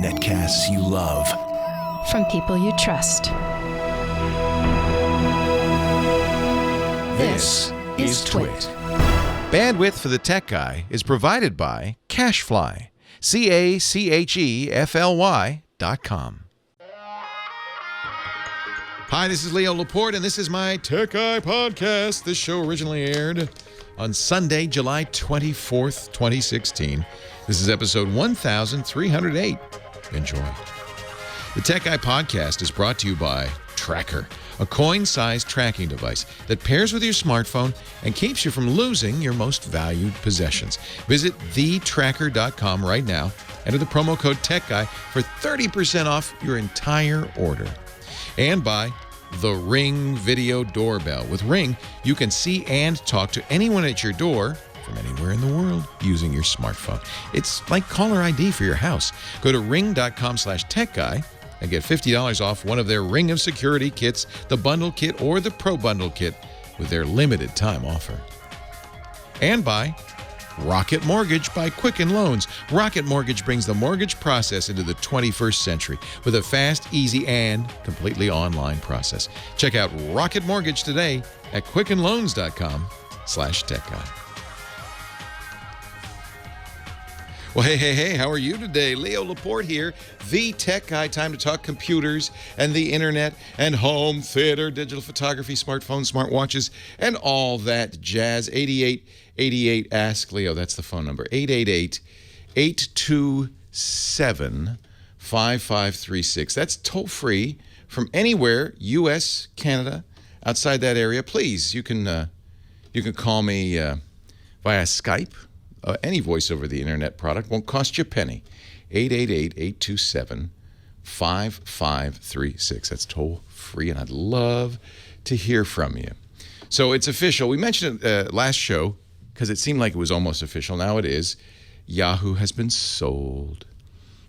Netcasts you love. From people you trust. This is Twit. Bandwidth for the Tech Guy is provided by CacheFly. CacheFly.com. Hi, this is Leo Laporte, and this is my Tech Guy podcast. This show originally aired on Sunday, July 24th, 2016. This is episode 1308. Enjoy. The Tech Guy podcast is brought to you by Tracker, a coin-sized tracking device that pairs with your smartphone and keeps you from losing your most valued possessions. Visit thetracker.com right now. Enter the promo code TechGuy for 30% off your entire order. And by the Ring Video Doorbell. With Ring, you can see and talk to anyone at your door from anywhere in the world using your smartphone. It's like caller ID for your house. Go to ring.com/techguy and get $50 off one of their Ring of Security kits, the Bundle Kit, or the Pro Bundle Kit with their limited time offer. And by Rocket Mortgage by Quicken Loans. Rocket Mortgage brings the mortgage process into the 21st century with a fast, easy, and completely online process. Check out Rocket Mortgage today at quickenloans.com/techguy. Well, hey, how are you today? Leo Laporte here, the Tech Guy. Time to talk computers and the internet and home theater, digital photography, smartphones, smartwatches, and all that jazz. 8888 Ask Leo. That's the phone number. 888-827-5536. That's toll-free from anywhere, U.S., Canada, outside that area. Please, you can call me via Skype. Any voice over the internet product won't cost you a penny. 888-827-5536. That's toll free, and I'd love to hear from you. So it's official. We mentioned it last show because it seemed like it was almost official. Now it is. Yahoo has been sold.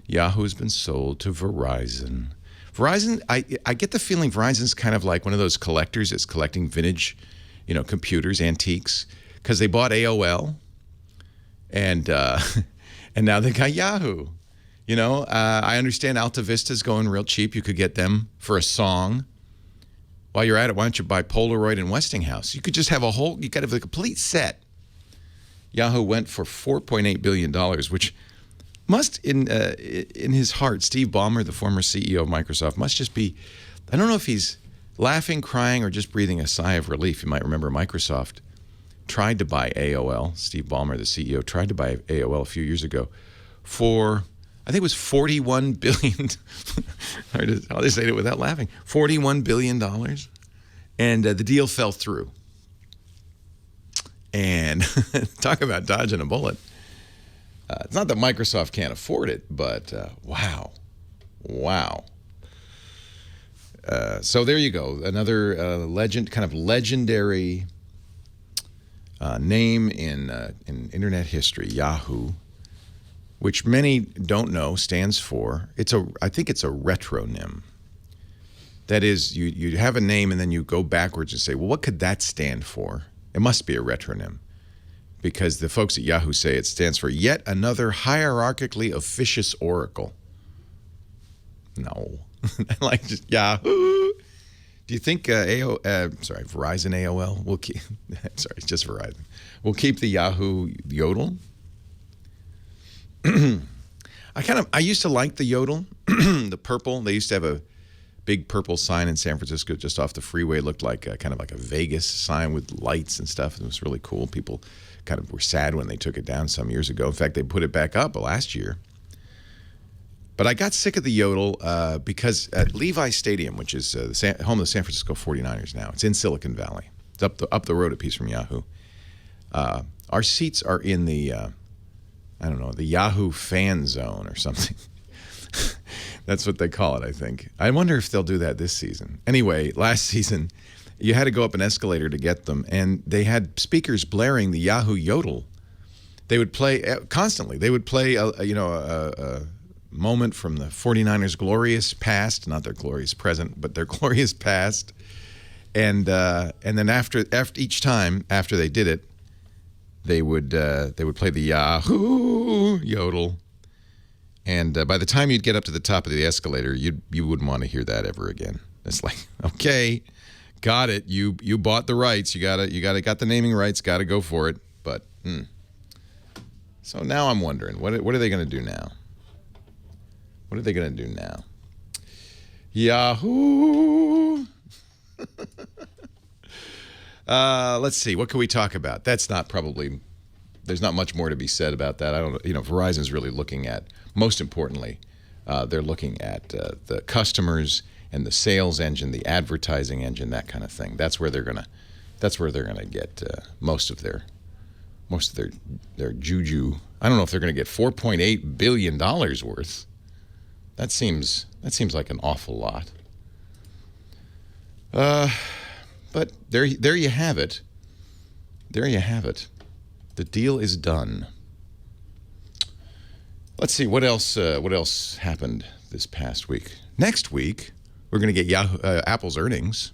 Yahoo has been sold to Verizon. Verizon, I get the feeling Verizon's kind of like one of those collectors that's collecting vintage, computers, antiques, because they bought AOL. And now they got Yahoo. I understand Alta Vista's going real cheap. You could get them for a song. While you're at it, why don't you buy Polaroid and Westinghouse? You could just have you could have a complete set. Yahoo went for $4.8 billion, which must, in his heart, Steve Ballmer, the former CEO of Microsoft, must just be, I don't know if he's laughing, crying, or just breathing a sigh of relief. You might remember Microsoft tried to buy AOL. Steve Ballmer, the CEO, tried to buy AOL a few years ago for, I think it was $41 billion. I'll just say it without laughing. $41 billion. And the deal fell through. And talk about dodging a bullet. It's not that Microsoft can't afford it, but wow. So there you go. Another legendary name in internet history, Yahoo, which many don't know stands for. I think it's a retronym. That is, you have a name and then you go backwards and say, well, what could that stand for? It must be a retronym, because the folks at Yahoo say it stands for yet another hierarchically officious oracle. No, like just Yahoo. Do you think Verizon AOL will keep? Sorry, it's just Verizon. We'll keep the Yahoo Yodel. I used to like the Yodel, the purple. They used to have a big purple sign in San Francisco just off the freeway. It looked like kind of like a Vegas sign with lights and stuff. It was really cool. People kind of were sad when they took it down some years ago. In fact, they put it back up last year. But I got sick of the Yodel because at Levi Stadium, which is home of the San Francisco 49ers now, it's in Silicon Valley. It's up the road a piece from Yahoo. Our seats are in the, the Yahoo fan zone or something. That's what they call it, I think. I wonder if they'll do that this season. Anyway, last season, you had to go up an escalator to get them, and they had speakers blaring the Yahoo Yodel. They would play constantly. They would play a moment from the 49ers' glorious past, not their glorious present, but their glorious past. And then after each time after they did it, they would play the Yahoo yodel, and by the time you'd get up to the top of the escalator, you wouldn't want to hear that ever again. It's like, okay, got it. You bought the rights. You got the naming rights. Got to go for it. But so now I'm wondering, what are they going to do now? What are they going to do now? Yahoo. Let's see. What can we talk about? There's not much more to be said about that. I don't know. Verizon's really looking at, most importantly, they're looking at the customers and the sales engine, the advertising engine, that kind of thing. That's where they're gonna get most of their juju. I don't know if they're gonna get $4.8 billion worth. That seems like an awful lot. But there you have it. There you have it. The deal is done. Let's see what else happened this past week. Next week, we're going to get Apple's earnings.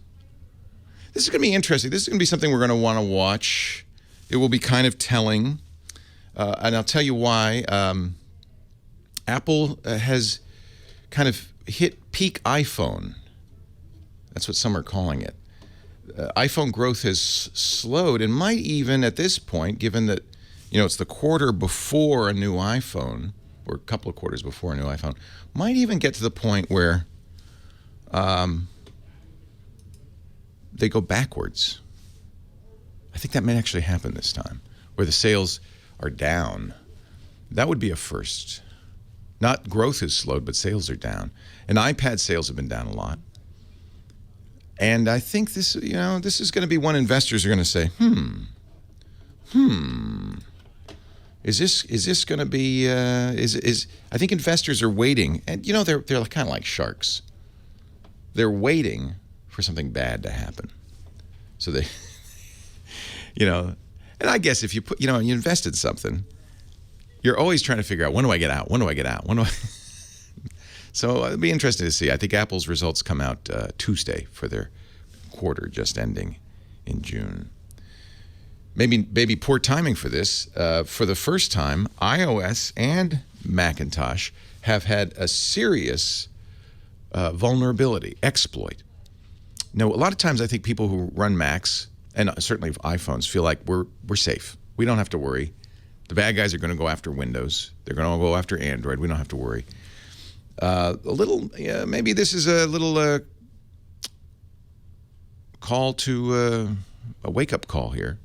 This is going to be interesting. This is going to be something we're going to want to watch. It will be kind of telling, and I'll tell you why. Apple has kind of hit peak iPhone. That's what some are calling it. iPhone growth has slowed and might even at this point, given that it's the quarter before a new iPhone, or a couple of quarters before a new iPhone, might even get to the point where they go backwards. I think that may actually happen this time, where the sales are down. That would be a first. Not growth has slowed, but sales are down. And iPad sales have been down a lot. And I think this is going to be one investors are going to say, is this going to be? I think investors are waiting, and they're kind of like sharks. They're waiting for something bad to happen, so they, and I guess if you put, you invested something, you're always trying to figure out, when do I get out? When do I get out? When do I? So it'll be interesting to see. I think Apple's results come out Tuesday for their quarter just ending in June. Maybe poor timing for this. For the first time, iOS and Macintosh have had a serious vulnerability, exploit. Now, a lot of times I think people who run Macs, and certainly iPhones, feel like we're safe. We don't have to worry. The bad guys are going to go after Windows. They're going to go after Android. We don't have to worry. Maybe this is a little call to a wake-up call here.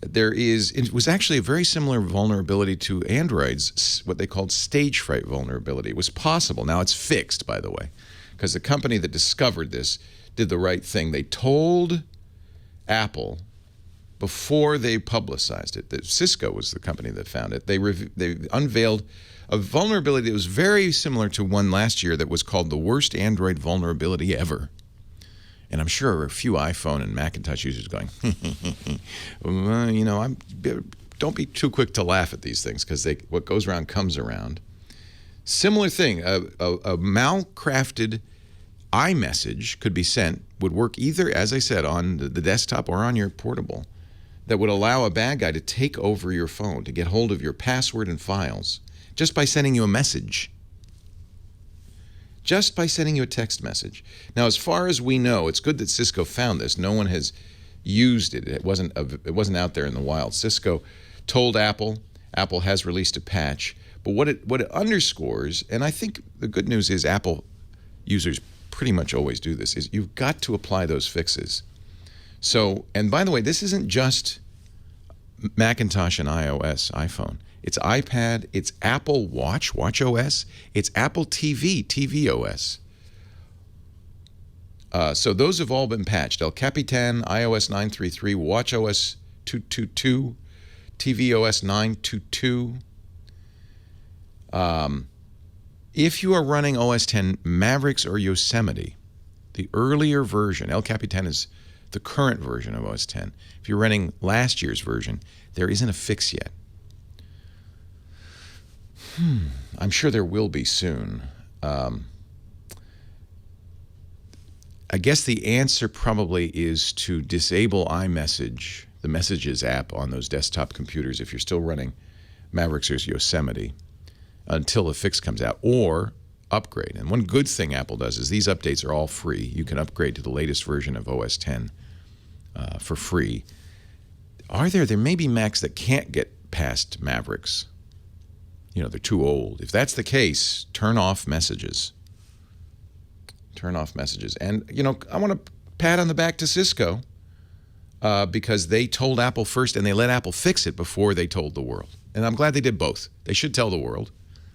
It was actually a very similar vulnerability to Android's, what they called stage fright vulnerability. It was possible. Now it's fixed, by the way, because the company that discovered this did the right thing. They told Apple before they publicized it. Cisco was the company that found it. They unveiled a vulnerability that was very similar to one last year that was called the worst Android vulnerability ever. And I'm sure a few iPhone and Macintosh users going, don't be too quick to laugh at these things, because what goes around comes around. Similar thing, a malcrafted iMessage could be sent, would work either, as I said, on the desktop or on your portable, that would allow a bad guy to take over your phone, to get hold of your password and files, just by sending you a message. Just by sending you a text message. Now, as far as we know, it's good that Cisco found this. No one has used it. It wasn't out there in the wild. Cisco told Apple. Apple has released a patch. But what it underscores, and I think the good news is Apple users pretty much always do this, is you've got to apply those fixes. So, and by the way, this isn't just Macintosh and iOS, iPhone. It's iPad, it's Apple Watch, WatchOS, it's Apple TV, tvOS. So those have all been patched. El Capitan, iOS 9.3.3, WatchOS 2.2.2, tvOS 9.2.2. If you are running OS 10 Mavericks or Yosemite, the earlier version, El Capitan is the current version of OS 10. If you're running last year's version, there isn't a fix yet. I'm sure there will be soon. I guess the answer probably is to disable iMessage the Messages app on those desktop computers if you're still running Mavericks or Yosemite until a fix comes out, or upgrade. And one good thing Apple does is these updates are all free. You can upgrade to the latest version of OS X for free. There may be Macs that can't get past Mavericks. They're too old. If that's the case, turn off Messages. Turn off Messages. And, I want to pat on the back to Cisco because they told Apple first and they let Apple fix it before they told the world. And I'm glad they did both. They should tell the world.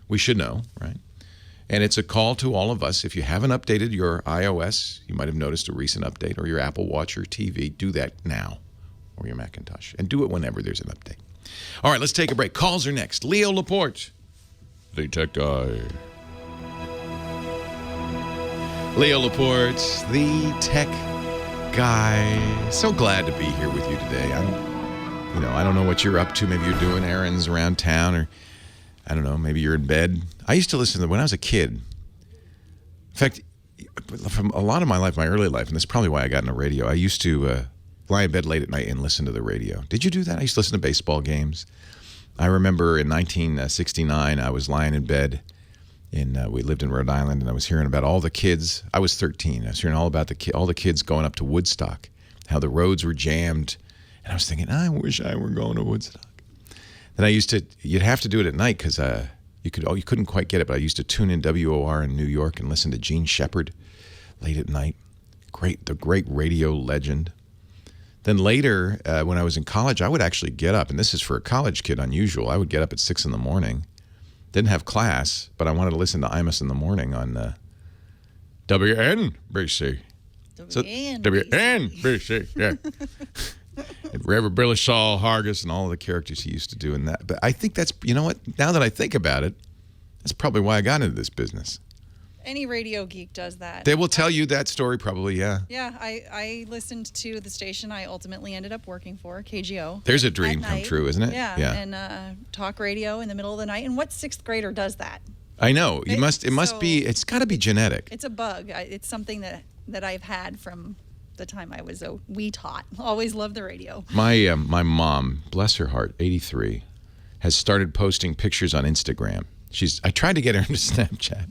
We should know, right? And it's a call to all of us. If you haven't updated your iOS, you might have noticed a recent update, or your Apple Watch or TV, do that now, or your Macintosh. And do it whenever there's an update. All right, let's take a break. Calls are next. Leo Laporte, the tech guy. Leo Laporte, the tech guy. So glad to be here with you today. I don't know what you're up to. Maybe you're doing errands around town, or I don't know, maybe you're in bed. I used to listen to when I was a kid. In fact, from a lot of my life, my early life, and this is probably why I got into radio, I used to lie in bed late at night and listen to the radio. Did you do that? I used to listen to baseball games. I remember in 1969, I was lying in bed, and we lived in Rhode Island, and I was hearing about all the kids. I was 13. I was hearing all about all the kids going up to Woodstock, how the roads were jammed. And I was thinking, I wish I were going to Woodstock. Then you'd have to do it at night because you couldn't quite get it, but I used to tune in WOR in New York and listen to Gene Shepard late at night. The great radio legend. Then later, when I was in college, I would actually get up, and this is for a college kid unusual. I would get up at 6 in the morning. Didn't have class, but I wanted to listen to Imus in the morning on WNBC. WNBC, yeah. Reverend Billy Saul Hargis and all the characters he used to do in that. But I think that's, what? Now that I think about it, that's probably why I got into this business. Any radio geek does that. They will tell you that story probably, yeah. Yeah, I listened to the station I ultimately ended up working for, KGO. There's a dream come true, isn't it? Yeah. And talk radio in the middle of the night. And what sixth grader does that? I know. It's got to be genetic. It's a bug. It's something that I've had from the time I was a wee tot. Always loved the radio. My mom, bless her heart, 83, has started posting pictures on Instagram. I tried to get her into Snapchat.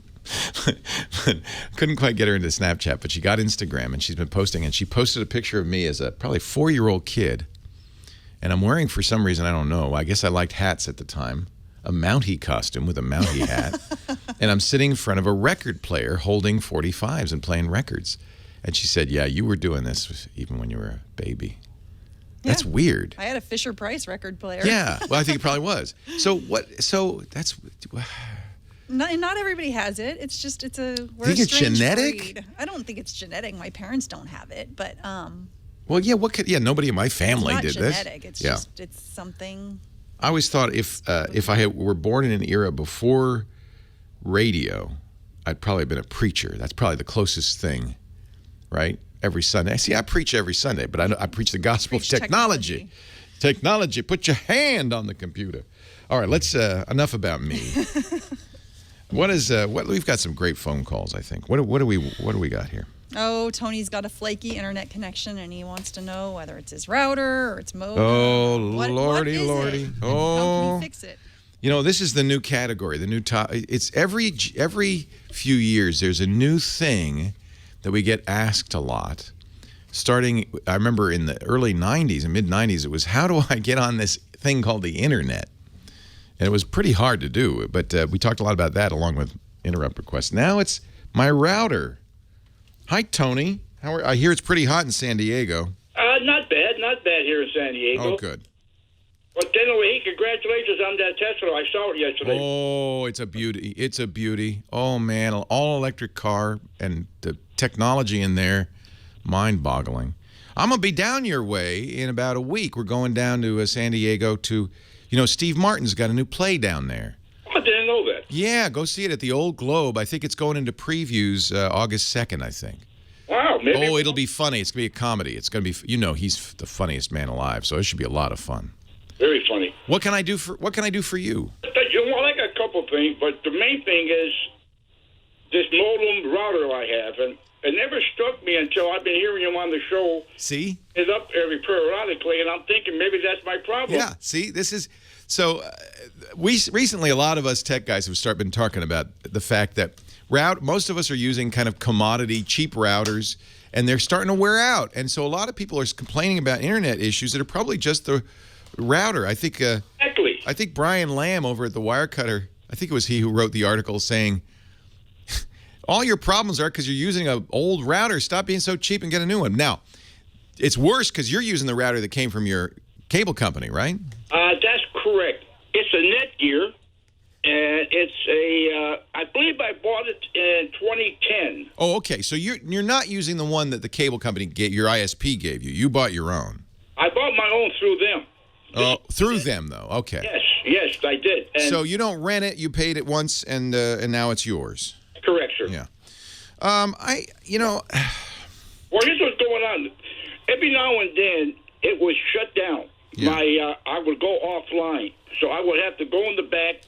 But couldn't quite get her into Snapchat, but she got Instagram and she's been posting, and she posted a picture of me as a probably 4-year-old kid, and I'm wearing, for some reason, I don't know, I guess I liked hats at the time, a Mountie costume with a Mountie hat, and I'm sitting in front of a record player holding 45s and playing records. And she said, yeah, you were doing this even when you were a baby. Yeah. That's weird. I had a Fisher-Price record player. Yeah, well, I think it probably was. So that's... Not everybody has it. It's just, we're think a it's strange genetic? breed. I don't think it's genetic. My parents don't have it, but... Well, yeah, nobody in my family did this. It's not genetic. It's just, it's something... I always thought if I were born in an era before radio, I'd probably been a preacher. That's probably the closest thing. Right? Every Sunday. See, I preach every Sunday, but I preach the gospel of technology. Technology. Put your hand on the computer. All right, let's, enough about me. We've got some great phone calls, I think. What do we got here? Oh, Tony's got a flaky internet connection, and he wants to know whether it's his router or it's modem. Oh, lordy. Oh. How can we fix it? This is the new category, the new top. It's every few years there's a new thing that we get asked a lot. Starting, I remember in the early 90s and mid-90s, it was, how do I get on this thing called the internet? And it was pretty hard to do, but we talked a lot about that along with interrupt requests. Now it's my router. Hi, Tony. I hear it's pretty hot in San Diego. Not bad here in San Diego. Oh, good. But anyway, congratulations on that Tesla. I saw it yesterday. Oh, it's a beauty. It's a beauty. Oh, man, all-electric car and the technology in there, mind-boggling. I'm going to be down your way in about a week. We're going down to San Diego to, Steve Martin's got a new play down there. I didn't know that. Yeah, go see it at the Old Globe. I think it's going into previews August 2nd, I think. Wow. Maybe. Oh, it'll be funny. It's going to be a comedy. It's going to be, he's the funniest man alive, so it should be a lot of fun. Very funny. What can I do for you? Well, like a couple things, but the main thing is this modem router I have, and it never struck me until I've been hearing him on the show. See? It's up every periodically, and I'm thinking maybe that's my problem. Yeah, see, this is... So we recently, a lot of us tech guys have been talking about the fact that most of us are using kind of commodity, cheap routers, and they're starting to wear out. And so a lot of people are complaining about internet issues that are probably just the router. I think Exactly. I think Brian Lamb over at the Wirecutter, I think it was he who wrote the article saying, all your problems are because you're using an old router. Stop being so cheap and get a new one. Now, it's worse because you're using the router that came from your cable company, right? That's correct. It's a Netgear, and it's a. I believe I bought it in 2010. Oh, okay. So you're not using the one that the cable company your ISP gave you. You bought your own. I bought my own through them. Oh, through them though. Okay. Yes, I did. And so you don't rent it. You paid it once, and now it's yours. Correct, sir. Yeah. Well, here's what's going on. Every now and then, it was shut down. Yeah. I would go offline, so I would have to go in the back,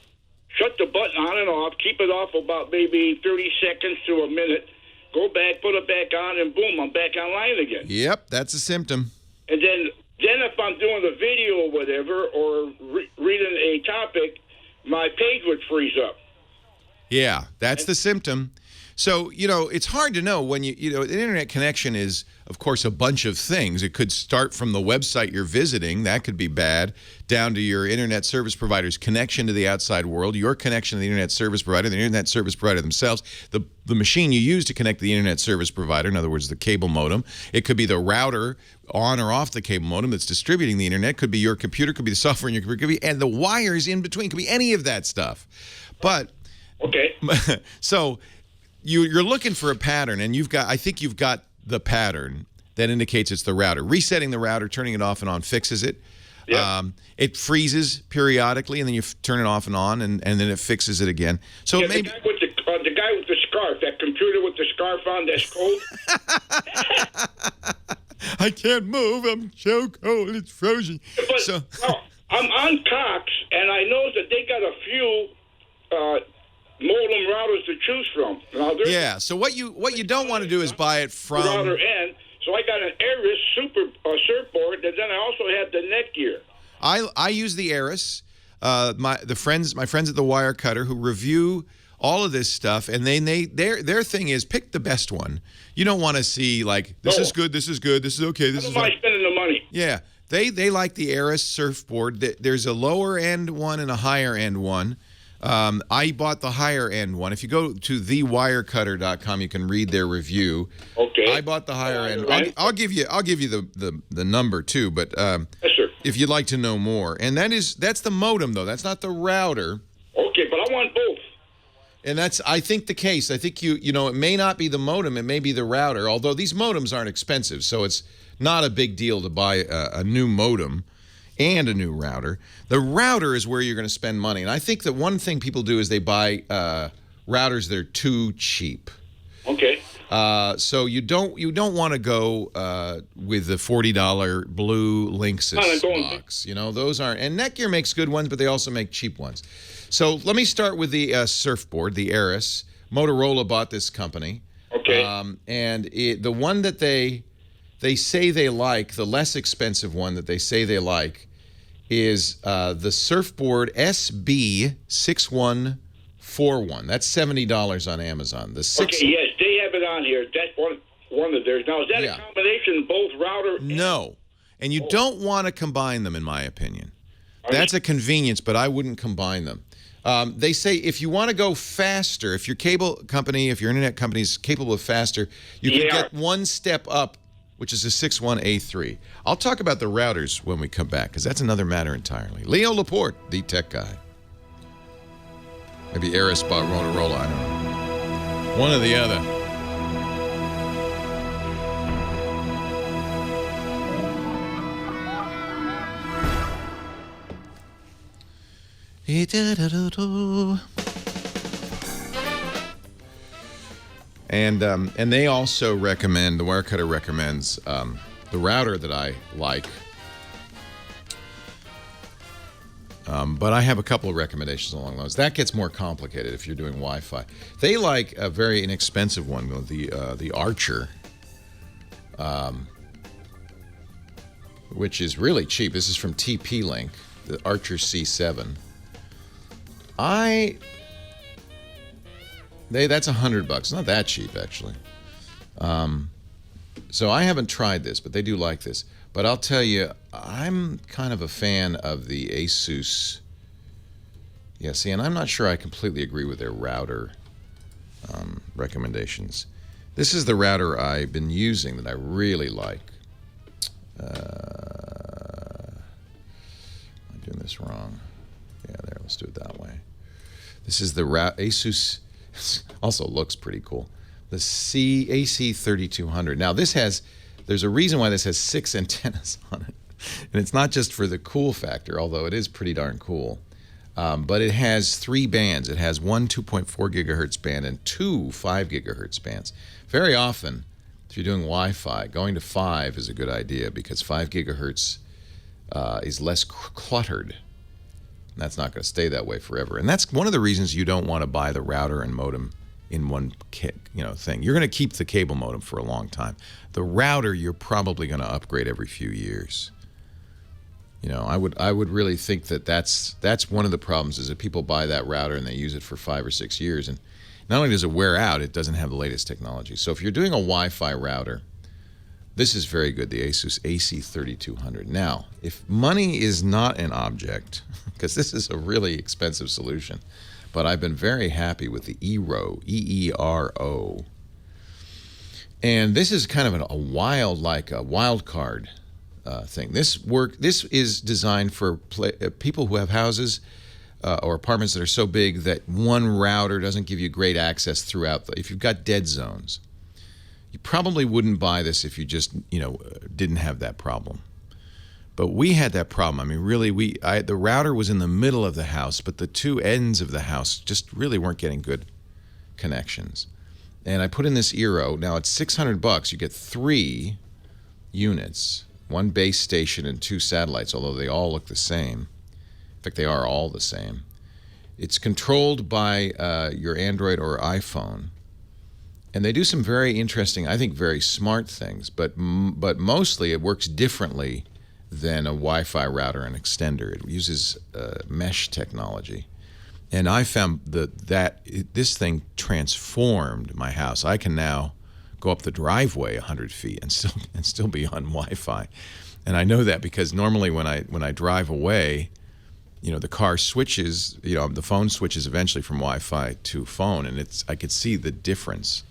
shut the button on and off, keep it off about maybe 30 seconds to a minute, go back, put it back on, and boom, I'm back online again. Yep, that's a symptom. And then if I'm doing a video or whatever, or reading a topic, my page would freeze up. Yeah, that's the symptom. So, it's hard to know when an internet connection is, of course, a bunch of things. It could start from the website you're visiting. That could be bad, down to your internet service provider's connection to the outside world, your connection to the internet service provider, the internet service provider themselves, the machine you use to connect to the internet service provider, in other words, the cable modem. It could be the router on or off the cable modem that's distributing the internet. Could be your computer, could be the software in your computer, and the wires in between. Could be any of that stuff. But, okay. So... You're looking for a pattern, and I think you've got the pattern that indicates it's the router. Resetting the router, turning it off and on fixes it. Yeah. It freezes periodically, and then you turn it off and on, and then it fixes it again. So maybe the guy with the scarf, that computer with the scarf on, that's cold. I can't move. I'm so cold. It's frozen. But I'm on Cox, and I know that they got a few modem routers to choose from. Now, so what you don't want to do is buy it from router end. So I got an Aris surfboard, and then I also have the Netgear. I use the Aris. My friends at the Wirecutter who review all of this stuff, and their thing is pick the best one. You don't want to see this is good, this is good, this is okay, this is. I don't mind spending the money. Yeah, they like the Aris surfboard. There's a lower end one and a higher end one. I bought the higher end one. If you go to thewirecutter.com, you can read their review. Okay. I bought the higher end. I'll give you the number too, but yes, sir. If you'd like to know more. And that's the modem though. That's not the router. Okay, but I want both. And that's, I think, the case. I think it may not be the modem, it may be the router, although these modems aren't expensive, so it's not a big deal to buy a new modem and a new router. The router is where you're going to spend money. And I think that one thing people do is they buy routers that are too cheap. Okay. So you don't want to go with the $40 blue Linksys box. Those aren't. And Netgear makes good ones, but they also make cheap ones. So let me start with the surfboard, the Aris. Motorola bought this company. Okay. And the one that they say they like, the less expensive one that they say they like, is the Surfboard SB6141. That's $70 on Amazon. Okay, yes, they have it on here. That's one of theirs. Now, is that a combination of both router? No, and you don't want to combine them, in my opinion. That's a convenience, but I wouldn't combine them. They say if you want to go faster, if your cable company, if your internet company is capable of faster, you can get one step up, which is a 61A3. I'll talk about the routers when we come back, because that's another matter entirely. Leo Laporte, the tech guy. Maybe Aris bought Motorola, I don't know. One or the other. And they also recommend, the Wirecutter recommends the router that I like. But I have a couple of recommendations along those. That gets more complicated if you're doing Wi-Fi. They like a very inexpensive one, the Archer, which is really cheap. This is from TP-Link, the Archer C7. That's $100. Not that cheap, actually. So I haven't tried this, but they do like this. But I'll tell you, I'm kind of a fan of the Asus. Yeah, see, and I'm not sure I completely agree with their router recommendations. This is the router I've been using that I really like. I'm doing this wrong. Yeah, there, let's do it that way. This is the Asus, also looks pretty cool. The AC3200. Now there's a reason why this has 6 antennas on it. And it's not just for the cool factor, although it is pretty darn cool. But it has 3 bands. It has one 2.4 gigahertz band and 2 5 gigahertz bands. Very often, if you're doing Wi-Fi, going to 5 is a good idea because 5 gigahertz is less cluttered. And that's not going to stay that way forever. And that's one of the reasons you don't want to buy the router and modem in one thing. You're going to keep the cable modem for a long time. The router, you're probably going to upgrade every few years. I would really think that's one of the problems is that people buy that router and they use it for 5 or 6 years, and not only does it wear out, it doesn't have the latest technology. So if you're doing a Wi-Fi router, this is very good, the Asus AC3200. Now, if money is not an object, because this is a really expensive solution, but I've been very happy with the Eero, E-E-R-O. And this is kind of a wild card thing. This is designed for people who have houses or apartments that are so big that one router doesn't give you great access throughout. If you've got dead zones, you probably wouldn't buy this if you just didn't have that problem. But we had that problem. I mean, really, the router was in the middle of the house, but the two ends of the house just really weren't getting good connections. And I put in this Eero. Now it's $600. You get 3 units, 1 base station and 2 satellites, although they all look the same. In fact, they are all the same. It's controlled by your Android or iPhone. And they do some very interesting, I think very smart things, but mostly it works differently than a Wi-Fi router and extender. It uses mesh technology. And I found that this thing transformed my house. I can now go up the driveway 100 feet and still be on Wi-Fi. And I know that because normally when I drive away, the car switches, the phone switches eventually from Wi-Fi to phone, and I could see the difference.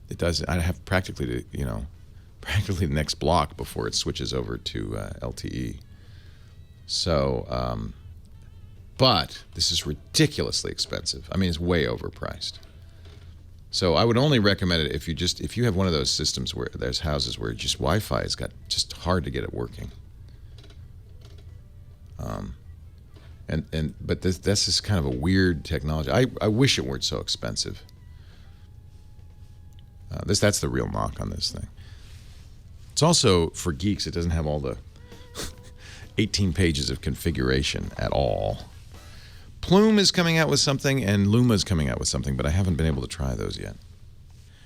It does. I have practically the next block before it switches over to LTE. So, but this is ridiculously expensive. I mean, it's way overpriced. So I would only recommend it if you have one of those systems where there's houses where just Wi-Fi has got just hard to get it working. But this is kind of a weird technology. I wish it weren't so expensive. That's the real knock on this thing. It's also, for geeks, it doesn't have all the 18 pages of configuration at all. Plume is coming out with something, and Luma's coming out with something, but I haven't been able to try those yet.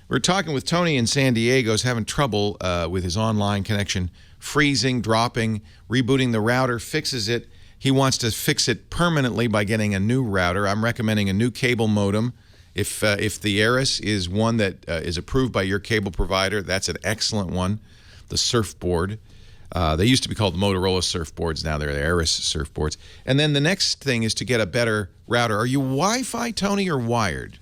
We're talking with Tony in San Diego. He's having trouble with his online connection, freezing, dropping, rebooting the router, fixes it. He wants to fix it permanently by getting a new router. I'm recommending a new cable modem. If the Aris is one that is approved by your cable provider, that's an excellent one. The Surfboard. They used to be called the Motorola Surfboards. Now they're the Aris Surfboards. And then the next thing is to get a better router. Are you Wi-Fi, Tony, or wired?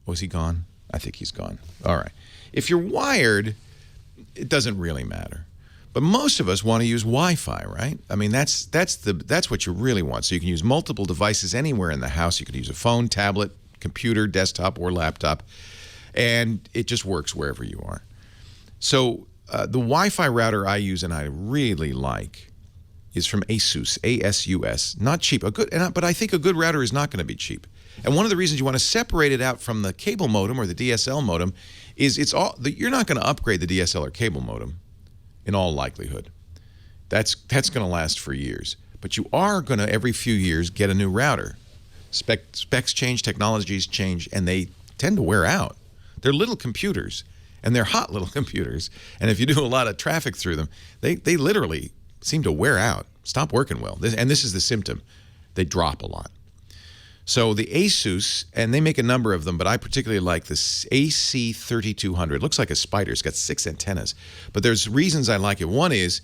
Was he gone? I think he's gone. All right. If you're wired, it doesn't really matter. But most of us want to use Wi-Fi, right? I mean, that's what you really want. So you can use multiple devices anywhere in the house. You can use a phone, tablet, computer, desktop, or laptop, and it just works wherever you are. So the Wi-Fi router I use and I really like is from Asus, A-S-U-S. Not cheap, but I think a good router is not going to be cheap. And one of the reasons you want to separate it out from the cable modem or the DSL modem is you're not going to upgrade the DSL or cable modem in all likelihood. That's going to last for years. but you are going to, every few years, get a new router. Specs change, technologies change, and they tend to wear out. They're little computers, and they're hot little computers. And if you do a lot of traffic through them, they literally seem to wear out, stop working well. And this is the symptom. They drop a lot. So the Asus, and they make a number of them, but I particularly like this AC3200. It looks like a spider. It's got 6 antennas. But there's reasons I like it. One is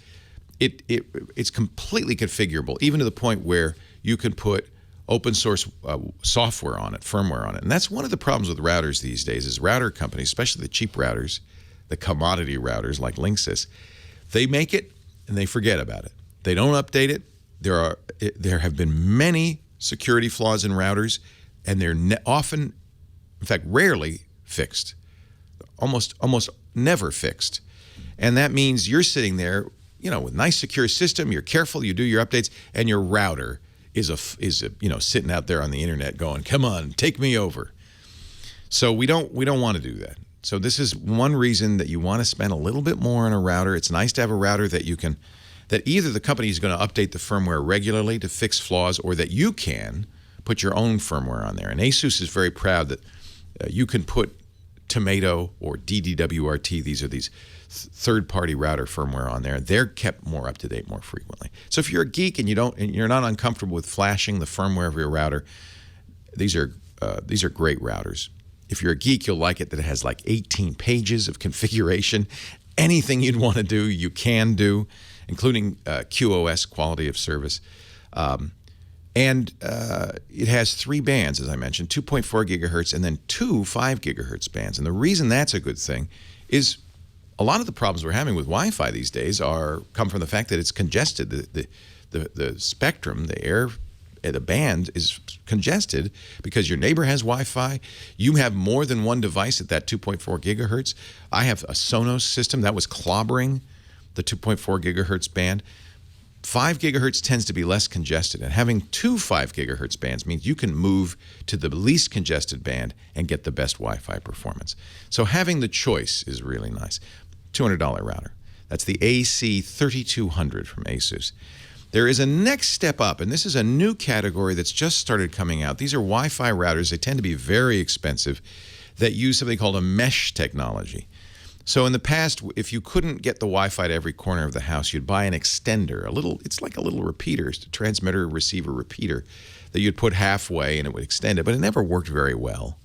it's completely configurable, even to the point where you can put open source software on it, firmware on it. And that's one of the problems with routers these days is router companies, especially the cheap routers, the commodity routers like Linksys, they make it and they forget about it. They don't update it. There have been many security flaws in routers, and they're often, in fact, rarely fixed. Almost never fixed. And that means you're sitting there, with a nice secure system, you're careful, you do your updates, and your router is sitting out there on the internet going, "Come on, take me over." So we don't want to do that. So this is one reason that you want to spend a little bit more on a router. It's nice to have a router that that either the company is going to update the firmware regularly to fix flaws, or that you can put your own firmware on there. And Asus is very proud that you can put Tomato or DDWRT, these are these third-party router firmware on there. They're kept more up to date more frequently. So if you're a geek and you're not uncomfortable with flashing the firmware of your router, these are great routers. If you're a geek, you'll like it that it has like 18 pages of configuration. Anything you'd want to do, you can do, including QoS, quality of service. And it has 3 bands, as I mentioned, 2.4 gigahertz and then 2 5 gigahertz bands. And the reason that's a good thing is a lot of the problems we're having with Wi-Fi these days come from the fact that it's congested. The spectrum, the band is congested because your neighbor has Wi-Fi. You have more than one device at that 2.4 gigahertz. I have a Sonos system that was clobbering the 2.4 gigahertz band. 5 gigahertz tends to be less congested, and having 2 5 gigahertz bands means you can move to the least congested band and get the best Wi-Fi performance. So having the choice is really nice. $200 router. That's the AC3200 from Asus. There is a next step up, and this is a new category that's just started coming out. These are Wi-Fi routers. They tend to be very expensive that use something called a mesh technology. So in the past, if you couldn't get the Wi-Fi to every corner of the house, you'd buy an extender, it's like a little repeater, it's a transmitter, receiver, repeater that you'd put halfway and it would extend it, but it never worked very well.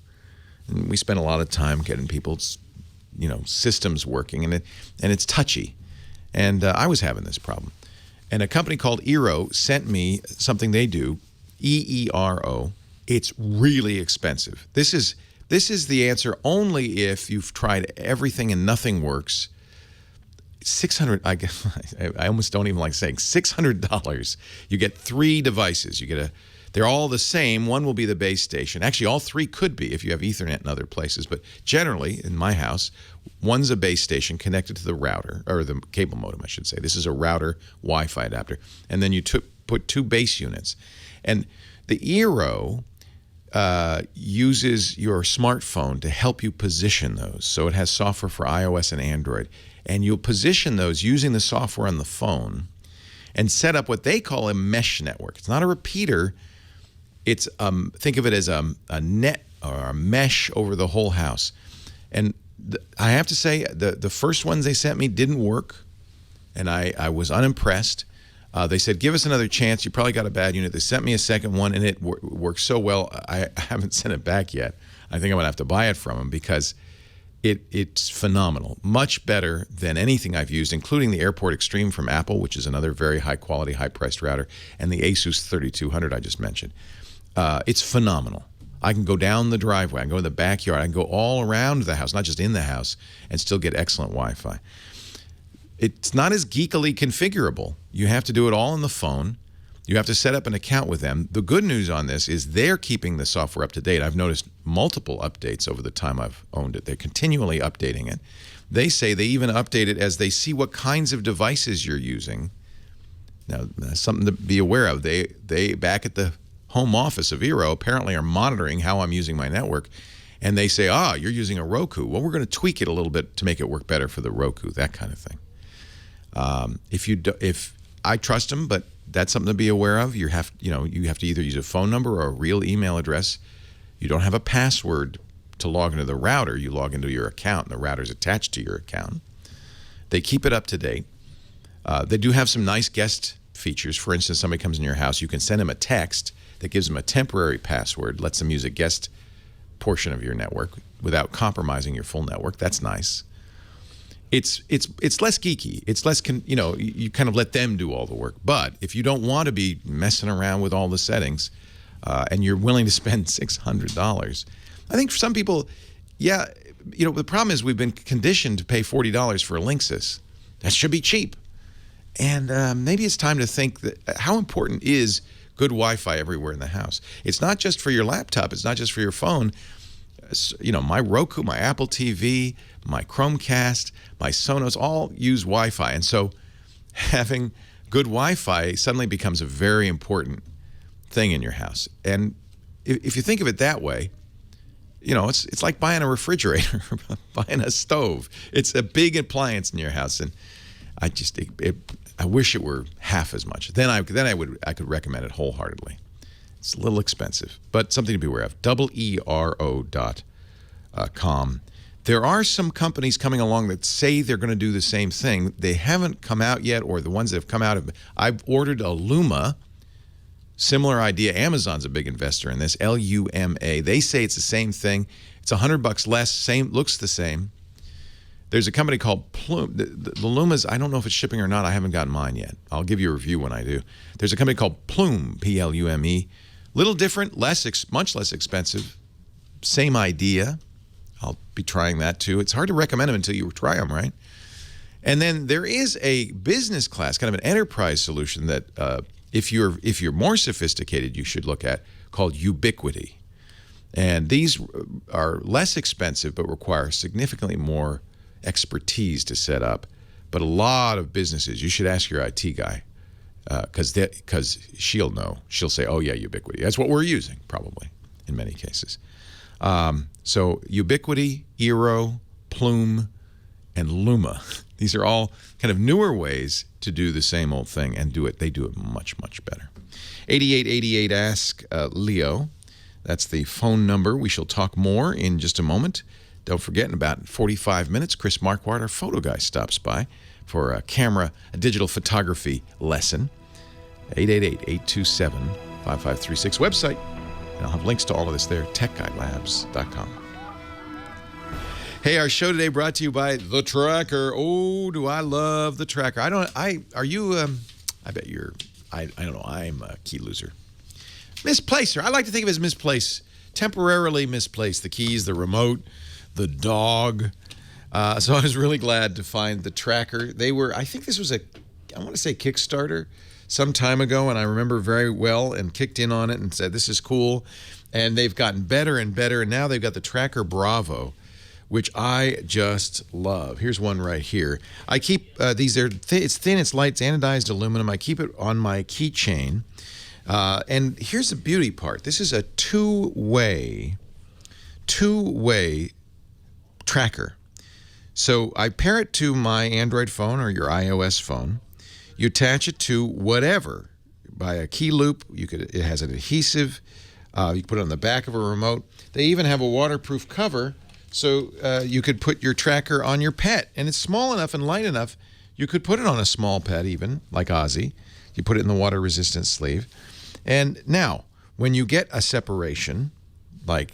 And we spent a lot of time getting people's, systems working, and it's touchy. And I was having this problem. And a company called Eero sent me something they do, EERO. It's really expensive. This is the answer only if you've tried everything and nothing works. $600, I guess, I almost don't even like saying $600. You get 3 devices. They're all the same. One will be the base station. Actually, all 3 could be if you have Ethernet in other places. But generally, in my house, one's a base station connected to the router, or the cable modem, I should say. This is a router Wi-Fi adapter. And then you put 2 base units. And the Eero uses your smartphone to help you position those. So it has software for iOS and Android. And you'll position those using the software on the phone and set up what they call a mesh network. It's not a repeater. It's think of it as a net or a mesh over the whole house. And I have to say, the first ones they sent me didn't work, and I was unimpressed. They said, give us another chance. You probably got a bad unit. They sent me a second one, and it worked so well, I haven't sent it back yet. I think I'm going to have to buy it from them because it's phenomenal. Much better than anything I've used, including the Airport Extreme from Apple, which is another very high-quality, high-priced router, and the Asus 3200 I just mentioned. It's phenomenal. I can go down the driveway. I can go in the backyard. I can go all around the house, not just in the house, and still get excellent Wi-Fi. It's not as geekily configurable. You have to do it all on the phone. You have to set up an account with them. The good news on this is they're keeping the software up to date. I've noticed multiple updates over the time I've owned it. They're continually updating it. They say they even update it as they see what kinds of devices you're using. Now, that's something to be aware of. They back at the home office of Eero apparently are monitoring how I'm using my network. And they say, you're using a Roku. Well, we're going to tweak it a little bit to make it work better for the Roku, that kind of thing. If I trust them, but that's something to be aware of. You have to either use a phone number or a real email address. You don't have a password to log into the router. You log into your account, and the router's attached to your account. They keep it up to date. They do have some nice guest features. For instance, somebody comes in your house, you can send them a text that gives them a temporary password, lets them use a guest portion of your network without compromising your full network. That's nice. It's less geeky. It's less, you kind of let them do all the work. But if you don't want to be messing around with all the settings, and you're willing to spend $600, I think for some people, the problem is we've been conditioned to pay $40 for a Linksys. That should be cheap. And maybe it's time to think that how important is good Wi-Fi everywhere in the house. It's not just for your laptop. It's not just for your phone. My Roku, my Apple TV, my Chromecast, my Sonos all use Wi-Fi. And so having good Wi-Fi suddenly becomes a very important thing in your house. And if you think of it that way, it's like buying a refrigerator, buying a stove. It's a big appliance in your house, and I wish it were half as much. Then I could recommend it wholeheartedly. It's a little expensive, but something to be aware of. EERO.com. There are some companies coming along that say they're going to do the same thing. They haven't come out yet, or the ones that have come out I've ordered a Luma. Similar idea. Amazon's a big investor in this. Luma. They say it's the same thing. It's $100 less. Looks the same. There's a company called Plume. The Lumas, I don't know if it's shipping or not. I haven't gotten mine yet. I'll give you a review when I do. There's a company called Plume, Plume. Little different, much less expensive. Same idea. I'll be trying that too. It's hard to recommend them until you try them, right? And then there is a business class, kind of an enterprise solution that if you're more sophisticated, you should look at, called Ubiquity. And these are less expensive but require significantly more expertise to set up. But a lot of businesses, you should ask your IT guy, because she'll know. She'll say, oh yeah, Ubiquity. That's what we're using, probably, in many cases. So Ubiquity, Eero, Plume, and Luma. These are all kind of newer ways to do the same old thing, and they do it much, much better. 8888 Ask Leo. That's the phone number. We shall talk more in just a moment. Don't forget, in about 45 minutes, Chris Marquardt, our photo guy, stops by for a digital photography lesson. 888-827-5536 website. And I'll have links to all of this there, techguylabs.com. Hey, our show today brought to you by The Tracker. Oh, do I love The Tracker. I bet you're, I don't know, I'm a key loser. Misplacer. I like to think of it as misplace. Temporarily misplaced. The keys, the remote, the dog. So I was really glad to find The Tracker. I think this was I want to say Kickstarter some time ago, and I remember very well, and kicked in on it and said, this is cool. And they've gotten better and better, and now they've got the Tracker Bravo, which I just love. Here's one right here. I keep these. It's thin, it's light, it's anodized aluminum. I keep it on my keychain. And here's the beauty part. This is a two-way tracker. So I pair it to my Android phone or your iOS phone. You attach it to whatever by a key loop. It has an adhesive. You can put it on the back of a remote. They even have a waterproof cover, so you could put your tracker on your pet. And it's small enough and light enough, you could put it on a small pet even, like Ozzy. You put it in the water-resistant sleeve. And now, when you get a separation, like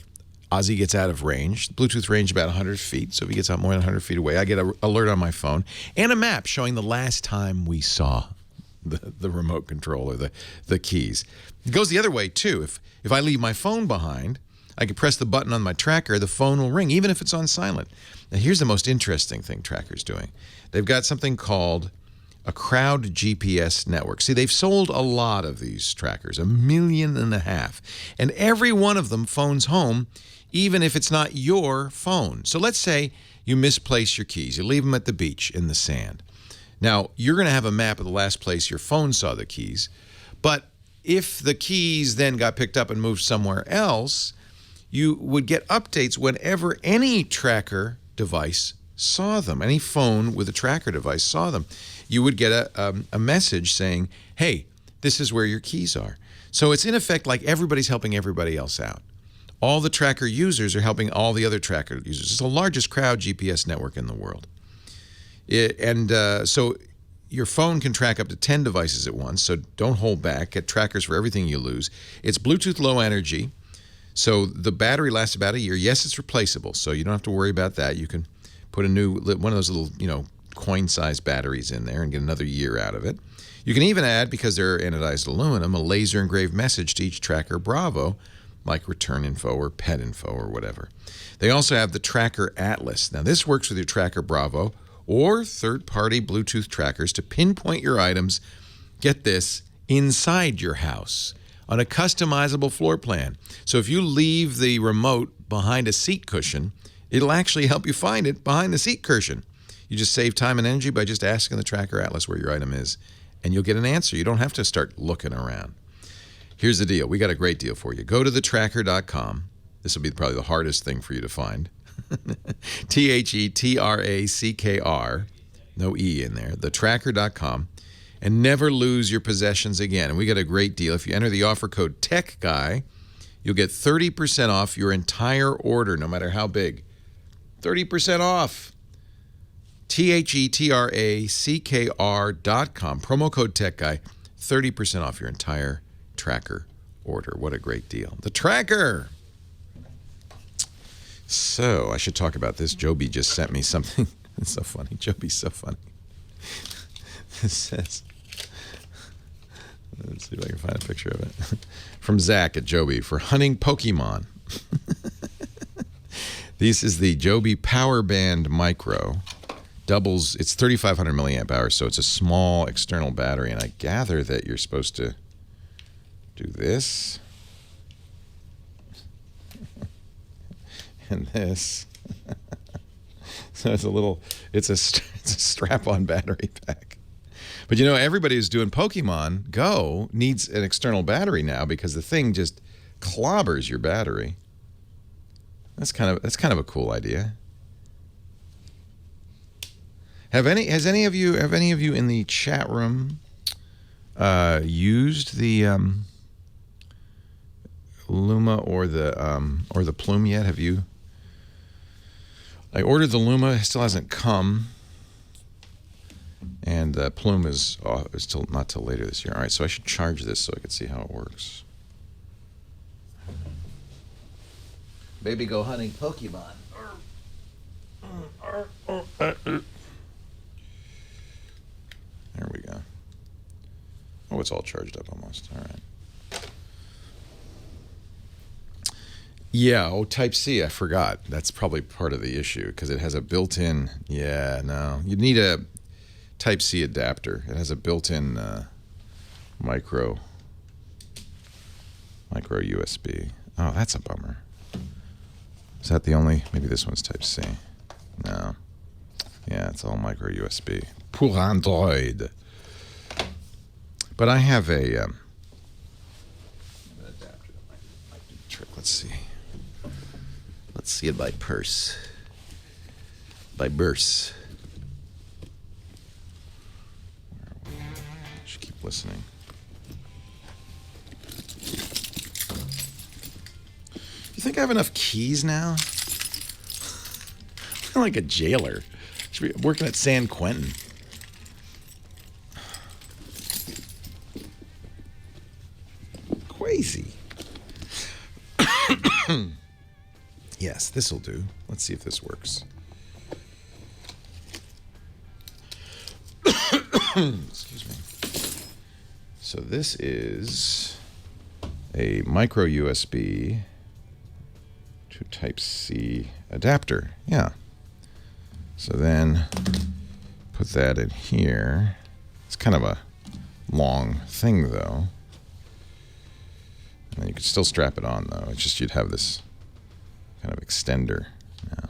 Ozzy gets out of range, Bluetooth range about 100 feet, so if he gets out more than 100 feet away, I get an alert on my phone, and a map showing the last time we saw the remote control or the keys. It goes the other way, too. If I leave my phone behind, I can press the button on my tracker, the phone will ring, even if it's on silent. Now, here's the most interesting thing Tracker's doing. They've got something called a crowd GPS network. See, they've sold a lot of these trackers, 1.5 million, and every one of them phones home, even if it's not your phone. So let's say you misplace your keys. You leave them at the beach in the sand. Now, you're going to have a map of the last place your phone saw the keys, but if the keys then got picked up and moved somewhere else, you would get updates whenever any tracker device saw them. Any phone with a tracker device saw them. You would get a message saying, hey, this is where your keys are. So it's in effect like everybody's helping everybody else out. All the tracker users are helping all the other tracker users. It's the largest crowd GPS network in the world. So your phone can track up to 10 devices at once, so don't hold back. Get trackers for everything you lose. It's Bluetooth low energy, so the battery lasts about a year. Yes, it's replaceable, so you don't have to worry about that. You can put one of those little, coin-sized batteries in there and get another year out of it. You can even add, because they're anodized aluminum, a laser-engraved message to each tracker Bravo, like return info or pet info or whatever. They also have the Tracker Atlas. Now, this works with your Tracker Bravo or third-party Bluetooth trackers to pinpoint your items, get this, inside your house on a customizable floor plan. So if you leave the remote behind a seat cushion, it'll actually help you find it behind the seat cushion. You just save time and energy by just asking the Tracker Atlas where your item is, and you'll get an answer. You don't have to start looking around. Here's the deal. We got a great deal for you. Go to thetracker.com. This will be probably the hardest thing for you to find. TheTrackr, no E in there, thetracker.com, and never lose your possessions again. And we got a great deal. If you enter the offer code TECHGUY, you'll get 30% off your entire order, no matter how big. 30% off. TheTrackr.com, promo code TECHGUY, 30% off your entire tracker order. What a great deal. The Tracker. So, I should talk about this. Joby just sent me something. It's so funny. Joby's so funny. This says, let's see if I can find a picture of it. From Zach at Joby for hunting Pokemon. This is the Joby Power Band Micro. Doubles, it's 3,500 milliamp hours, so it's a small external battery. And I gather that you're supposed to do this. And this. So it's a strap-on battery pack. But everybody who's doing Pokemon Go needs an external battery now because the thing just clobbers your battery. That's kind of a cool idea. Have any of you in the chat room used the Luma or the Plume yet? Have you? I ordered the Luma. It still hasn't come, and the Plume is still not till later this year. All right, so I should charge this so I can see how it works. Baby, go hunting Pokemon. There we go. Oh, it's all charged up almost. All right. Yeah, Type-C, I forgot. That's probably part of the issue because it has a built-in, you need a Type-C adapter. It has a built-in micro USB. Oh, that's a bummer. Is that the only, maybe this one's Type-C. No. Yeah, it's all micro USB. Pour Android. But I have an adapter that might do the trick. Let's see. Let's see it by burst. Just keep listening. You think I have enough keys now? I'm like a jailer. Should be working at San Quentin. Crazy. Yes, this will do. Let's see if this works. Excuse me. So this is a micro USB to Type-C adapter. Yeah. So then put that in here. It's kind of a long thing, though. And then you could still strap it on, though. It's just you'd have this kind of extender. Yeah.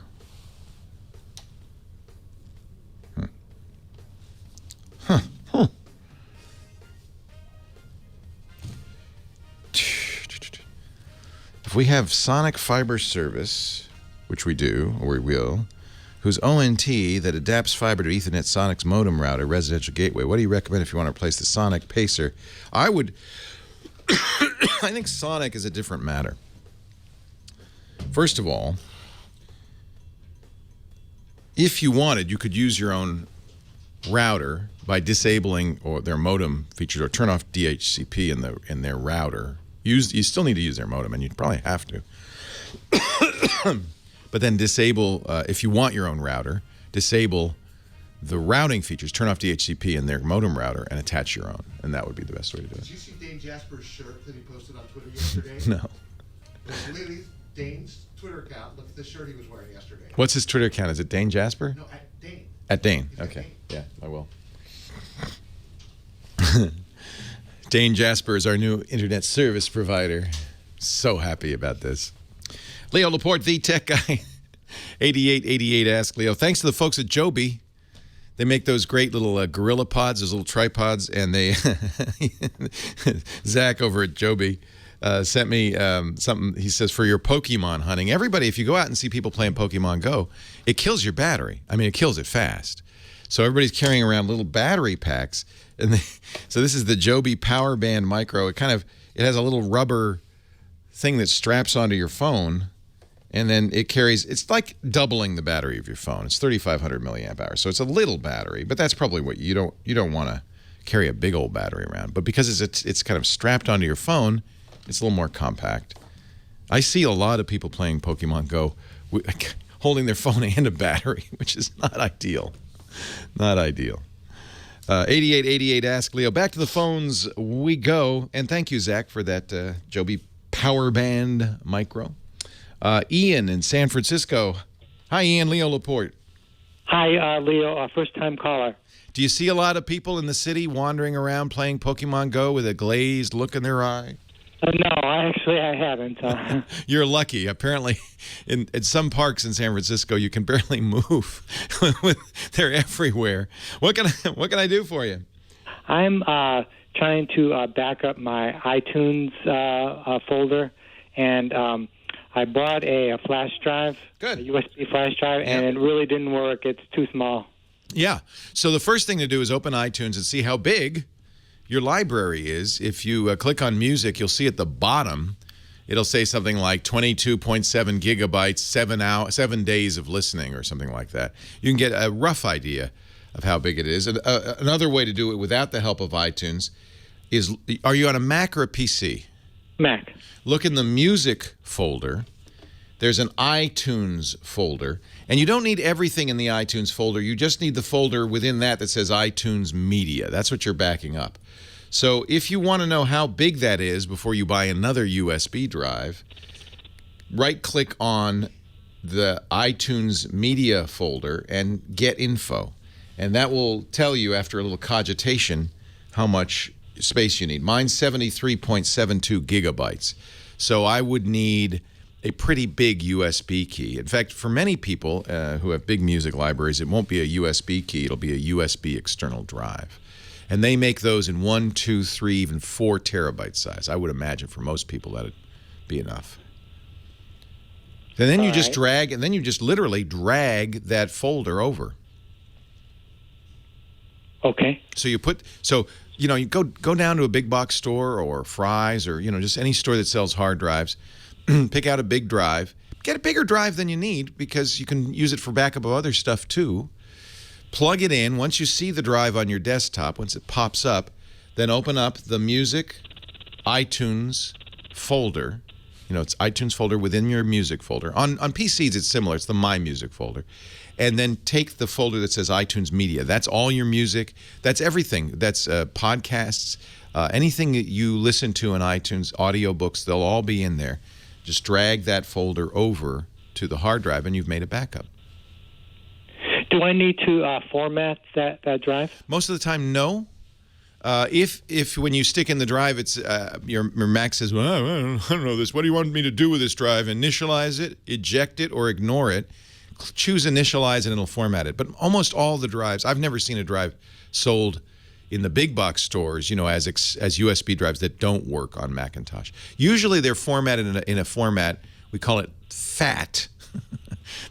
If we have Sonic Fiber Service, which we do, or we will, whose ONT that adapts fiber to Ethernet Sonic's modem router residential gateway. What do you recommend if you want to replace the Sonic Pacer? I would. I think Sonic is a different matter. First of all, if you wanted, you could use your own router by disabling or their modem features or turn off DHCP in their router. You still need to use their modem, and you'd probably have to. But then disable, if you want your own router, disable the routing features, turn off DHCP in their modem router, and attach your own. And that would be the best way to do it. Did you see Dane Jasper's shirt that he posted on Twitter yesterday? No. Literally, Dane's Twitter account. Look at the shirt he was wearing yesterday. What's his Twitter account? Is it Dane Jasper? No, at Dane. At Dane. He's at Okay. Dane. Yeah, I will. Dane Jasper is our new internet service provider. So happy about this. Leo Laporte, the tech guy. 8888 Ask Leo. Thanks to the folks at Joby. They make those great little gorilla pods, those little tripods, and they Zach over at Joby sent me something. He says, for your Pokemon hunting, everybody, if you go out and see people playing Pokemon Go, it kills your battery. I mean, it kills it fast. So everybody's carrying around little battery packs. And so this is the Joby Power Band Micro. It has a little rubber thing that straps onto your phone, and then it's like doubling the battery of your phone. It's 3,500 milliamp hours. So it's a little battery, but that's probably what you don't want to carry a big old battery around. But because it's kind of strapped onto your phone, it's a little more compact. I see a lot of people playing Pokemon Go holding their phone and a battery, which is not ideal. Not ideal. 8888 Ask Leo. Back to the phones we go. And thank you, Zach, for that Joby Power Band Micro. Ian in San Francisco. Hi, Ian. Leo Laporte. Hi, Leo. First-time caller. Do you see a lot of people in the city wandering around playing Pokemon Go with a glazed look in their eye? No, I haven't. You're lucky. Apparently, in some parks in San Francisco, you can barely move. They're everywhere. What can I do for you? I'm trying to back up my iTunes folder, and I bought a flash drive, Good. a USB flash drive, and it really didn't work. It's too small. Yeah. So the first thing to do is open iTunes and see how big your library is. If you click on music, you'll see at the bottom, it'll say something like 22.7 gigabytes, 7 days of listening or something like that. You can get a rough idea of how big it is. And, another way to do it without the help of iTunes is, are you on a Mac or a PC? Mac. Look in the music folder. There's an iTunes folder. And you don't need everything in the iTunes folder. You just need the folder within that says iTunes Media. That's what you're backing up. So if you want to know how big that is before you buy another USB drive, right-click on the iTunes Media folder and get info. And that will tell you, after a little cogitation, how much space you need. Mine's 73.72 gigabytes. So I would need a pretty big USB key. In fact, for many people who have big music libraries, it won't be a USB key. It'll be a USB external drive. And they make those in 1, 2, 3, even 4 terabyte size. I would imagine for most people that'd be enough. And then you just literally drag that folder over. Okay. So you you go down to a big box store or Fry's or just any store that sells hard drives. Pick out a big drive. Get a bigger drive than you need because you can use it for backup of other stuff too. Plug it in. Once you see the drive on your desktop, once it pops up, then open up the music iTunes folder. It's iTunes folder within your music folder. On PCs, it's similar. It's the My Music folder. And then take the folder that says iTunes Media. That's all your music. That's everything. That's podcasts. Anything that you listen to in iTunes, audiobooks, they'll all be in there. Just drag that folder over to the hard drive, and you've made a backup. Do I need to format that drive? Most of the time, no. If when you stick in the drive, it's your Mac says, well, I don't know this. What do you want me to do with this drive? Initialize it, eject it, or ignore it. Choose initialize, and it'll format it. But almost all the drives, I've never seen a drive sold in the big box stores, as USB drives that don't work on Macintosh. Usually they're formatted in a format, we call it FAT.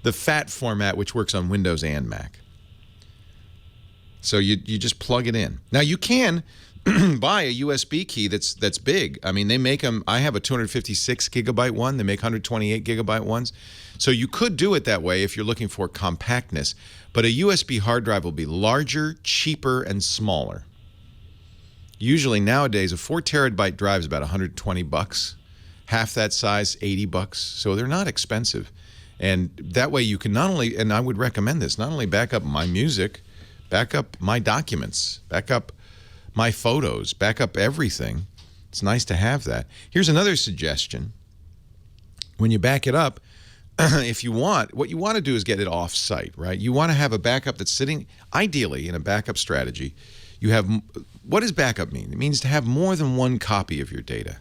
the FAT format, which works on Windows and Mac. So you just plug it in. Now you can buy a USB key that's big. I mean, they make them. I have a 256 gigabyte one. They make 128 gigabyte ones. So you could do it that way if you're looking for compactness. But a USB hard drive will be larger, cheaper, and smaller. Usually nowadays, a 4 terabyte drive is about $120. Half that size, $80. So they're not expensive. And that way you can not only, and I would recommend this, not only back up my music, back up my documents, back up my photos, back up everything. It's nice to have that. Here's another suggestion. When you back it up, if you want, what you want to do is get it off-site, right? You want to have a backup that's sitting, ideally in a backup strategy, you have, what does backup mean? It means to have more than one copy of your data.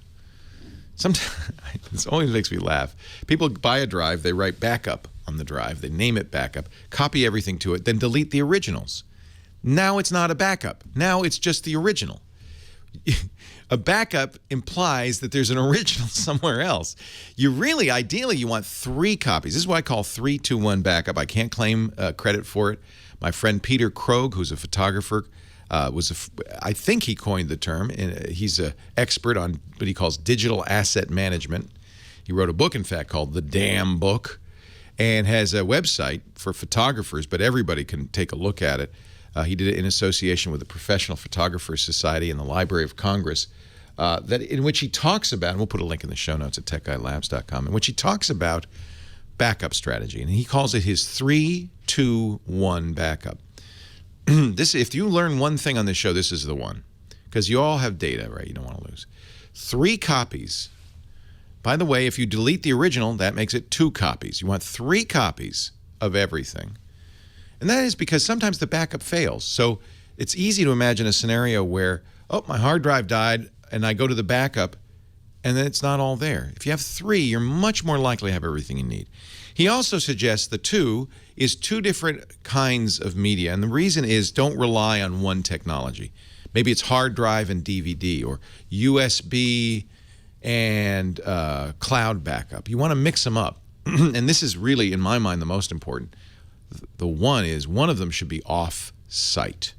Sometimes, this always makes me laugh. People buy a drive, they write backup on the drive, they name it backup, copy everything to it, then delete the originals. Now it's not a backup. Now it's just the original. A backup implies that there's an original somewhere else. Ideally, you want 3 copies. This is what I call 3-2-1 backup. I can't claim credit for it. My friend Peter Krogh, who's a photographer, I think he coined the term. And he's an expert on what he calls digital asset management. He wrote a book, in fact, called The Damn Book, and has a website for photographers, but everybody can take a look at it. He did it in association with the Professional Photographers Society and the Library of Congress, in which he talks about, and we'll put a link in the show notes at techguylabs.com, in which he talks about backup strategy, and he calls it his 3-2-1 backup. If you learn one thing on this show, this is the one, because you all have data, right? You don't want to lose. 3 copies. By the way, if you delete the original, that makes it 2 copies. You want 3 copies of everything. And that is because sometimes the backup fails. So it's easy to imagine a scenario where, oh, my hard drive died, and I go to the backup, and then it's not all there. If you have 3, you're much more likely to have everything you need. He also suggests the 2 is 2 different kinds of media. And the reason is don't rely on one technology. Maybe it's hard drive and DVD, or USB and cloud backup. You want to mix them up. And this is really, in my mind, the most important. The one is one of them should be off-site.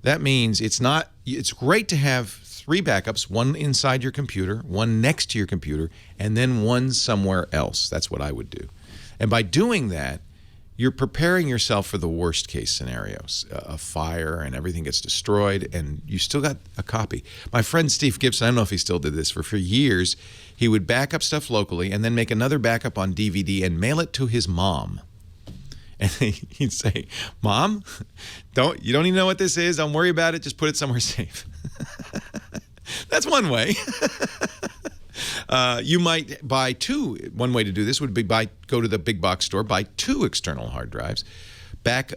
That means it's great to have 3 backups, one inside your computer, one next to your computer, and then one somewhere else. That's what I would do. And by doing that, you're preparing yourself for the worst case scenarios, a fire and everything gets destroyed, and you still got a copy. My friend Steve Gibson, I don't know if he still did this, for years, he would back up stuff locally and then make another backup on DVD and mail it to his mom. And he'd say, Mom, you don't even know what this is. Don't worry about it. Just put it somewhere safe. That's one way. You might buy 2. One way to do this would be go to the big box store, buy 2 external hard drives, back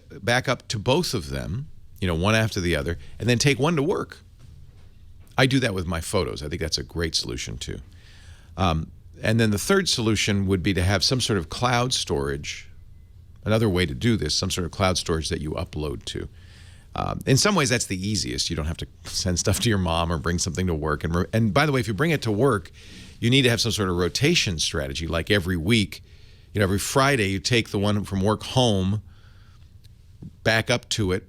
up to both of them, one after the other, and then take one to work. I do that with my photos. I think that's a great solution too. And then the third solution would be to have some sort of cloud storage. Another way to do this, some sort of cloud storage that you upload to. In some ways, that's the easiest. You don't have to send stuff to your mom or bring something to work. And by the way, if you bring it to work, you need to have some sort of rotation strategy. Like every week, every Friday, you take the one from work home, back up to it,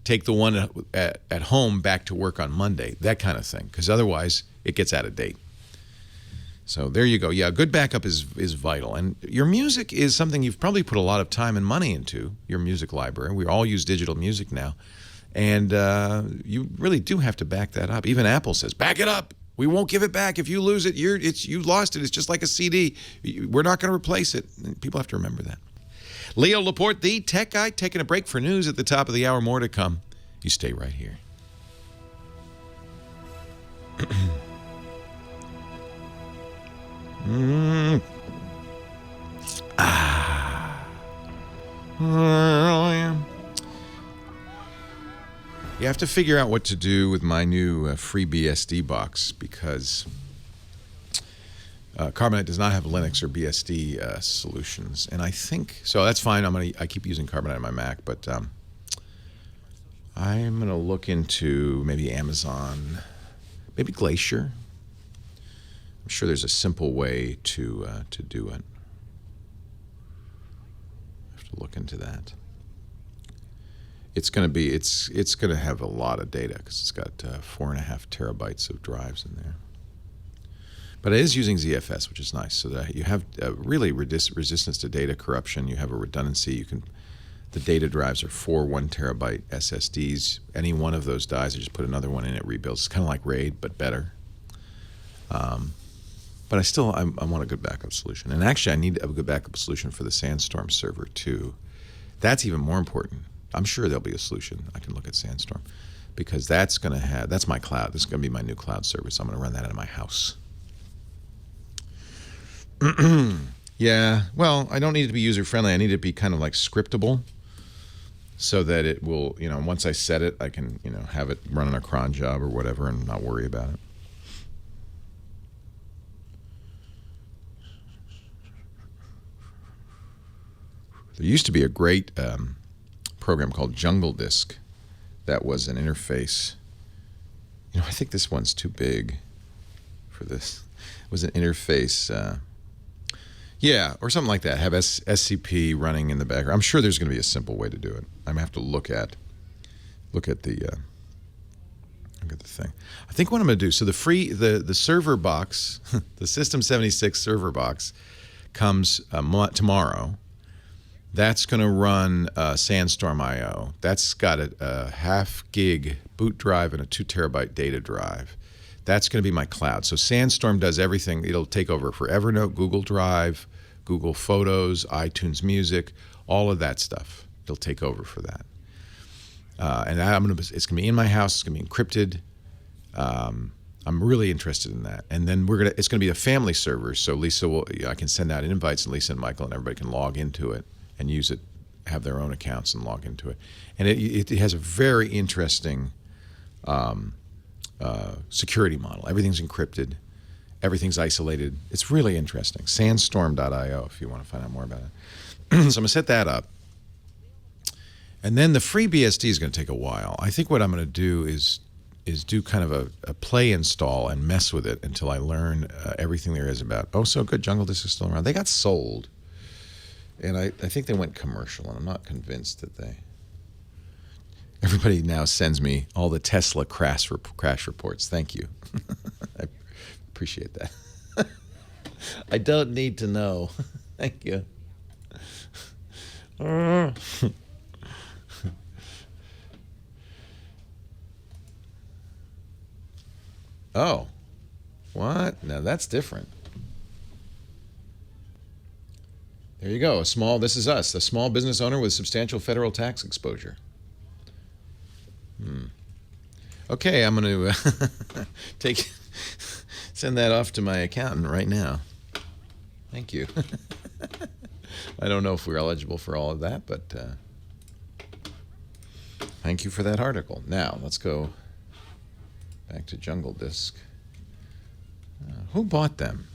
take the one at home back to work on Monday, that kind of thing. Because otherwise, it gets out of date. So there you go. Yeah, good backup is vital. And your music is something you've probably put a lot of time and money into, your music library. We all use digital music now. And you really do have to back that up. Even Apple says, back it up. We won't give it back. If you lose it, you lost it. It's just like a CD. We're not going to replace it. And people have to remember that. Leo Laporte, the tech guy, taking a break for news at the top of the hour. More to come. You stay right here. You have to figure out what to do with my new free BSD box, because Carbonite does not have Linux or BSD solutions, and I think so. That's fine. I keep using Carbonite on my Mac, but I'm gonna look into maybe Amazon, maybe Glacier. I'm sure there's a simple way to do it. have to look into that. It's going to have a lot of data because it's got 4.5 terabytes of drives in there. But it is using ZFS, which is nice, so that you have really resistance to data corruption. You have a redundancy. The data drives are 4 1 terabyte SSDs. Any one of those dies, I just put another one in, it rebuilds. It's kind of like RAID, but better. But I want a good backup solution. And actually, I need a good backup solution for the Sandstorm server, too. That's even more important. I'm sure there'll be a solution. I can look at Sandstorm because that's my cloud. This is going to be my new cloud service. I'm going to run that out of my house. Yeah, well, I don't need it to be user-friendly. I need it to be kind of like scriptable so that it will, once I set it, I can, have it run on a cron job or whatever and not worry about it. There used to be a great program called Jungle Disk that was an interface. I think this one's too big for this. It was an interface, or something like that. Have SCP running in the background. I'm sure there's going to be a simple way to do it. I'm going to have to look at the thing. I think what I'm going to do. So the server box, the System 76 server box, comes tomorrow. That's going to run Sandstorm IO. That's got a half gig boot drive and a 2 terabyte data drive. That's going to be my cloud. So Sandstorm does everything. It'll take over for Evernote, Google Drive, Google Photos, iTunes Music, all of that stuff. It'll take over for that. And it's going to be in my house. It's going to be encrypted. I'm really interested in that. And then it's going to be a family server. So Lisa I can send out invites, and Lisa and Michael and everybody can log into it and use it, have their own accounts and log into it. And it has a very interesting security model. Everything's encrypted. Everything's isolated. It's really interesting. Sandstorm.io if you want to find out more about it. So I'm going to set that up. And then the free BSD is going to take a while. I think what I'm going to do is do kind of a play install and mess with it until I learn everything there is about. Oh, so good. Jungle Disk is still around. They got sold. And I think they went commercial, and I'm not convinced that they... Everybody now sends me all the Tesla crash reports. Thank you. I appreciate that. I don't need to know. Thank you. Oh. What? Now that's different. There you go. This is us, a small business owner with substantial federal tax exposure. Okay, I'm going to send that off to my accountant right now. Thank you. I don't know if we're eligible for all of that, but thank you for that article. Now, let's go back to Jungle Disk. Who bought them?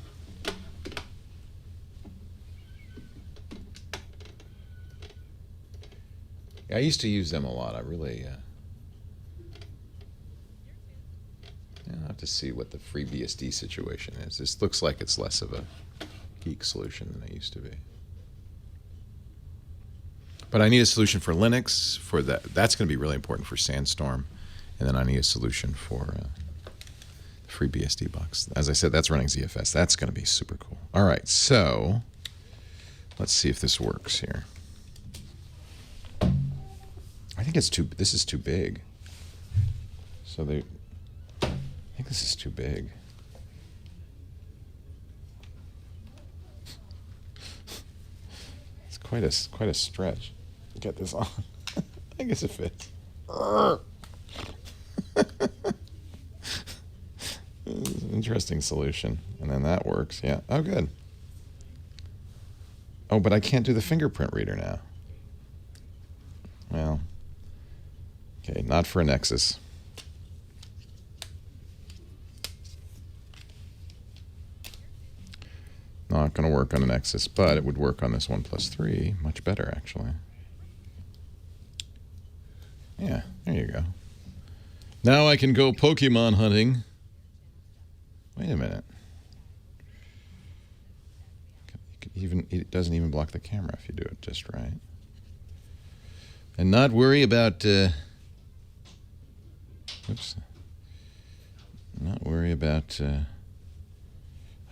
I used to use them a lot. I really... I'll have to see what the free BSD situation is. This looks like it's less of a geek solution than it used to be. But I need a solution for Linux. For that, that's going to be really important for Sandstorm. And then I need a solution for free BSD box. As I said, that's running ZFS. That's going to be super cool. All right, so let's see if this works here. I think this is too big. So I think this is too big. It's quite a stretch to get this on. I guess it fits. Interesting solution. And then that works. Yeah. Oh, good. Oh, but I can't do the fingerprint reader now. Well, okay, not for a Nexus. Not going to work on a Nexus, but it would work on this OnePlus 3. Much better, actually. Yeah, there you go. Now I can go Pokemon hunting. Wait a minute. It doesn't even block the camera if you do it just right. And not worry about, not worry about, I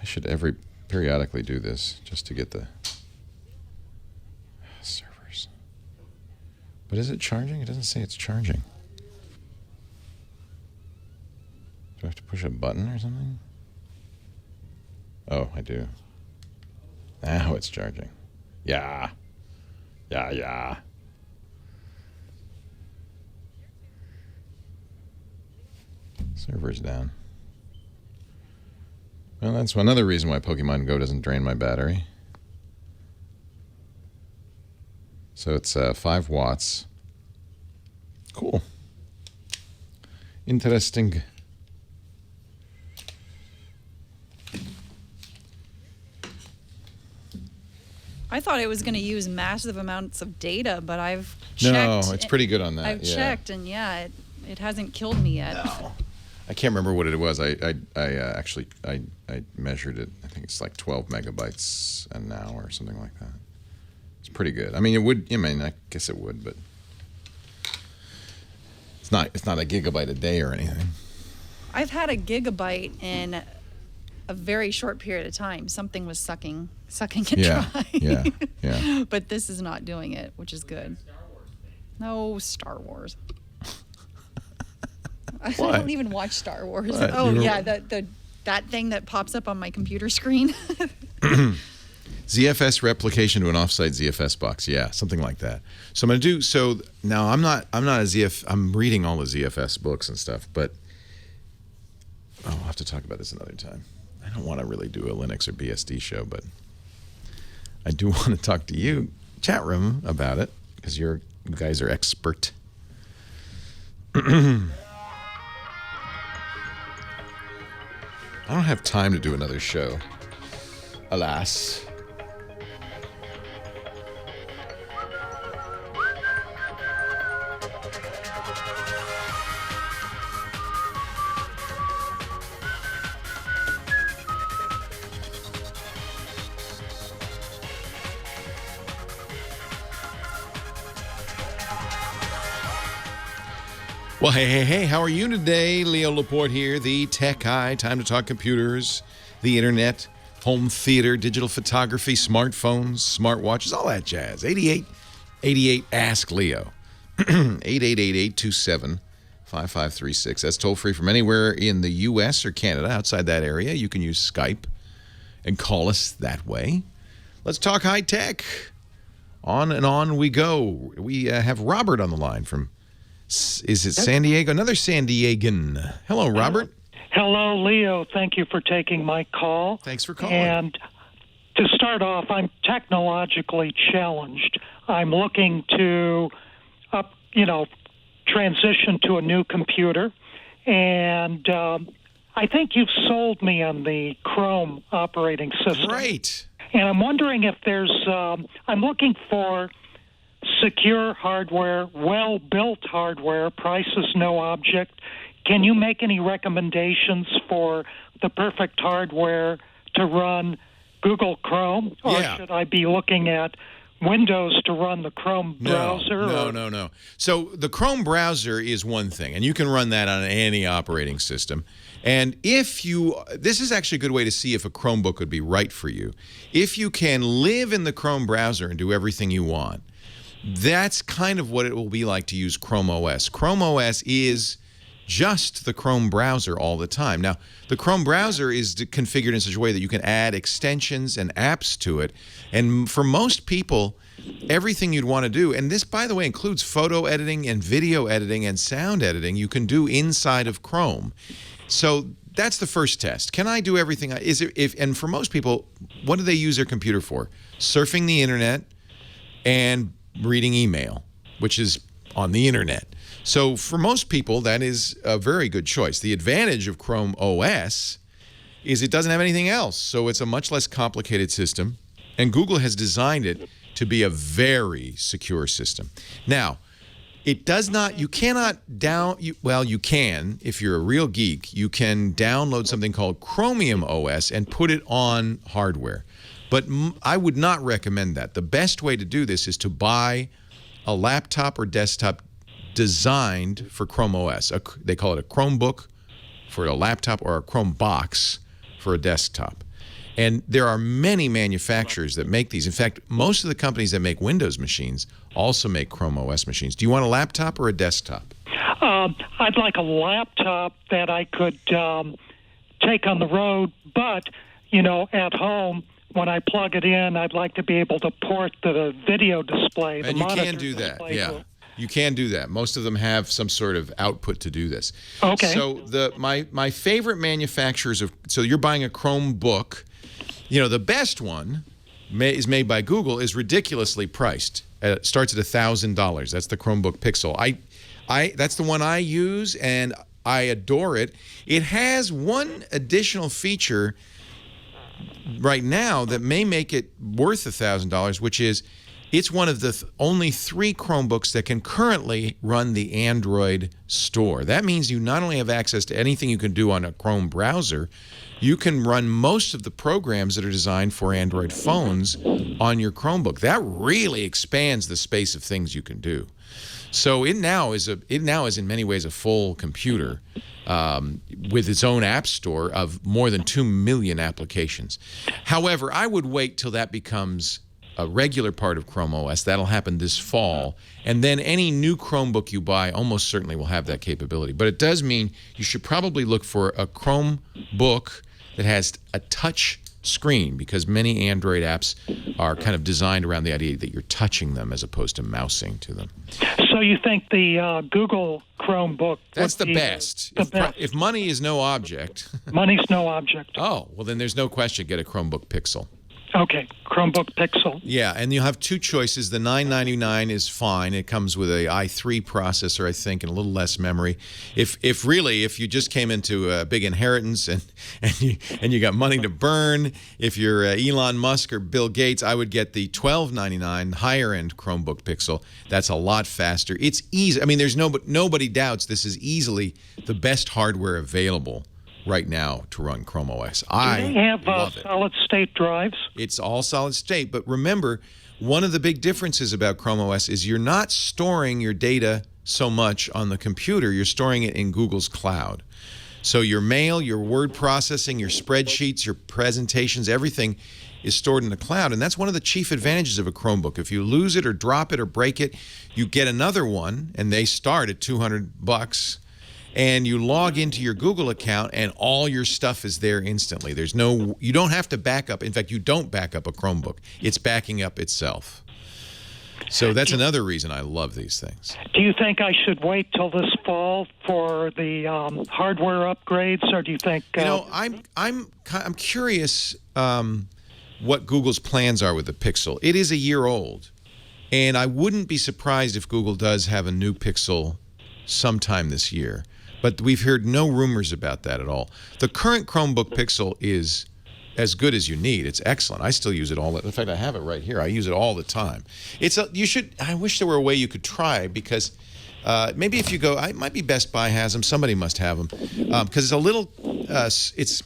should periodically do this just to get the servers. But is it charging? It doesn't say it's charging. Do I have to push a button or something? Oh, I do. Now it's charging. Yeah. Yeah. Server's down. Well, that's another reason why Pokemon Go doesn't drain my battery. So it's 5 watts. Cool. Interesting. I thought it was going to use massive amounts of data, but I've checked. No, it's pretty good on that. I've checked, and it hasn't killed me yet. No. I can't remember what it was. I actually measured it. I think it's like 12 megabytes an hour or something like that. It's pretty good. I mean, it would. I mean, I guess it would, but it's not a gigabyte a day or anything. I've had a gigabyte in a very short period of time. Something was sucking it dry. Yeah. But this is not doing it, which is good. No Star Wars. I don't even watch Star Wars. What? Oh yeah, that thing that pops up on my computer screen. ZFS replication to an offsite ZFS box. Yeah, something like that. So I'm going to do. So now I'm not a ZF. I'm reading all the ZFS books and stuff, but I'll have to talk about this another time. I don't want to really do a Linux or BSD show, but I do want to talk to you, chat room, about it because you guys are expert. I don't have time to do another show, alas. Well, hey, how are you today? Leo Laporte here, the tech guy. Time to talk computers, the internet, home theater, digital photography, smartphones, smartwatches, all that jazz. 8888 Ask Leo. 888-827-5536. That's toll free from anywhere in the U.S. or Canada. Outside that area, you can use Skype and call us that way. Let's talk high tech. On and on we go. We have Robert on the line from... Is it San Diego? Another San Diegan. Hello, Robert. Hello, Leo. Thank you for taking my call. Thanks for calling. And to start off, I'm technologically challenged. I'm looking to transition to a new computer. And I think you've sold me on the Chrome operating system. Great. And I'm wondering if there's, I'm looking for secure hardware, well-built hardware, price is no object. Can you make any recommendations for the perfect hardware to run Google Chrome? Or should I be looking at Windows to run the Chrome browser? No. So the Chrome browser is one thing, and you can run that on any operating system. And this is actually a good way to see if a Chromebook would be right for you. If you can live in the Chrome browser and do everything you want, that's kind of what it will be like to use Chrome OS. Chrome OS is just the Chrome browser all the time. Now, the Chrome browser is configured in such a way that you can add extensions and apps to it. And for most people, everything you'd want to do, and this, by the way, includes photo editing and video editing and sound editing, you can do inside of Chrome. So that's the first test. Can I do everything? And for most people, what do they use their computer for? Surfing the internet and reading email, which is on the internet. So for most people, that is a very good choice. The advantage of Chrome OS is it doesn't have anything else. So it's a much less complicated system. And Google has designed it to be a very secure system. Now, it does not, you cannot you can, if you're a real geek, you can download something called Chromium OS and put it on hardware. But I would not recommend that. The best way to do this is to buy a laptop or desktop designed for Chrome OS. They call it a Chromebook for a laptop or a Chrome box for a desktop. And there are many manufacturers that make these. In fact, most of the companies that make Windows machines also make Chrome OS machines. Do you want a laptop or a desktop? I'd like a laptop that I could take on the road, but, at home, when I plug it in, I'd like to be able to port the video display. And you can do that, yeah. You can do that. Most of them have some sort of output to do this. Okay. So my favorite manufacturers so you're buying a Chromebook. The best one is made by Google, is ridiculously priced. It starts at $1,000. That's the Chromebook Pixel. That's the one I use, and I adore it. It has one additional feature right now that may make it worth $1,000, which is it's one of the only 3 Chromebooks that can currently run the Android store. That means you not only have access to anything you can do on a Chrome browser, you can run most of the programs that are designed for Android phones on your Chromebook. That really expands the space of things you can do. So it now is in many ways a full computer with its own app store of more than 2 million applications. However, I would wait till that becomes a regular part of Chrome OS. That'll happen this fall. And then any new Chromebook you buy almost certainly will have that capability. But it does mean you should probably look for a Chromebook that has a touch screen, because many Android apps are kind of designed around the idea that you're touching them as opposed to mousing to them. So you think the Google Chromebook That's would the be best. If money is no object. Money's no object. Oh, well, then there's no question. Get a Chromebook Pixel. Okay, Chromebook Pixel. Yeah, and you'll have 2 choices. The $999 is fine. It comes with a i3 processor, I think, and a little less memory. If you just came into a big inheritance and you got money to burn, if you're Elon Musk or Bill Gates, I would get the $1299 higher-end Chromebook Pixel. That's a lot faster. It's easy. I mean, nobody doubts this is easily the best hardware available right now to run Chrome OS. Do they have love it. solid-state drives? It's all solid state, but remember, one of the big differences about Chrome OS is you're not storing your data so much on the computer. You're storing it in Google's cloud. So your mail, your word processing, your spreadsheets, your presentations, everything is stored in the cloud, and that's one of the chief advantages of a Chromebook. If you lose it or drop it or break it, you get another one, and they start at $200. And you log into your Google account, and all your stuff is there instantly. You don't have to back up. In fact, you don't back up a Chromebook. It's backing up itself. So that's another reason I love these things. Do you think I should wait till this fall for the hardware upgrades, or do you think? I'm curious what Google's plans are with the Pixel. It is a year old, and I wouldn't be surprised if Google does have a new Pixel sometime this year. But we've heard no rumors about that at all. The current Chromebook Pixel is as good as you need. It's excellent. I still use it all. In fact, I have it right here. I use it all the time. I wish there were a way you could try, because maybe if you go, it might be Best Buy has them. Somebody must have them, because it's a little, it's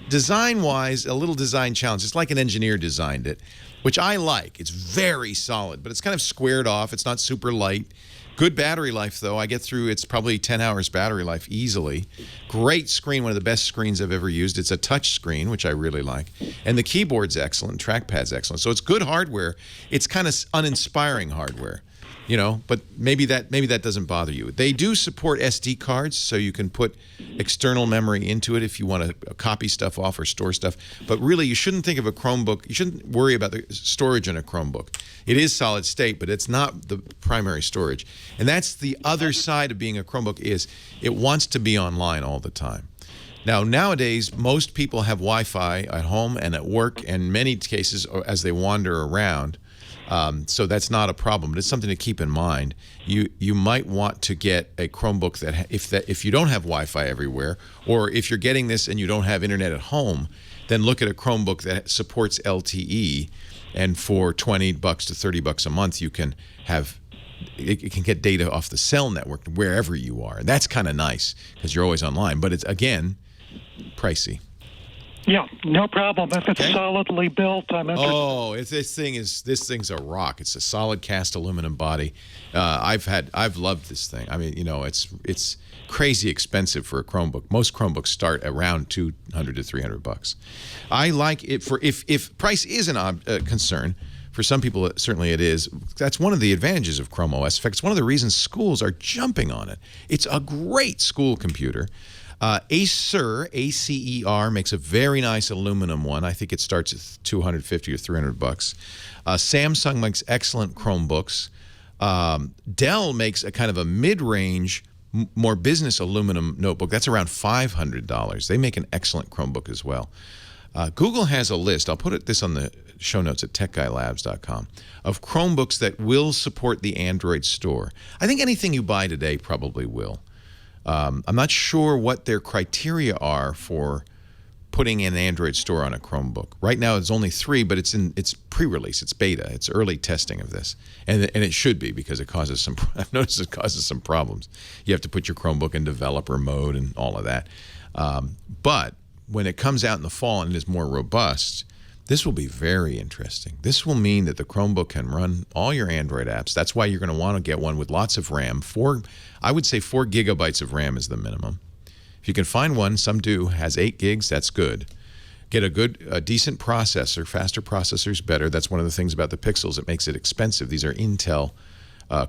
design-wise a little design challenge. It's like an engineer designed it, which I like. It's very solid, but it's kind of squared off. It's not super light. Good battery life, though. I get through, it's probably 10 hours battery life easily. Great screen, one of the best screens I've ever used. It's a touch screen, which I really like. And the keyboard's excellent, trackpad's excellent. So it's good hardware. It's kind of uninspiring hardware, but maybe that doesn't bother you. They do support SD cards, so you can put external memory into it if you want to copy stuff off or store stuff. But really, you shouldn't think of a Chromebook. You shouldn't worry about the storage in a Chromebook. It is solid state, but it's not the primary storage. And that's the other side of being a Chromebook, is it wants to be online all the time. Now, nowadays, most people have Wi-Fi at home and at work, and in many cases as they wander around. So that's not a problem, but it's something to keep in mind. You might want to get a Chromebook if you don't have Wi-Fi everywhere, or if you're getting this and you don't have internet at home, then look at a Chromebook that supports LTE, and for $20 to $30 a month, you can have it can get data off the cell network wherever you are. And that's kind of nice because you're always online, but it's again pricey. Yeah, no problem. If it's Okay. solidly built, I'm interested. Oh, this thing's a rock. It's a solid cast aluminum body. I've loved this thing. I mean, it's crazy expensive for a Chromebook. Most Chromebooks start around $200 to $300. I like it for if price is a concern. For some people, certainly it is. That's one of the advantages of Chrome OS. In fact, it's one of the reasons schools are jumping on it. It's a great school computer. Acer, ACER, makes a very nice aluminum one. I think it starts at $250 or $300. Samsung makes excellent Chromebooks. Dell makes a kind of a mid-range, more business aluminum notebook. That's around $500. They make an excellent Chromebook as well. Google has a list. I'll put this on the show notes at techguylabs.com of Chromebooks that will support the Android store. I think anything you buy today probably will. I'm not sure what their criteria are for putting an Android store on a Chromebook. Right now, it's only 3, but it's pre-release. It's beta. It's early testing of this, and it should be because it causes some. I've noticed it causes some problems. You have to put your Chromebook in developer mode and all of that. But when it comes out in the fall and is more robust, this will be very interesting. This will mean that the Chromebook can run all your Android apps. That's why you're going to want to get one with lots of RAM. I would say 4 gigabytes of RAM is the minimum. If you can find one, some do, has 8 gigs, that's good. Get a decent processor. Faster processors better. That's one of the things about the Pixels. It makes it expensive. These are Intel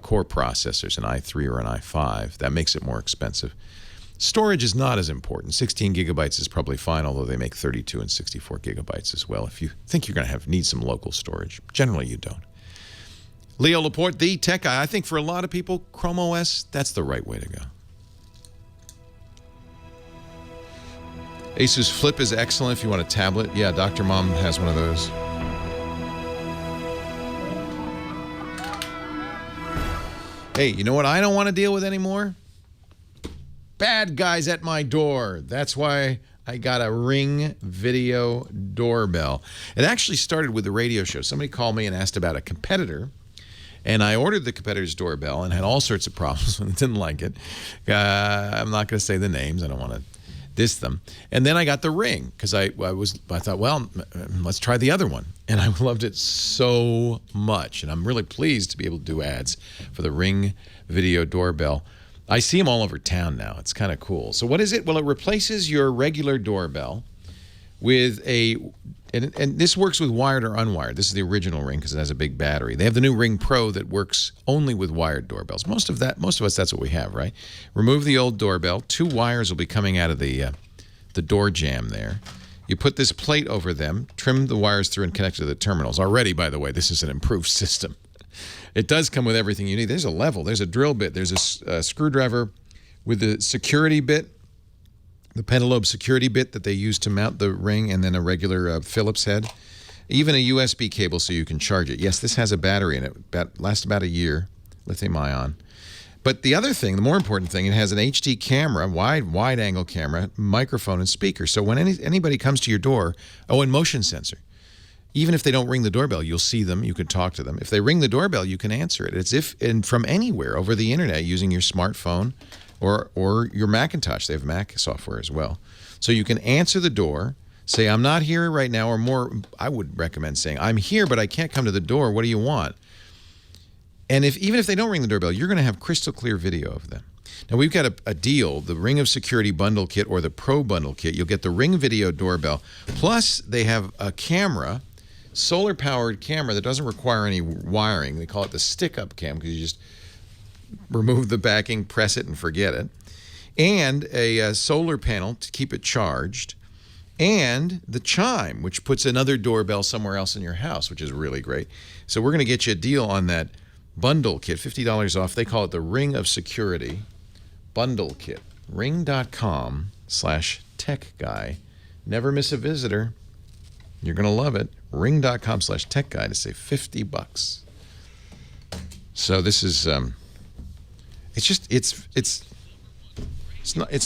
Core processors, an i3 or an i5. That makes it more expensive. Storage is not as important. 16 gigabytes is probably fine, although they make 32 and 64 gigabytes as well if you think you're going to need some local storage. Generally, you don't. Leo Laporte, the tech guy. I think for a lot of people, Chrome OS, that's the right way to go. Asus Flip is excellent if you want a tablet. Yeah, Dr. Mom has one of those. Hey, you know what I don't want to deal with anymore? Bad guys at my door. That's why I got a Ring video doorbell. It actually started with the radio show. Somebody called me and asked about a competitor, and I ordered the competitor's doorbell and had all sorts of problems and didn't like it. I'm not going to say the names. I don't want to diss them. And then I got the Ring because I thought, well, let's try the other one. And I loved it so much. And I'm really pleased to be able to do ads for the Ring video doorbell. I see them all over town now. It's kind of cool. So what is it? Well, it replaces your regular doorbell with and this works with wired or unwired. This is the original Ring because it has a big battery. They have the new Ring Pro that works only with wired doorbells. Most of us, that's what we have, right? Remove the old doorbell. 2 wires will be coming out of the door jamb there. You put this plate over them, trim the wires through, and connect to the terminals. Already, by the way, this is an improved system. It does come with everything you need. There's a level. There's a drill bit. There's a screwdriver with the security bit, the pentalobe security bit that they use to mount the Ring, and then a regular Phillips head. Even a USB cable so you can charge it. Yes, this has a battery in it. Lasts about a year, lithium-ion. But the other thing, the more important thing, it has an HD camera, wide-angle camera, microphone, and speaker. So when anybody comes to your door, and motion sensor. Even if they don't ring the doorbell, you'll see them. You can talk to them. If they ring the doorbell, you can answer it. It's from anywhere over the internet using your smartphone or your Macintosh. They have Mac software as well. So you can answer the door, say, I'm not here right now, or more, I would recommend saying, I'm here, but I can't come to the door. What do you want? And even if they don't ring the doorbell, you're going to have crystal clear video of them. Now, we've got a deal, the Ring of Security Bundle Kit or the Pro Bundle Kit. You'll get the Ring Video Doorbell. Plus, they have a camera, solar-powered camera that doesn't require any wiring. They call it the stick-up cam because you just remove the backing, press it, and forget it. And a solar panel to keep it charged. And the chime, which puts another doorbell somewhere else in your house, which is really great. So we're going to get you a deal on that bundle kit, $50 off. They call it the Ring of Security Bundle Kit. Ring.com/techguy. Never miss a visitor. You're going to love it. Ring.com/techguy to save $50. So this is, it's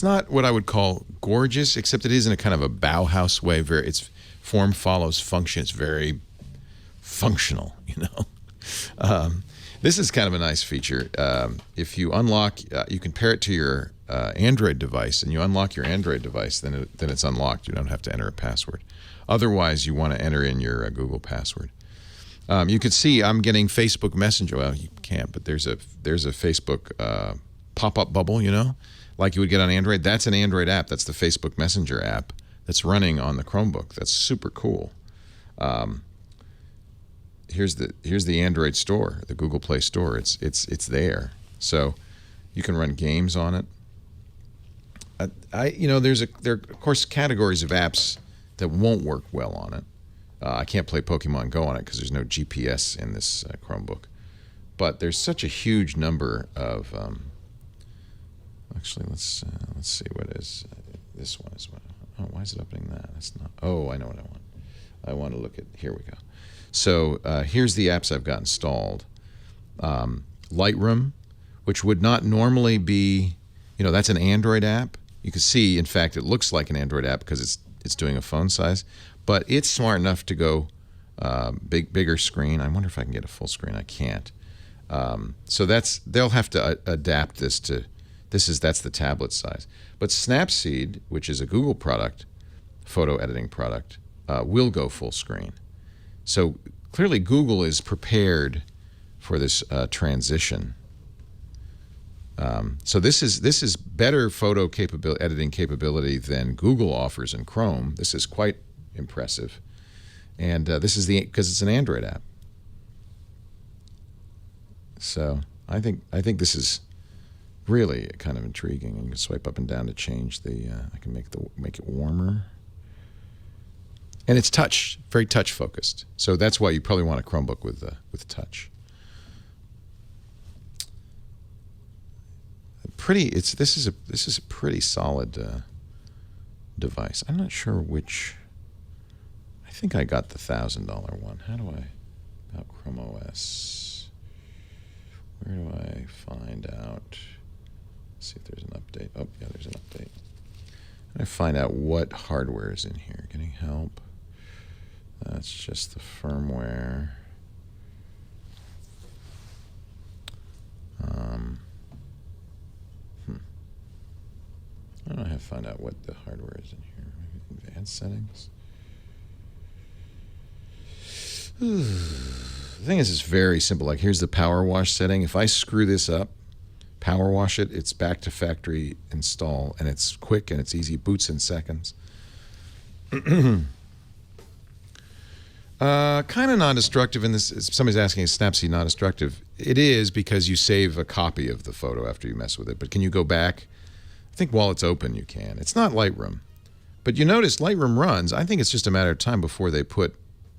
not what I would call gorgeous, except it is in a kind of a Bauhaus way. Its form follows function. It's very functional, you know. This is kind of a nice feature. If you unlock, you can pair it to your Android device and you unlock your Android device, then it's unlocked. You don't have to enter a password. Otherwise, you want to enter in your Google password. You can see I'm getting Facebook Messenger. Well, you can't, but there's a Facebook pop-up bubble, like you would get on Android. That's an Android app. That's the Facebook Messenger app that's running on the Chromebook. That's super cool. Here's the Android store, the Google Play Store. It's there, so you can run games on it. There are of course categories of apps that won't work well on it. I can't play Pokemon Go on it because there's no GPS in this Chromebook. But there's such a huge number of. Actually, let's see what is this one is. Oh, why is it opening that? That's not. Oh, I know what I want. I want to look at. Here we go. So here's the apps I've got installed. Lightroom, which would not normally be, that's an Android app. You can see, in fact, it looks like an Android app because it's doing a phone size, but it's smart enough to go bigger screen. I wonder if I can get a full screen. I can't. So they'll have to adapt this to. That's the tablet size. But Snapseed, which is a Google product, photo editing product, will go full screen. So clearly Google is prepared for this transition. So this is better photo editing capability than Google offers in Chrome. This is quite impressive, and this is because it's an Android app. So I think this is really kind of intriguing. And you can swipe up and down to change the. I can make it warmer. And it's very touch focused. So that's why you probably want a Chromebook with touch. This is a pretty solid device. I'm not sure which. I think I got the $1,000 one. How do I about Chrome OS? Where do I find out? Let's see if there's an update. Oh yeah, there's an update. I find out what hardware is in here. Getting help. That's just the firmware. I don't know how to find out what the hardware is in here. Maybe advanced settings. The thing is, it's very simple. Like, here's the power wash setting. If I screw this up, power wash it, it's back to factory install, and it's quick and it's easy. Boots in seconds. Kind of non-destructive in this. Somebody's asking, is Snapseed non-destructive? It is, because you save a copy of the photo after you mess with it. But can you go back? I think while it's open you can. It's not Lightroom. But you notice Lightroom runs. I think it's just a matter of time before they put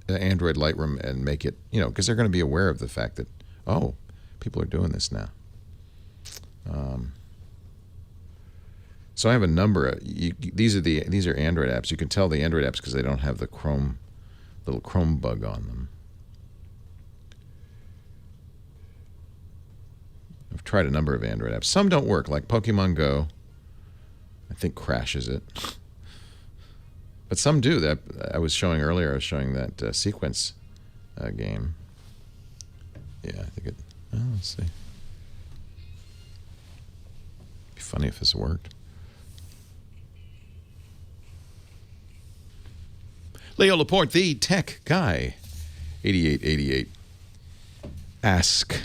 Android Lightroom and make it, because they're going to be aware of the fact that, oh, people are doing this now. So I have a number of, these are Android apps. You can tell the Android apps because they don't have the little Chrome bug on them. I've tried a number of Android apps. Some don't work, like Pokemon Go. I think crashes it. But some do. That I was showing earlier. I was showing that sequence game. Yeah, I think it. Oh, let's see. It'd be funny if this worked. Leo Laporte, the tech guy. 8888. Ask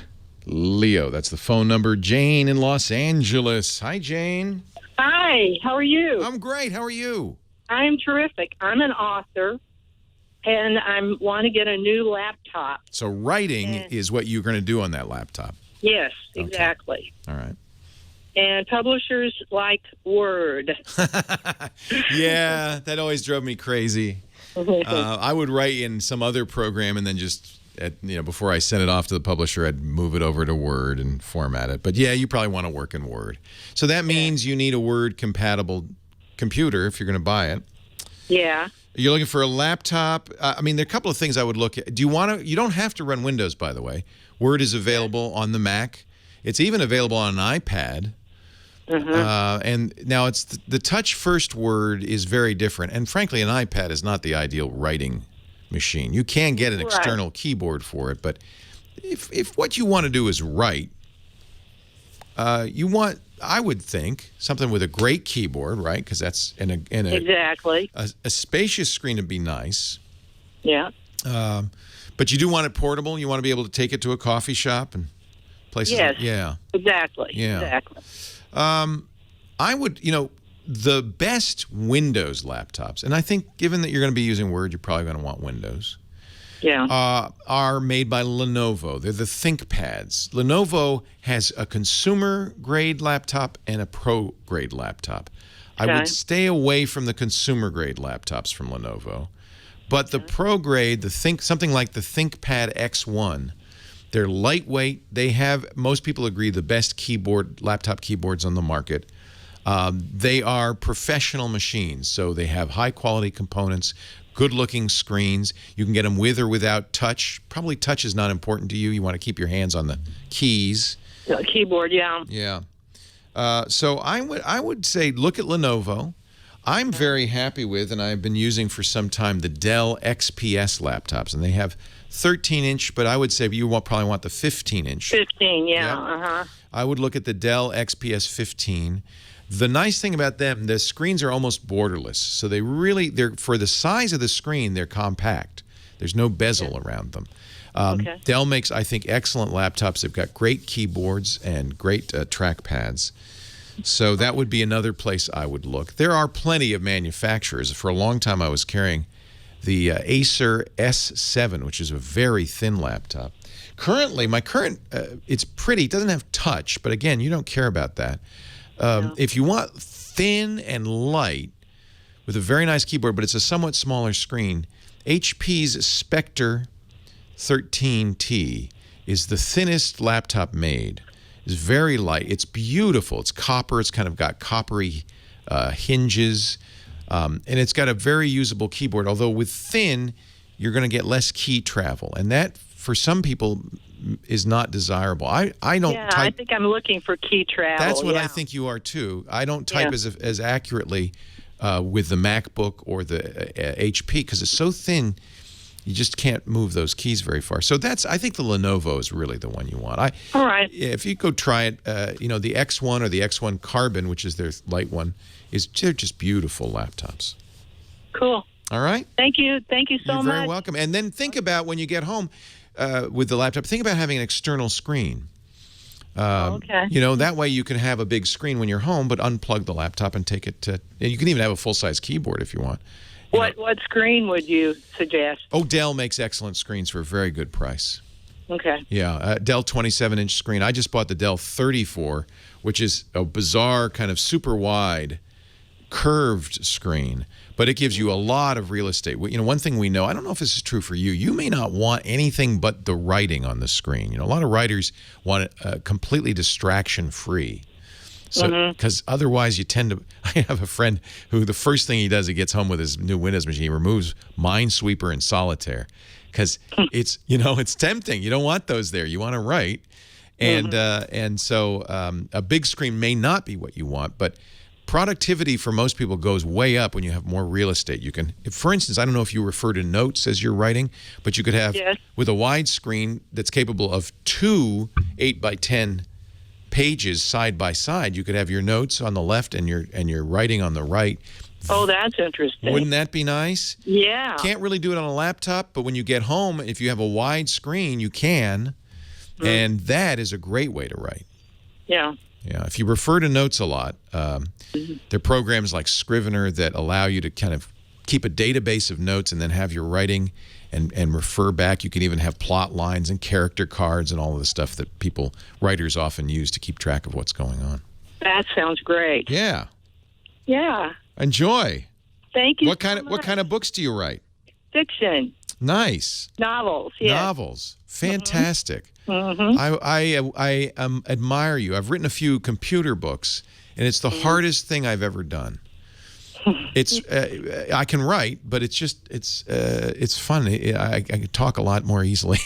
Leo. That's the phone number. Jane in Los Angeles. Hi, Jane. Hi. How are you? I'm great. How are you? I'm terrific. I'm an author, and I want to get a new laptop. So writing is what you're going to do on that laptop? Yes, exactly. All right. And publishers like Word. Yeah, that always drove me crazy. I would write in some other program and then just, before I sent it off to the publisher, I'd move it over to Word and format it. But yeah, you probably want to work in Word. So that means you need a Word-compatible computer if you're going to buy it. Yeah. You're looking for a laptop. There are a couple of things I would look at. You don't have to run Windows, by the way. Word is available on the Mac. It's even available on an iPad. And now it's the touch first Word is very different. And frankly, an iPad is not the ideal writing machine. You can get an external keyboard for it, but if what you want to do is write, you want I would think something with a great keyboard, right? Because that's Exactly. A spacious screen would be nice. Yeah. But you do want it portable. You want to be able to take it to a coffee shop and places. Yes. Yeah. Exactly. Yeah. Exactly. I would, the best Windows laptops, and I think given that you're going to be using Word, you're probably going to want Windows. Yeah. Are made by Lenovo. They're the ThinkPads. Lenovo has a consumer-grade laptop and a pro-grade laptop. I would stay away from the consumer-grade laptops from Lenovo. But the pro-grade, something like the ThinkPad X1, they're lightweight. They have, most people agree, the best laptop keyboards on the market. They are professional machines, so they have high-quality components, good-looking screens. You can get them with or without touch. Probably touch is not important to you. You want to keep your hands on the keys. The keyboard, yeah. Yeah. So I would say look at Lenovo. I'm very happy with, and I've been using for some time, the Dell XPS laptops, and they have 13-inch, but I would say you probably want the 15-inch. 15, yeah. I would look at the Dell XPS 15. The nice thing about them, the screens are almost borderless. So they're for the size of the screen, they're compact. There's no bezel around them. Dell makes, I think, excellent laptops. They've got great keyboards and great trackpads. So that would be another place I would look. There are plenty of manufacturers. For a long time, I was carrying the Acer S7, which is a very thin laptop. Currently, it's pretty. It doesn't have touch, but again, you don't care about that. If you want thin and light with a very nice keyboard, but it's a somewhat smaller screen, HP's Spectre 13T is the thinnest laptop made. It's very light. It's beautiful. It's copper. It's kind of got coppery hinges, and it's got a very usable keyboard. Although with thin, you're going to get less key travel, and that for some people is not desirable. I don't type. I think I'm looking for key travel. That's what I think you are too. I don't type as accurately with the MacBook or the HP because it's so thin. You just can't move those keys very far. So I think the Lenovo is really the one you want. All right. If you go try it, the X1 or the X1 Carbon, which is their light one, they're just beautiful laptops. Cool. All right. Thank you. Thank you so much. You're very welcome. And then think about when you get home with the laptop, think about having an external screen. Okay. That way you can have a big screen when you're home, but unplug the laptop and take it to. And you can even have a full-size keyboard if you want. What screen would you suggest? Oh, Dell makes excellent screens for a very good price. Okay. Yeah, Dell 27-inch screen. I just bought the Dell 34, which is a bizarre kind of super wide curved screen, but it gives you a lot of real estate. One thing we know, I don't know if this is true for you, you may not want anything but the writing on the screen. A lot of writers want it completely distraction-free. So, because otherwise you tend to, I have a friend who the first thing he does, he gets home with his new Windows machine, he removes Minesweeper and Solitaire because it's, it's tempting. You don't want those there. You want to write. And so a big screen may not be what you want, but productivity for most people goes way up when you have more real estate. You can, for instance, I don't know if you refer to notes as you're writing, but you could have, with a wide screen that's capable of 2 8x10 pages side by side, you could have your notes on the left and your writing on the right. Oh, that's interesting. Wouldn't that be nice? Yeah. Can't really do it on a laptop, but when you get home, if you have a wide screen, you can, and that is a great way to write. Yeah. Yeah. If you refer to notes a lot, there are programs like Scrivener that allow you to kind of keep a database of notes and then have your writing and refer back. You can even have plot lines and character cards and all of the stuff that writers often use to keep track of what's going on. That sounds great. Yeah. Yeah. Enjoy. Thank you. What kind of books do you write? Fiction. Nice. Novels. Yes. Novels. Fantastic. I admire you. I've written a few computer books, and it's the hardest thing I've ever done. It's I can write, but it's fun. I can talk a lot more easily,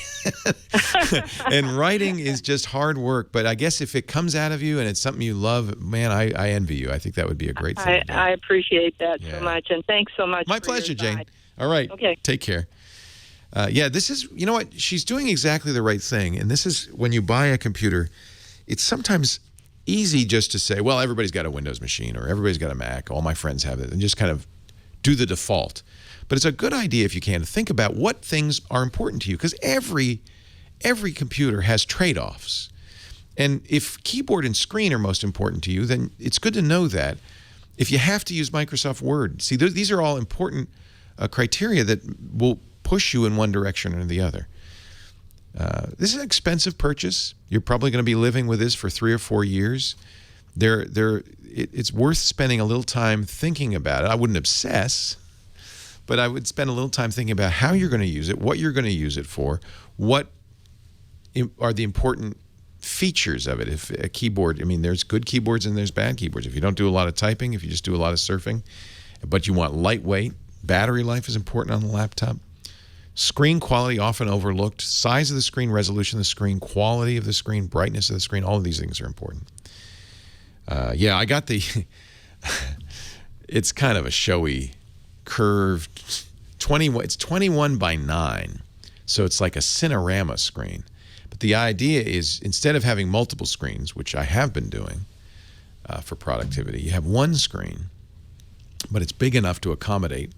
and writing is just hard work. But I guess if it comes out of you and it's something you love, man, I envy you. I think that would be a great thing. I appreciate that so much, and thanks so much. My pleasure, Jane. All right. Okay. Take care. This is, what, she's doing exactly the right thing. And this is when you buy a computer, it's sometimes easy just to say, well, everybody's got a Windows machine or everybody's got a Mac. All my friends have it, and just kind of do the default. But it's a good idea, if you can, to think about what things are important to you, because every computer has trade-offs. And if keyboard and screen are most important to you, then it's good to know that. If you have to use Microsoft Word, see, these are all important criteria that will push you in one direction or the other. This is an expensive purchase. You're probably going to be living with this for 3 or 4 years. It's worth spending a little time thinking about it. I wouldn't obsess, but I would spend a little time thinking about how you're going to use it, what you're going to use it for, what are the important features of it. If a keyboard, I mean, there's good keyboards and there's bad keyboards. If you don't do a lot of typing, if you just do a lot of surfing, but you want lightweight, battery life is important on the laptop. Screen quality, often overlooked. Size of the screen, resolution of the screen, quality of the screen, brightness of the screen, all of these things are important. Yeah, I got the, it's kind of a showy, curved, it's 21 by 9, so it's like a Cinerama screen. But the idea is, instead of having multiple screens, which I have been doing for productivity, you have one screen, but it's big enough to accommodate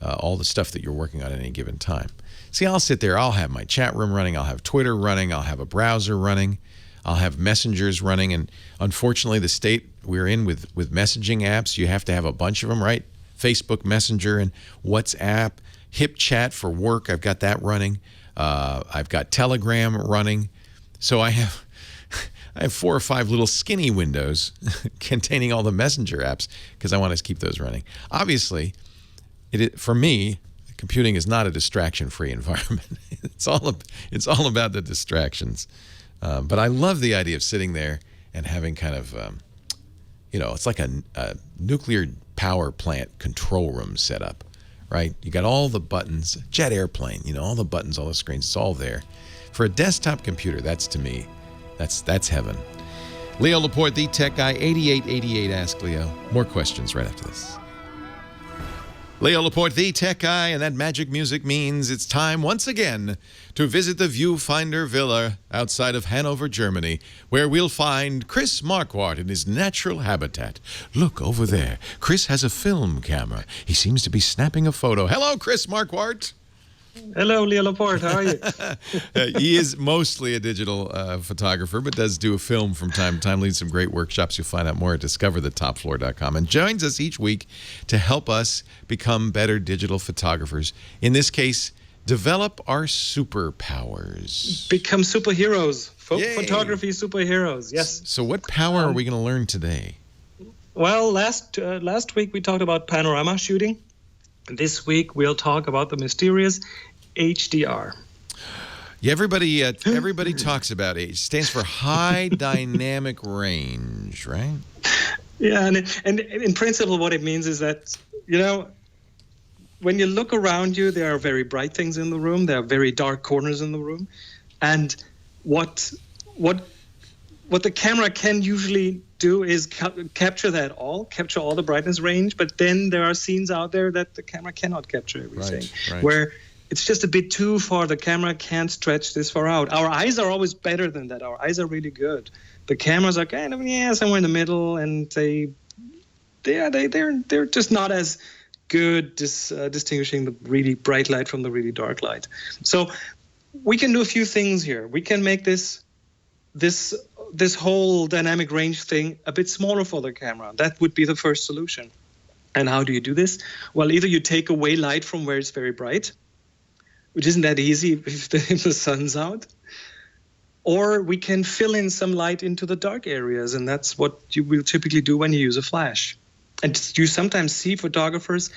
all the stuff that you're working on at any given time. See, I'll sit there, I'll have my chat room running, I'll have Twitter running, I'll have a browser running, I'll have messengers running, and unfortunately the state we're in with messaging apps, you have to have a bunch of them, right? Facebook Messenger and WhatsApp, HipChat for work, I've got that running. I've got Telegram running. So I have 4 or 5 little skinny windows containing all the messenger apps because I want to keep those running. Obviously, for me, computing is not a distraction-free environment. It's all about the distractions. But I love the idea of sitting there and having kind of, it's like a nuclear power plant control room set up. Right? You got all the buttons, jet airplane, all the buttons, all the screens, it's all there. For a desktop computer, that's, to me, that's heaven. Leo Laporte, the tech guy, 8888 Ask Leo. More questions right after this. Leo Laporte, the tech guy, and that magic music means it's time once again to visit the Viewfinder Villa outside of Hanover, Germany, where we'll find Chris Marquardt in his natural habitat. Look over there. Chris has a film camera. He seems to be snapping a photo. Hello, Chris Marquardt. Hello, Leo Laporte. How are you? He is mostly a digital photographer, but does do a film from time to time, leads some great workshops. You'll find out more at discoverthetopfloor.com, and joins us each week to help us become better digital photographers. In this case, develop our superpowers. Become superheroes. Photography superheroes, yes. So what power are we going to learn today? Well, last week we talked about panorama shooting. This week we'll talk about the mysterious HDR. Yeah, everybody talks about it. It stands for high dynamic range, right? Yeah, and in principle what it means is that, when you look around you, there are very bright things in the room, there are very dark corners in the room, and what the camera can usually do is capture all the brightness range, but then there are scenes out there that the camera cannot capture everything, right. Where it's just a bit too far. The camera can't stretch this far out. Our eyes are always better than that. Our eyes are really good. The cameras are kind of somewhere in the middle, and they're just not as good distinguishing the really bright light from the really dark light. So we can do a few things here. We can make this whole dynamic range thing a bit smaller for the camera. That would be the first solution. And how do you do this? Well, either you take away light from where it's very bright, which isn't that easy if the sun's out, or we can fill in some light into the dark areas, and that's what you will typically do when you use a flash. And you sometimes see photographers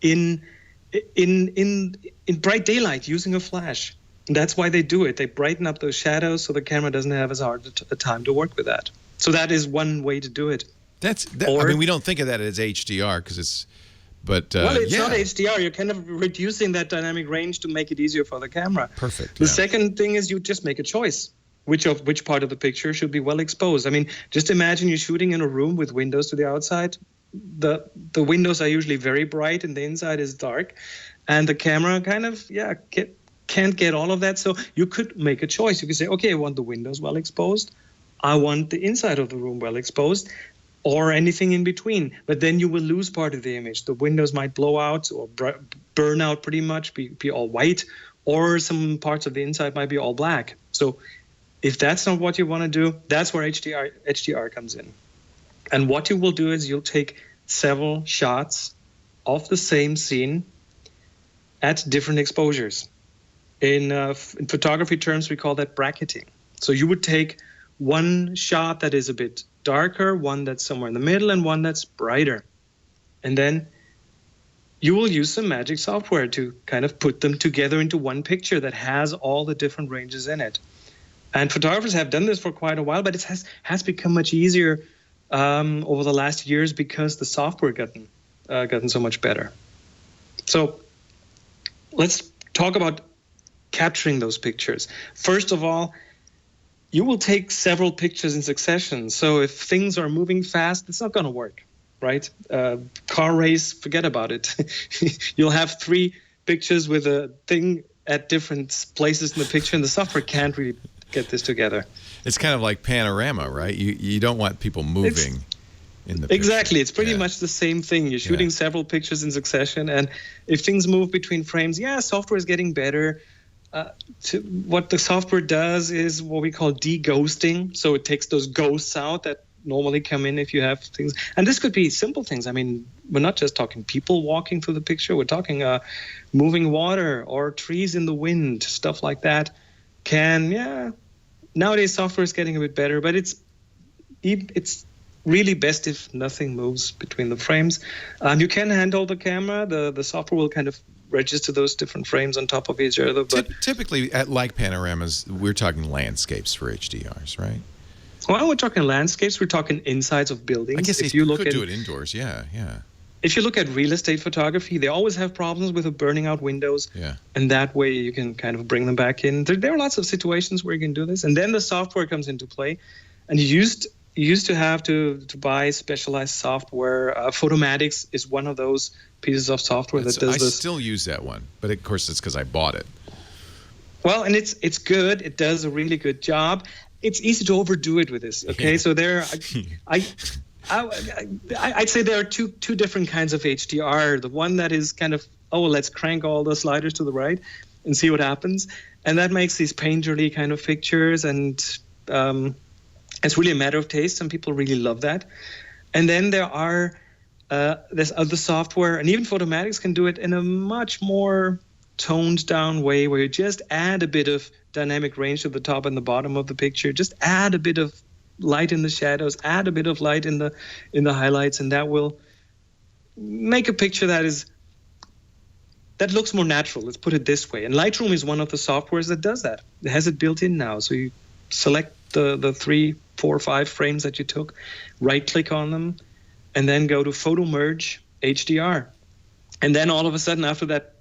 in bright daylight using a flash. And that's why they do it. They brighten up those shadows so the camera doesn't have as hard a time to work with that. So that is one way to do it. We don't think of that as HDR because it's, but well, it's not HDR. You're kind of reducing that dynamic range to make it easier for the camera. Perfect. The second thing is you just make a choice. Which part of the picture should be well exposed? I mean, just imagine you're shooting in a room with windows to the outside. The windows are usually very bright and the inside is dark, and the camera kind of can't get all of that. So you could make a choice. You could say, okay, I want the windows well exposed, I want the inside of the room well exposed, or anything in between. But then you will lose part of the image. The windows might blow out or burn out pretty much, be all white, or some parts of the inside might be all black. So if that's not what you want to do, that's where HDR comes in. And what you will do is you'll take several shots of the same scene at different exposures. In photography terms, we call that bracketing. So you would take one shot that is a bit darker, one that's somewhere in the middle, and one that's brighter. And then you will use some magic software to kind of put them together into one picture that has all the different ranges in it. And photographers have done this for quite a while, but it has become much easier over the last years because the software gotten so much better. So let's talk about capturing those pictures. First of all, you will take several pictures in succession. So if things are moving fast, it's not going to work, right? Car race, forget about it. You'll have 3 pictures with a thing at different places in the picture, and the software can't really get this together. It's kind of like panorama, right? You don't want people moving in the picture. Exactly. It's pretty much the same thing. You're shooting several pictures in succession, and if things move between frames, software is getting better. What the software does is what we call de-ghosting. So it takes those ghosts out that normally come in if you have things. And this could be simple things. I mean, we're not just talking people walking through the picture. We're talking moving water or trees in the wind, stuff like that. Nowadays software is getting a bit better, but it's really best if nothing moves between the frames. You can handle the camera. The software will kind of register those different frames on top of each other. But typically, like panoramas, we're talking landscapes for HDRs, right? Well, we're talking landscapes. We're talking insides of buildings. I guess if you could do it indoors, yeah. If you look at real estate photography, they always have problems with burning out windows. Yeah. And that way you can kind of bring them back in. There are lots of situations where you can do this. And then the software comes into play. And you used to have to buy specialized software. Photomatics is one of those pieces of software that does this. I still use that one, but of course it's because I bought it. Well, and it's good. It does a really good job. It's easy to overdo it with this. Okay, so I'd say there are two different kinds of HDR. The one that is kind of, let's crank all the sliders to the right and see what happens, and that makes these painterly kind of pictures, and it's really a matter of taste. Some people really love that. And then there's other software, and even Photomatics can do it in a much more toned down way, where you just add a bit of dynamic range to the top and the bottom of the picture, just add a bit of light in the shadows, add a bit of light in the highlights, and that will make a picture that looks more natural. Let's put it this way. And Lightroom is one of the softwares that does that. It has it built in now. So you select the 3, 4, 5 frames that you took, right click on them, and then go to Photo Merge HDR. And then all of a sudden, after that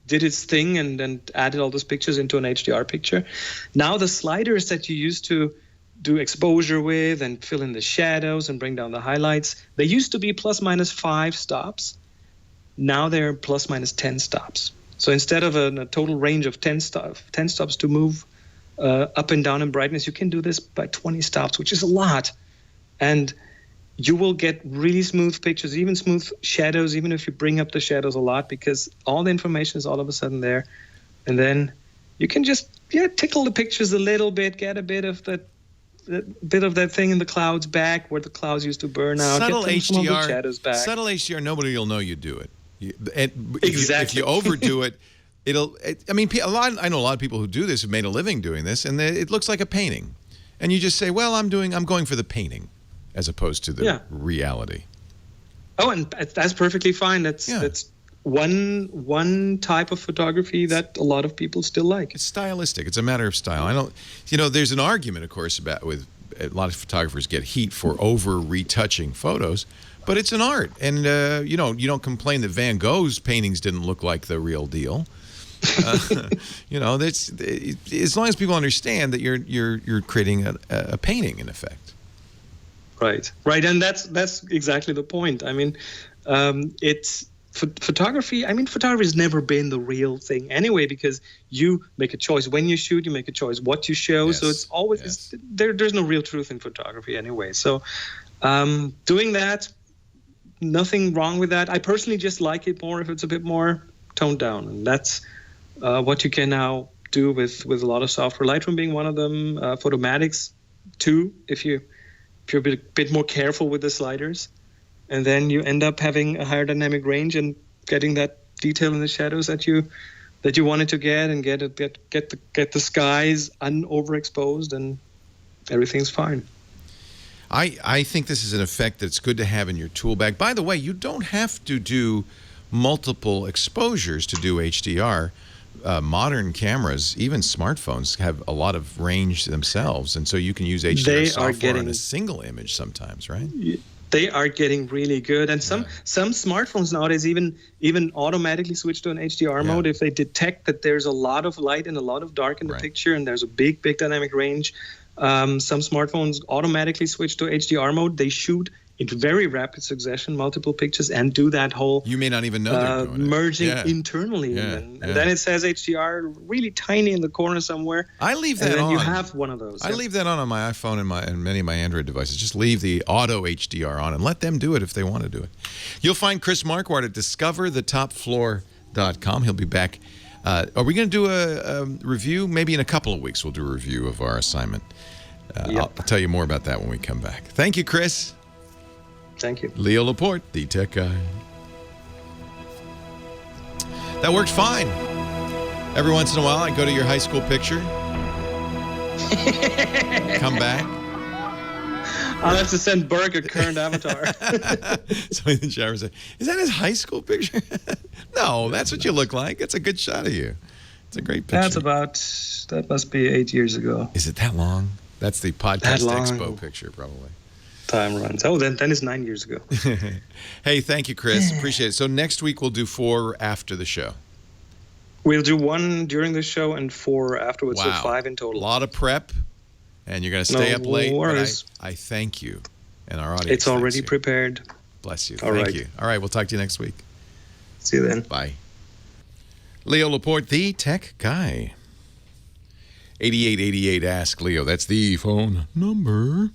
did its thing and added all those pictures into an HDR picture, now the sliders that you used to do exposure with and fill in the shadows and bring down the highlights, they used to be ±5 stops. Now they're ±10 stops. So instead of a total range of 10 stops to move up and down in brightness, you can do this by 20 stops, which is a lot. And you will get really smooth pictures, even smooth shadows, even if you bring up the shadows a lot, because all the information is all of a sudden there. And then you can just tickle the pictures a little bit, get a bit of that thing in the clouds back where the clouds used to burn out. Subtle get some of the HDR, shadows back. Subtle HDR, nobody will know you do it. Exactly. If you overdo it, I know a lot of people who do this have made a living doing this, and it looks like a painting. And you just say, well, I'm going for the painting, as opposed to the reality. Oh, and that's perfectly fine. That's one type of photography that a lot of people still like. It's stylistic. It's a matter of style. There's an argument, of course, with a lot of photographers get heat for over retouching photos, but it's an art, and you don't complain that Van Gogh's paintings didn't look like the real deal. That's as long as people understand that you're creating a painting in effect. Right, and that's exactly the point. I mean, photography has never been the real thing anyway, because you make a choice when you shoot, you make a choice what you show. Yes. So it's always there's no real truth in photography anyway. So doing that, nothing wrong with that. I personally just like it more if it's a bit more toned down, and that's what you can now do with a lot of software. Lightroom being one of them, Photomatics too, if you're a bit more careful with the sliders. And then you end up having a higher dynamic range and getting that detail in the shadows that you wanted to get, and get the skies unoverexposed, and everything's fine. I think this is an effect that's good to have in your tool bag. By the way, you don't have to do multiple exposures to do HDR. Modern cameras, even smartphones, have a lot of range themselves, and so you can use HDR software on a single image sometimes, right? They are getting really good, and some smartphones nowadays even automatically switch to an HDR mode if they detect that there's a lot of light and a lot of dark in the picture, and there's a big dynamic range. Some smartphones automatically switch to HDR mode. They shoot in very rapid succession multiple pictures and do that whole you may not even know they're doing merging internally, and then it says HDR really tiny in the corner somewhere. I leave that and then on. You have one of those. I leave that on my iPhone and many of my Android devices. Just leave the auto HDR on and let them do it if they want to do it. You'll find Chris Marquardt at discoverthetopfloor.com. He'll be back. Are we going to do a review? Maybe in a couple of weeks we'll do a review of our assignment. I'll tell you more about that when we come back. Thank you, Chris. Thank you. Leo Laporte, the tech guy. That worked fine. Every once in a while, I go to your high school picture. Come back. I'll have to send Berg a current avatar. Somebody in the shower said, "Is that his high school picture?" No, that's what you look like. It's a good shot of you. It's a great picture. That must be 8 years ago. Is it that long? That's the Podcast Expo picture, probably. Time runs. Oh, then it's 9 years ago. Hey, thank you, Chris. Appreciate it. So next week we'll do 4 after the show. We'll do 1 during the show and 4 afterwards, so 5 in total. A lot of prep, and you're going to stay up late. Worries. But I thank you and our audience. It's already prepared. Bless you. All thank right. you. All right, we'll talk to you next week. See you then. Bye. Leo Laporte, the tech guy. 8888 Ask Leo. That's the phone number.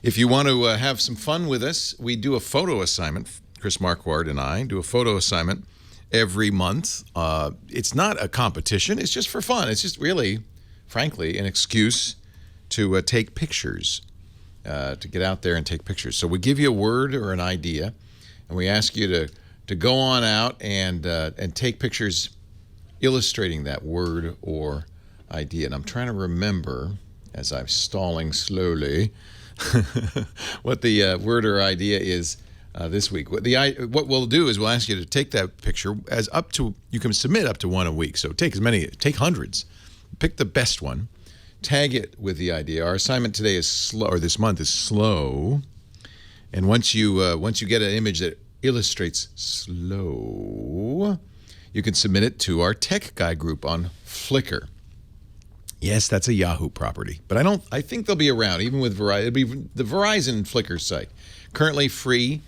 If you want to have some fun with us, we do a photo assignment. Chris Marquardt and I do a photo assignment every month. It's not a competition. It's just for fun. It's just really, frankly, an excuse to take pictures, to get out there and take pictures. So we give you a word or an idea, and we ask you to go on out and take pictures illustrating that word or idea. And I'm trying to remember, as I'm stalling slowly, what the word or idea is this week. What we'll do is we'll ask you to take that picture you can submit up to 1 a week. So take hundreds, pick the best one, tag it with the idea. Our assignment today is slow, or this month is slow. And once you get an image that illustrates slow, you can submit it to our Tech Guy group on Flickr. Yes, that's a Yahoo property, but I think they'll be around, even with Verizon. It'll be the Verizon Flickr site. Currently free.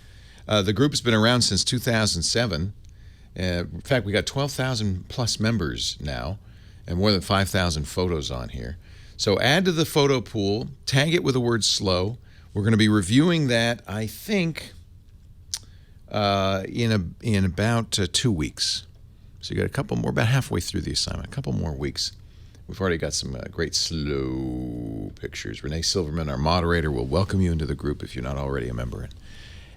The group has been around since 2007. In fact, we got 12,000 plus members now, and more than 5,000 photos on here. So add to the photo pool, tag it with the word slow. We're going to be reviewing that, I think, in about 2 weeks. So you got a couple more, about halfway through the assignment, a couple more weeks. We've already got some great slow pictures. Renee Silverman, our moderator, will welcome you into the group if you're not already a member,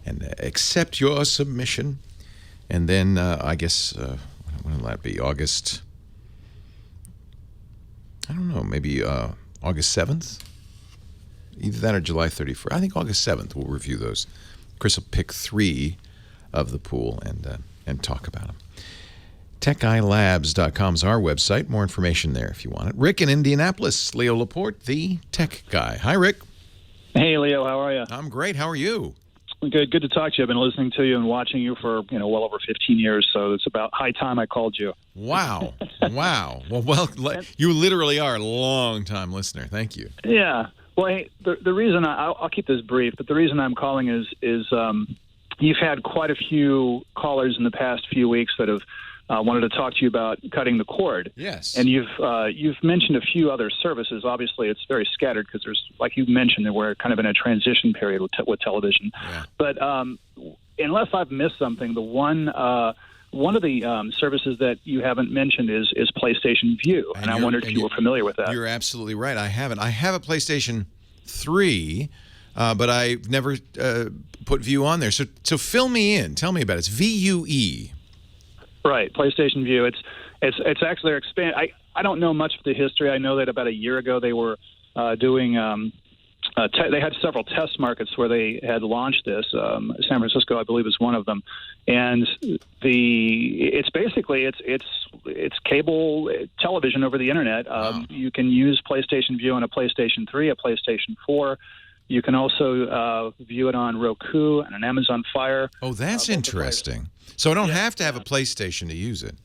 and accept your submission. And then I guess, when will that be? August, I don't know, maybe August 7th? Either that or July 31st. I think August 7th we'll review those. Chris will pick 3 of the pool and talk about them. TechGuyLabs.com is our website. More information there if you want it. Rick in Indianapolis, Leo Laporte, the tech guy. Hi, Rick. Hey, Leo. How are you? I'm great. How are you? Good to talk to you. I've been listening to you and watching you for well over 15 years, so it's about high time I called you. Wow. Wow. Well, you literally are a long-time listener. Thank you. Yeah. Well, hey, the reason I'll keep this brief, but the reason I'm calling is you've had quite a few callers in the past few weeks that have wanted to talk to you about cutting the cord. Yes. And you've mentioned a few other services. Obviously, it's very scattered because there's, like you mentioned, that we're kind of in a transition period with television. Yeah. But unless I've missed something, the one of the services that you haven't mentioned is PlayStation View, and I wondered if you were familiar with that. You're absolutely right. I haven't. I have a PlayStation 3, but I've never put View on there. So fill me in. Tell me about it. It's VUE. Right, PlayStation View. It's actually they're expand. I don't know much of the history. I know that about a year ago they were doing. They had several test markets where they had launched this. San Francisco, I believe, is one of them, and it's basically cable television over the internet. Wow. You can use PlayStation View on a PlayStation 3, a PlayStation 4. You can also view it on Roku and an Amazon Fire. Oh, that's interesting. So I don't have to have a PlayStation to use it.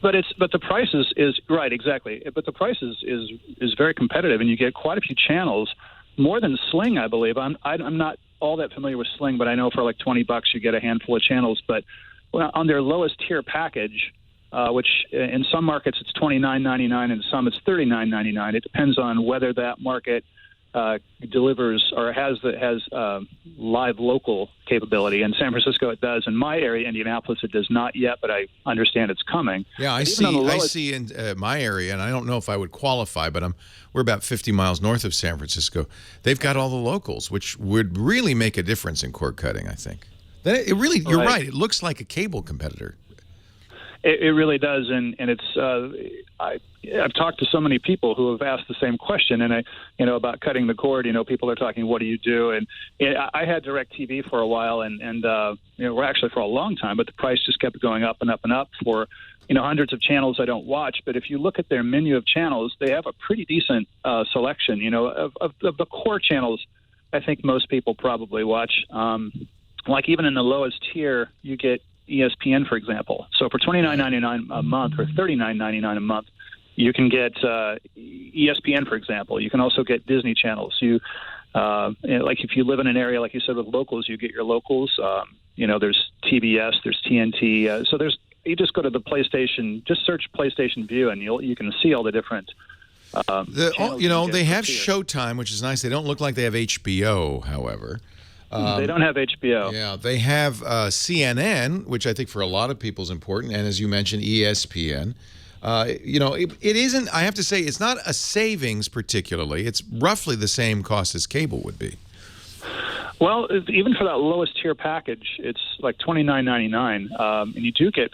But the price is right, exactly. But the price is very competitive, and you get quite a few channels, more than Sling, I believe. I'm not all that familiar with Sling, but I know for like $20 you get a handful of channels. But on their lowest tier package, which in some markets it's $29.99 and some it's $39.99. It depends on whether that market delivers or has live local capability. In San Francisco, it does. In my area, Indianapolis, it does not yet, but I understand it's coming. Yeah, I see in my area, and I don't know if I would qualify, but we're about 50 miles north of San Francisco. They've got all the locals, which would really make a difference in cord cutting, I think. You're right. It looks like a cable competitor. It really does, and it's. I've talked to so many people who have asked the same question, and about cutting the cord. People are talking, "What do you do?" And I had DirecTV for a while, and we're actually for a long time, but the price just kept going up and up and up for hundreds of channels I don't watch. But if you look at their menu of channels, they have a pretty decent selection. Of the core channels, I think most people probably watch. Like even in the lowest tier, you get ESPN, for example. So for $29.99 a month or $39.99 a month, you can get ESPN, for example. You can also get Disney channels. Like if you live in an area, like you said, with locals, you get your locals. There's TBS, there's TNT. So you just go to the PlayStation, just search PlayStation View, and you can see all the different. They have Showtime, which is nice. They don't look like they have HBO, however. They don't have HBO. Yeah, they have CNN, which I think for a lot of people is important, and as you mentioned, ESPN. It isn't. I have to say, it's not a savings particularly. It's roughly the same cost as cable would be. Well, even for that lowest tier package, it's like $29.99, and you do get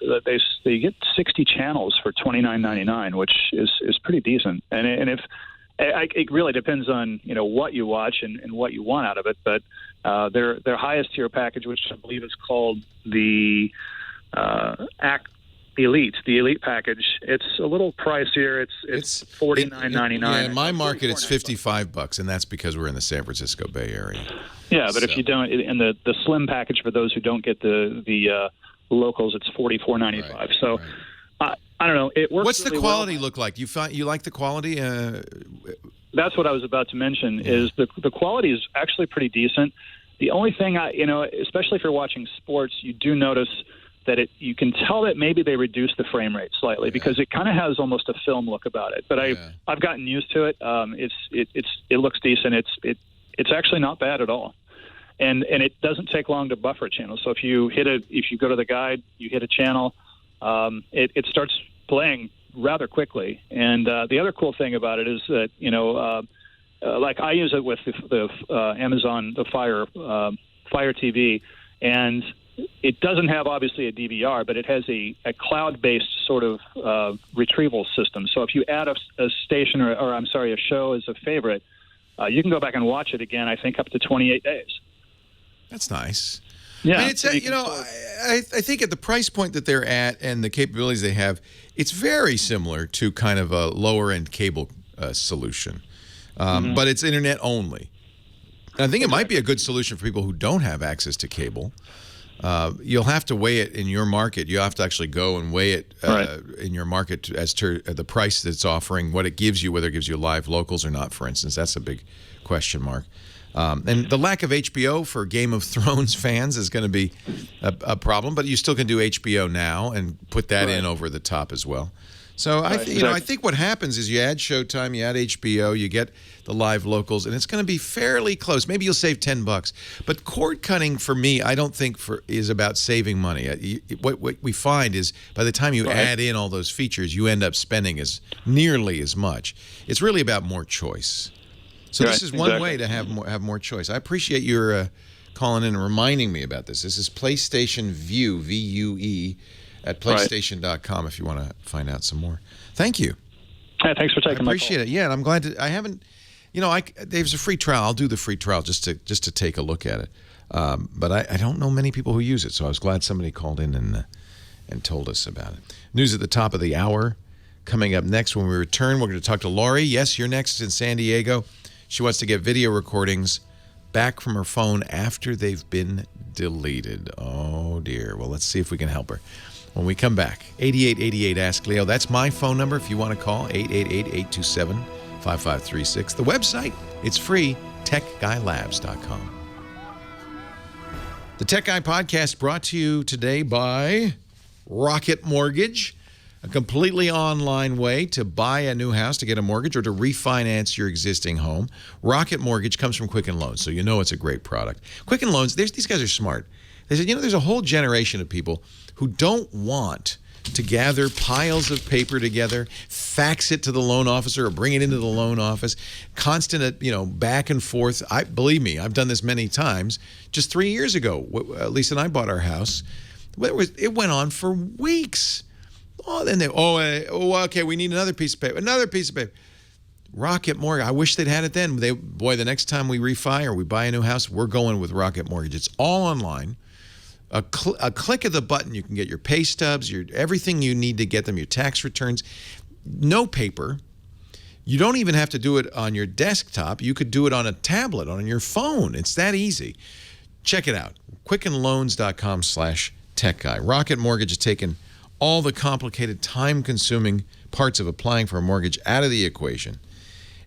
they get 60 channels for $29.99, which is pretty decent. And it really depends on what you watch and what you want out of it, but. Their highest tier package, which I believe is called the Elite package, it's a little pricier. It's $49.99. Yeah, in my market, it's $55, and that's because we're in the San Francisco Bay Area. Yeah, but if you don't, in the slim package for those who don't get the locals, it's $44.95. Right, so. Right. I don't know. It works. What's the really quality well. look like? You like the quality? That's what I was about to mention. Is the quality is actually pretty decent. The only thing especially if you're watching sports, you do notice that you can tell that maybe they reduced the frame rate slightly because it kind of has almost a film look about it. But I've gotten used to it. It looks decent. It's actually not bad at all, and it doesn't take long to buffer a channel. So if you go to the guide, you hit a channel, it starts playing rather quickly. And the other cool thing about it is that like I use it with the Amazon Fire TV, and it doesn't have obviously a DVR, but it has a cloud-based sort of retrieval system. So if you add a station or I'm sorry, a show as a favorite, you can go back and watch it again. I think up to 28 days. That's nice. Yeah, I mean, it's I think at the price point that they're at and the capabilities they have, it's very similar to kind of a lower-end cable solution. But it's internet only. And I think it might be a good solution for people who don't have access to cable. You'll have to weigh it in your market. You have to actually go and weigh it Right. in your market as to the price that it's offering, what it gives you, whether it gives you live locals or not, for instance. That's a big question mark. And the lack of HBO for Game of Thrones fans is going to be a problem, but you still can do HBO Now and put that in over the top as well. So I think what happens is you add Showtime, you add HBO, you get the live locals, and it's going to be fairly close. Maybe you'll save $10, but cord cutting for me, I don't think is about saving money. What we find is by the time you add in all those features, you end up spending nearly as much. It's really about more choice. So this is one way to have more choice. I appreciate your calling in and reminding me about this. This is PlayStation Vue, VUE. At PlayStation.com if you want to find out some more. Thank you. Hey, thanks for taking my call. I appreciate it. Yeah, and I'm glad I haven't. There's a free trial. I'll do the free trial just to take a look at it. But I don't know many people who use it, so I was glad somebody called in and told us about it. News at the top of the hour. Coming up next when we return, we're going to talk to Lori. Yes, you're next in San Diego. She wants to get video recordings back from her phone after they've been deleted. Oh, dear. Well, let's see if we can help her. When we come back, 8888 Ask Leo. That's my phone number if you want to call, 888-827-5536. The website, it's free, techguylabs.com. The Tech Guy Podcast brought to you today by Rocket Mortgage, a completely online way to buy a new house, to get a mortgage, or to refinance your existing home. Rocket Mortgage comes from Quicken Loans, so you know it's a great product. Quicken Loans, these guys are smart. They said, there's a whole generation of people who don't want to gather piles of paper together, fax it to the loan officer or bring it into the loan office, constant, back and forth. Believe me, I've done this many times. Just 3 years ago, Lisa and I bought our house. It went on for weeks. Oh, then okay, we need another piece of paper, Rocket Mortgage. I wish they'd had it then. The next time we refi or we buy a new house, we're going with Rocket Mortgage. It's all online. A click of the button, you can get your pay stubs, everything you need to get them, your tax returns. No paper. You don't even have to do it on your desktop. You could do it on a tablet, on your phone. It's that easy. Check it out. QuickenLoans.com/TechGuy. Rocket Mortgage has taken all the complicated, time-consuming parts of applying for a mortgage out of the equation.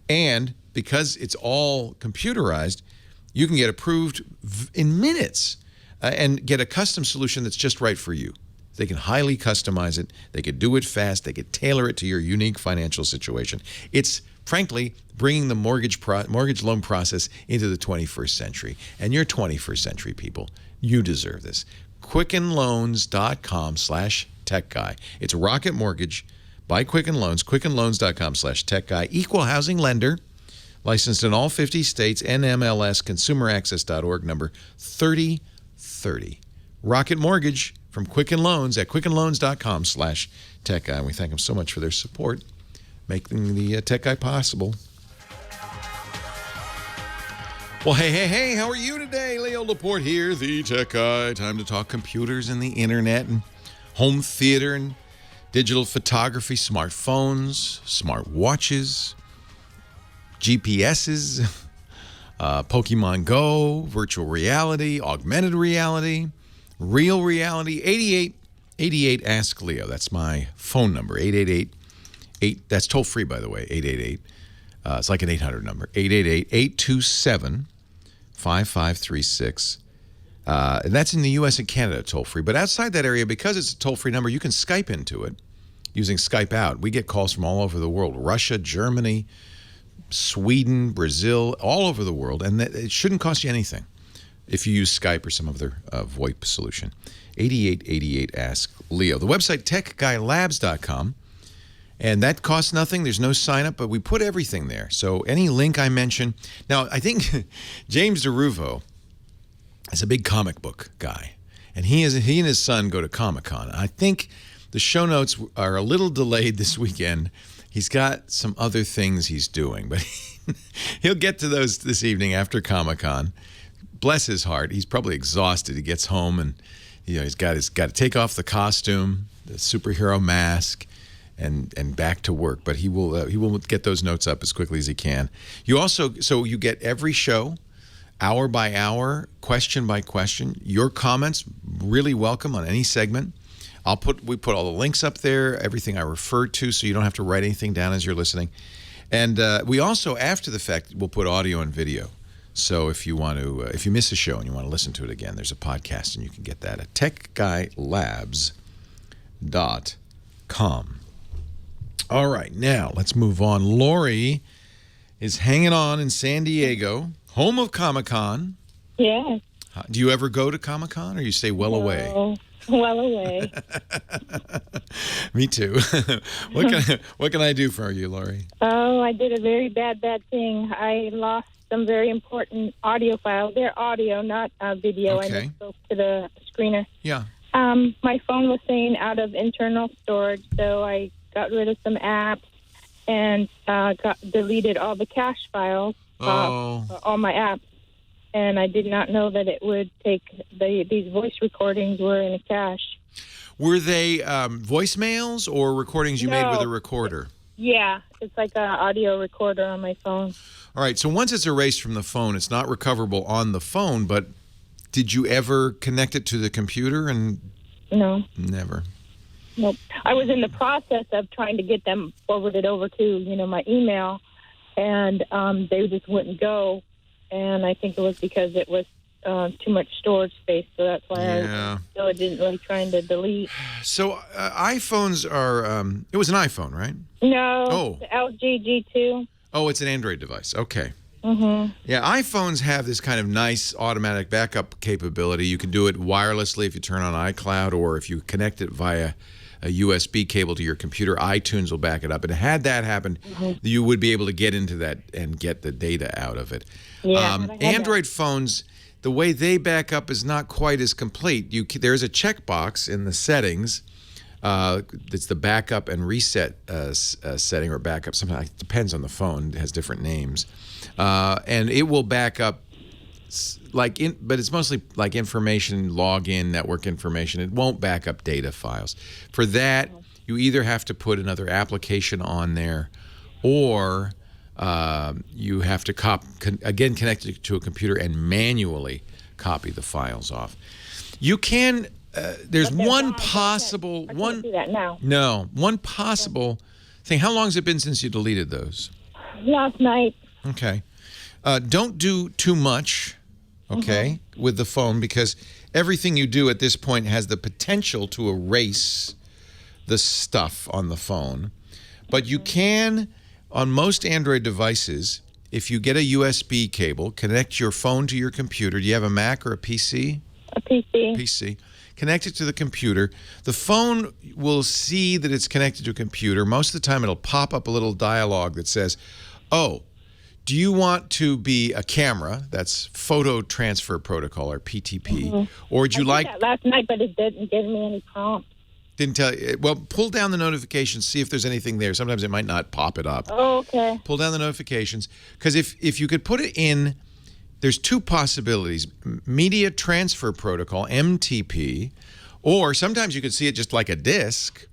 And because it's all computerized, you can get approved in minutes. And get a custom solution that's just right for you. They can highly customize it. They could do it fast. They could tailor it to your unique financial situation. It's, frankly, bringing the mortgage loan process into the 21st century. And you're 21st century people. You deserve this. QuickenLoans.com/TechGuy. It's Rocket Mortgage by Quicken Loans. QuickenLoans.com/TechGuy. Equal housing lender. Licensed in all 50 states. NMLS ConsumerAccess.org number 3030. Rocket Mortgage from Quicken Loans at QuickenLoans.com/TechGuy. And we thank them so much for their support, making the Tech Guy possible. Well, hey, how are you today? Leo Laporte here, the Tech Guy. Time to talk computers and the internet and home theater and digital photography, smartphones, smart watches, GPSs, Pokemon Go, virtual reality, augmented reality, real reality. 8888 Ask Leo. That's my phone number. 888. That's toll free, by the way. 888. It's like an 800 number. 888-827-5536. And that's in the U.S. and Canada, toll free. But outside that area, because it's a toll free number, you can Skype into it using Skype Out. We get calls from all over the world: Russia, Germany, Sweden, Brazil, all over the world, and it shouldn't cost you anything if you use Skype or some other VoIP solution. 8888 Ask Leo. The website, techguylabs.com, and that costs nothing. There's no sign up, but we put everything there. So any link I mention. Now, I think James DeRuvo is a big comic book guy, and he and his son go to Comic-Con. I think the show notes are a little delayed this weekend. He's got some other things he's doing, but he'll get to those this evening after Comic-Con. Bless his heart. He's probably exhausted. He gets home and he's got to take off the costume, the superhero mask, and back to work. But he will get those notes up as quickly as he can. You also, so you get every show hour by hour, question by question. Your comments, really welcome on any segment. We put all the links up there, everything I refer to, so you don't have to write anything down as you're listening. And we also, after the fact, will put audio and video. So if you want to, if you miss a show and you want to listen to it again, there's a podcast, and you can get that at techguylabs.com. All right, now let's move on. Lori is hanging on in San Diego, home of Comic-Con. Yes. Do you ever go to Comic-Con, or you stay well away? Well away. Me too. What can I do for you, Lori? Oh, I did a very bad thing. I lost some very important audio files. They're audio, not video. Okay. I just spoke to the screener. Yeah. My phone was saying out of internal storage, so I got rid of some apps and deleted all the cache files, all my apps. And I did not know that it would take these voice recordings were in a cache. Were they voicemails or recordings you made with a recorder? Yeah, it's like an audio recorder on my phone. All right, so once it's erased from the phone, it's not recoverable on the phone, but did you ever connect it to the computer? No. Never. Nope. I was in the process of trying to get them forwarded over to, my email, and they just wouldn't go. And I think it was because it was too much storage space, so that's why I didn't really trying to delete. So iPhones are, it was an iPhone, right? No, the LG G2. Oh, it's an Android device. Okay. Mm-hmm. Yeah, iPhones have this kind of nice automatic backup capability. You can do it wirelessly if you turn on iCloud, or if you connect it via a USB cable to your computer, iTunes will back it up. And had that happened, you would be able to get into that and get the data out of it. Yeah, Android phones, the way they back up is not quite as complete. There's a checkbox in the settings. It's the backup and reset setting, or backup. Sometimes it depends on the phone. It has different names. And it will back up, but it's mostly like information, login, network information. It won't back up data files. For that, you either have to put another application on there, or you have to connect it to a computer and manually copy the files off. You can. There's one possible can't do that now. No, one possible thing. How long has it been since you deleted those? Last night. Okay. Don't do too much, okay, with the phone, because everything you do at this point has the potential to erase the stuff on the phone. But you can, on most Android devices, if you get a USB cable, connect your phone to your computer. Do you have a Mac or a PC? A PC. PC. Connect it to the computer. The phone will see that it's connected to a computer. Most of the time, it'll pop up a little dialogue that says, do you want to be a camera? That's Photo Transfer Protocol, or PTP. Or would you I did that last night, but it didn't give me any prompt. Didn't tell you. Well, pull down the notifications, see if there's anything there. Sometimes it might not pop it up. Oh, okay. Pull down the notifications. Because if you could put it in, there's two possibilities. Media Transfer Protocol, MTP, or sometimes you could see it just like a disk.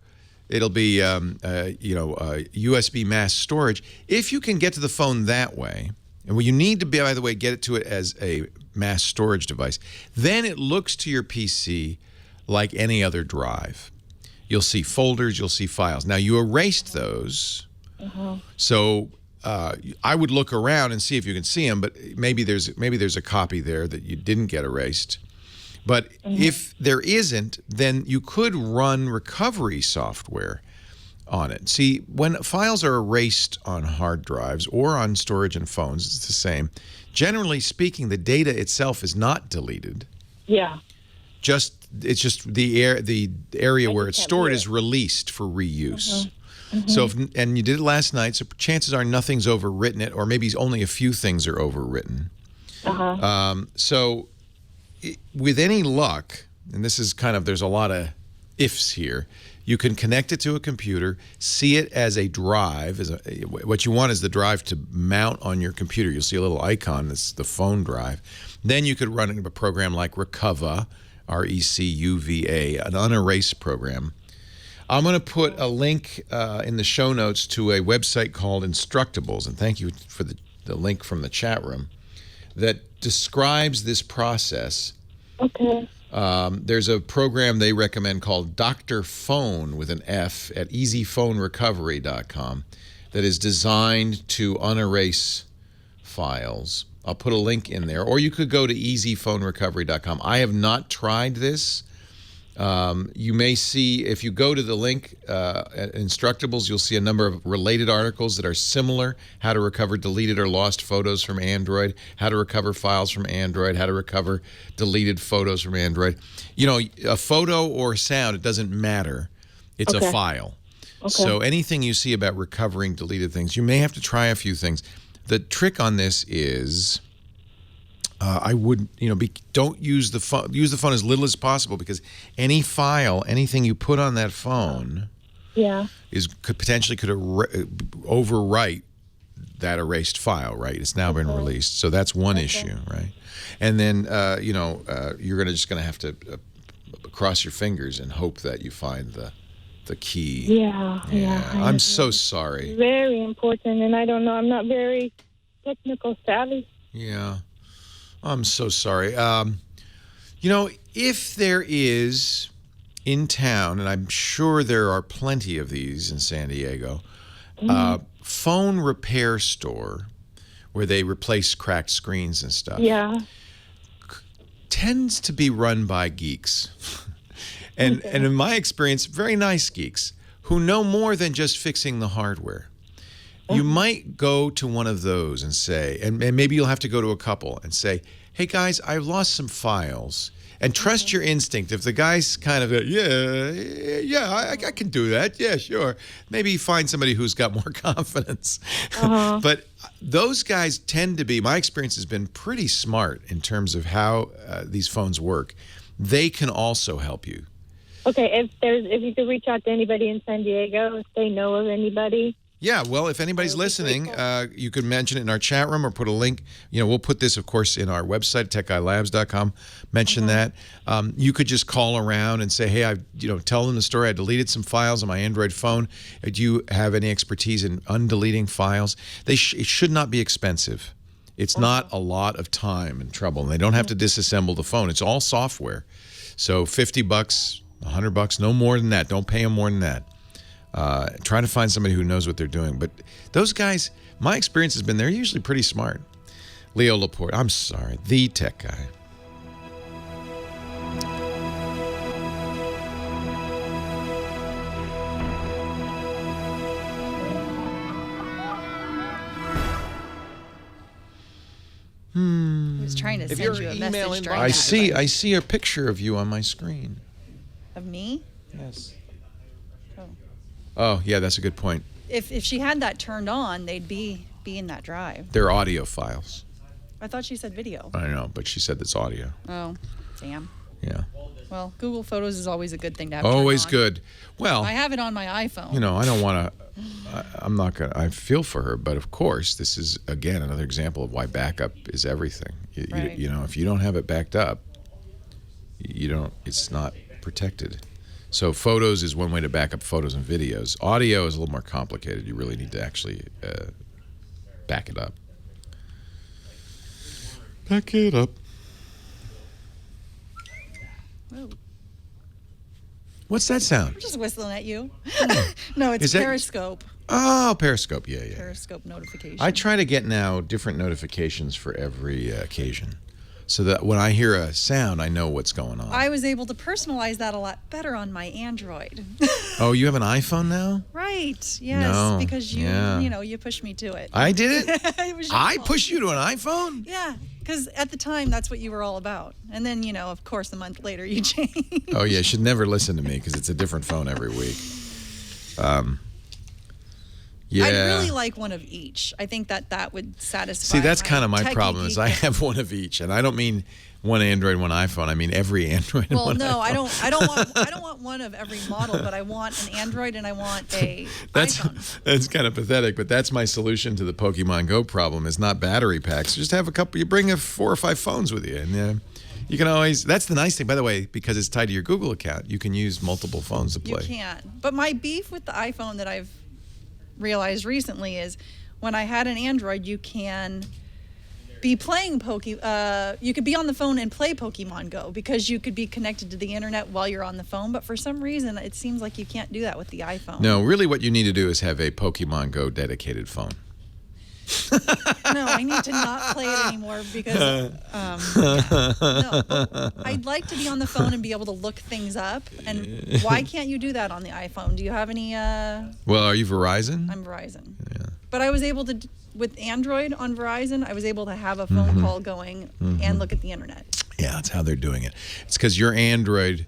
It'll be, USB mass storage. If you can get to the phone that way, and you need to, by the way, get it to it as a mass storage device, then it looks to your PC like any other drive. You'll see folders, you'll see files. Now, you erased those, so I would look around and see if you can see them, but maybe there's a copy there that you didn't get erased. But if there isn't, then you could run recovery software on it. See, when files are erased on hard drives or on storage and phones, it's the same. Generally speaking, the data itself is not deleted. Yeah. It's just the area where it's stored is released for reuse. So, and you did it last night, so chances are nothing's overwritten it, or maybe only a few things are overwritten. So, with any luck, and this is there's a lot of ifs here, you can connect it to a computer, see it as a drive. What you want is the drive to mount on your computer. You'll see a little icon that's the phone drive. Then you could run a program like Recuva, R-E-C-U-V-A, an unerased program. I'm going to put a link in the show notes to a website called Instructables, and thank you for the link from the chat room. that describes this process. Okay. There's a program they recommend called Dr. Phone with an F at easyphonerecovery.com that is designed to unerase files. I'll put a link in there. Or you could go to easyphonerecovery.com. I have not tried this. You may see, if you go to the link at Instructables, you'll see a number of related articles that are similar. How to recover deleted or lost photos from Android, how to recover files from Android, how to recover deleted photos from Android. You know, a photo or sound, it doesn't matter. It's a file. Okay. So anything you see about recovering deleted things, you may have to try a few things. The trick on this is... I would, don't use the phone. Use the phone as little as possible, because any file, anything you put on that phone, could potentially overwrite that erased file. Right? It's now been released, so that's one issue, right? And then you're just going to have to cross your fingers and hope that you find the key. Yeah. I'm so sorry. Very important, and I don't know. I'm not very technical savvy. Yeah. I'm so sorry. If there is in town, and I'm sure there are plenty of these in San Diego, phone repair store where they replace cracked screens and stuff. Yeah. Tends to be run by geeks. And in my experience, very nice geeks who know more than just fixing the hardware. You might go to one of those and say, and maybe you'll have to go to a couple and say, hey guys, I've lost some files. And trust your instinct. If the guy's kind of, I can do that. Yeah, sure. Maybe find somebody who's got more confidence. But those guys tend to be, my experience has been pretty smart in terms of how these phones work. They can also help you. Okay, if you could reach out to anybody in San Diego, if they know of anybody. Yeah, well, if anybody's listening, you could mention it in our chat room or put a link. We'll put this, of course, in our website, techguylabs.com. Mention that. You could just call around and say, hey, tell them the story. I deleted some files on my Android phone. Do you have any expertise in undeleting files? It should not be expensive. It's not a lot of time and trouble. And they don't have to disassemble the phone. It's all software. So $50, $100, no more than that. Don't pay them more than that. Trying to find somebody who knows what they're doing. But those guys, my experience has been they're usually pretty smart. Leo Laporte, I'm sorry, the tech guy. I was trying to send you a message. I see a picture of you on my screen. Of me? Yes. Oh, yeah, that's a good point. If she had that turned on, they'd be in that drive. They're audio files. I thought she said video. I know, but she said it's audio. Oh, damn. Yeah. Well, Google Photos is always a good thing to have. Always good. Well, I have it on my iPhone. I don't want to. I'm not gonna. I feel for her, but of course, this is again another example of why backup is everything. Right. If you don't have it backed up, it's not protected. So photos is one way to back up photos and videos. Audio is a little more complicated. You really need to actually back it up. Back it up. Whoa. What's that sound? I'm just whistling at you. No, it's Periscope. Oh, Periscope. Yeah. Periscope notification. I try to get now different notifications for every occasion, so that when I hear a sound, I know what's going on. I was able to personalize that a lot better on my Android. Oh, you have an iPhone now? Right. Yes. Because you pushed me to it. I did it? It was I pushed you to an iPhone? Yeah. Because at the time, that's what you were all about. And then, of course, a month later, you changed. Oh, yeah. You should never listen to me because it's a different phone every week. Yeah. I'd really like one of each. I think that would satisfy. See, that's kind of my problem is I have one of each, and I don't mean one Android, one iPhone. I mean every Android and one iPhone. I don't want one of every model, but I want an Android and I want a iPhone. That's kind of pathetic, but that's my solution to the Pokemon Go problem. Is not battery packs. Just have a couple. You bring 4 or 5 phones with you, and you can always. That's the nice thing, by the way, because it's tied to your Google account. You can use multiple phones to play. You can, but my beef with the iPhone that I've realized recently is when I had an Android, you can be playing you could be on the phone and play Pokemon Go because you could be connected to the internet while you're on the phone. But for some reason, it seems like you can't do that with the iPhone. No, really what you need to do is have a Pokemon Go dedicated phone. No, I need to not play it anymore because no, I'd like to be on the phone and be able to look things up. And why can't you do that on the iPhone? Do you have any? Well, are you Verizon? I'm Verizon. Yeah. But I was able to, with Android on Verizon, I was able to have a phone call going and look at the internet. Yeah, that's how they're doing it. It's because your Android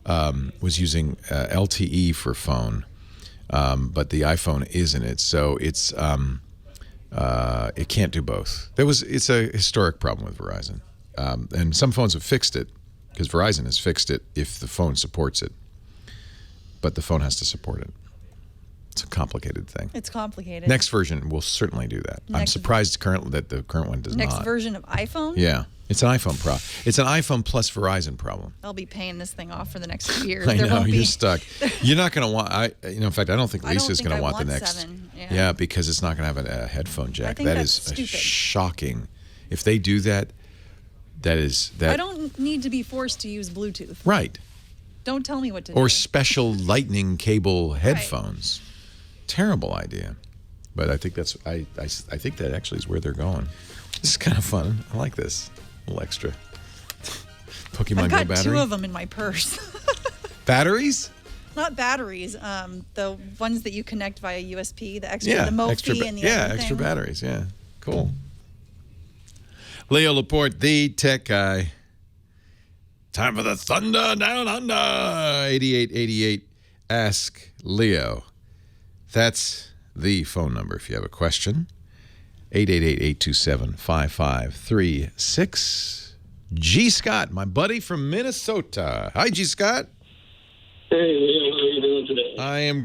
was using LTE for phone, but the iPhone isn't it. So it's it can't do both. It's a historic problem with Verizon, and some phones have fixed it because Verizon has fixed it if the phone supports it, but the phone has to support it. It's a complicated thing. It's complicated. Next version will certainly do that. I'm surprised that the current one does not. Next version of iPhone? Yeah. It's an iPhone problem. It's an iPhone plus Verizon problem. I'll be paying this thing off for the next few years. I know, you're stuck. You're not going to want, in fact, I don't think Lisa's going to want the next. 7. Yeah, because it's not going to have a headphone jack. I think That that's is stupid. Shocking. If they do that, that. I don't need to be forced to use Bluetooth. Right. Don't tell me what to do. Or special lightning cable headphones. Terrible idea. But I think I think that actually is where they're going. This is kind of fun. I like this. A little extra. Pokemon I've Go got battery. 2 of them in my purse. Batteries? Not batteries. The ones that you connect via USB. The extra, the Mophie and the other extra thing. batteries. Yeah, cool. Leo Laporte, the tech guy. Time for the Thunder Down Under. 8888. Ask Leo. That's the phone number if you have a question. 888-827-5536. G. Scott, my buddy from Minnesota. Hi, G. Scott. Hey, Leo, how are you doing today? I am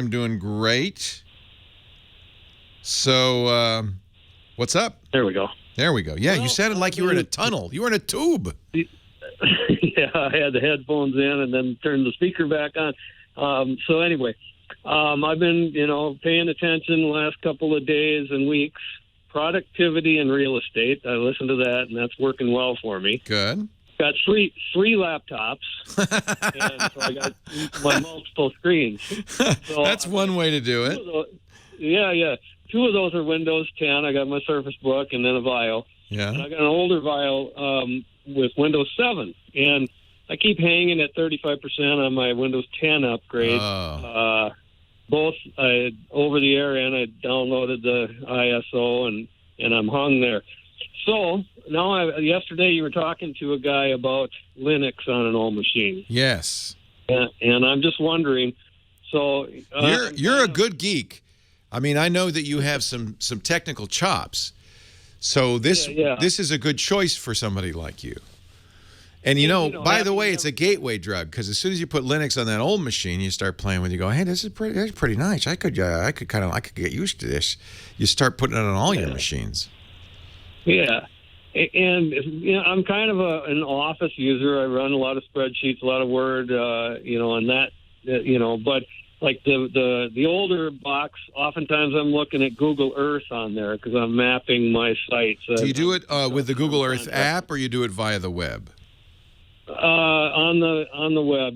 doing great. So, what's up? There we go. There we go. Yeah, you sounded like you were in a tunnel. You were in a tube. Yeah, I had the headphones in and then turned the speaker back on. So anyway, I've been, paying attention the last couple of days and weeks. Productivity and real estate. I listened to that, and that's working well for me. Good. Got three laptops, and so I got my multiple screens. So that's one way to do it. Yeah. 2 of those are Windows 10. I got my Surface Book and then a Vio. Yeah. And I got an older Vio with Windows 7, and I keep hanging at 35% on my Windows 10 upgrade. Oh. Both over the air, and I downloaded the ISO, and I'm hung there. So now, yesterday you were talking to a guy about Linux on an old machine. Yes. And I'm just wondering. So you're a good geek. I mean, I know that you have some technical chops. So this is a good choice for somebody like you. And, by the way, it's a gateway drug because as soon as you put Linux on that old machine, you start playing with it. You go, hey, that's pretty nice. I could get used to this. You start putting it on all your machines. Yeah. And, I'm kind of an office user. I run a lot of spreadsheets, a lot of Word, and that, but like the older box, oftentimes I'm looking at Google Earth on there because I'm mapping my sites. Do you do it with the Google Earth app or you do it via the web? On the web,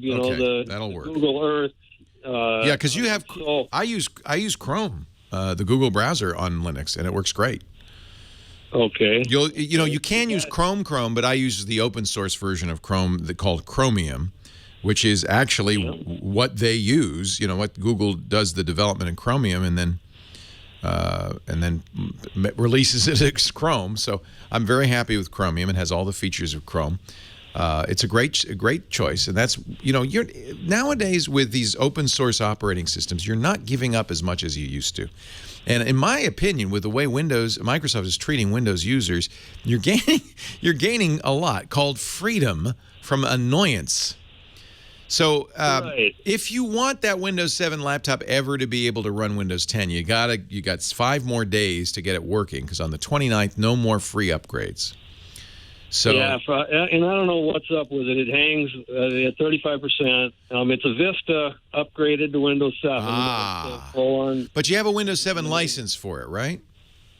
that'll work. Google Earth. Yeah, because you have. I use Chrome, the Google browser on Linux, and it works great. Okay. You can use Chrome, but I use the open source version of Chrome called Chromium, which is actually what they use. What Google does the development in Chromium, and then releases it as Chrome. So I'm very happy with Chromium. It has all the features of Chrome. It's a great choice, and that's you're nowadays with these open source operating systems, you're not giving up as much as you used to. And in my opinion, with the way Microsoft is treating Windows users, you're gaining a lot called freedom from annoyance. So if you want that Windows 7 laptop ever to be able to run Windows 10, you got 5 more days to get it working because on the 29th, no more free upgrades. So, yeah, and I don't know what's up with it. It hangs at 35%. It's a Vista upgraded to Windows 7. But you have a Windows 7 license for it, right?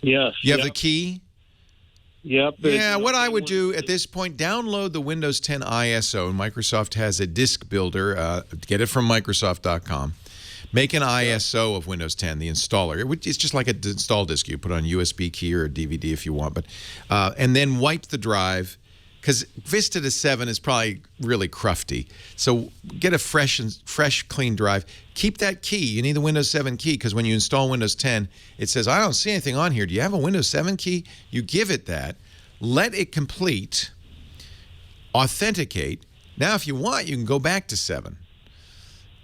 Yes. You have the key? Yep. Yeah, what I would do at this point, download the Windows 10 ISO. Microsoft has a disk builder. Get it from Microsoft.com. Make an ISO of Windows 10, the installer. It's just like an install disk. You put on a USB key or a DVD if you want. But and then wipe the drive, because Vista to 7 is probably really crufty. So get a fresh, clean drive. Keep that key. You need the Windows 7 key, because when you install Windows 10, it says, I don't see anything on here. Do you have a Windows 7 key? You give it that. Let it complete. Authenticate. Now, if you want, you can go back to 7.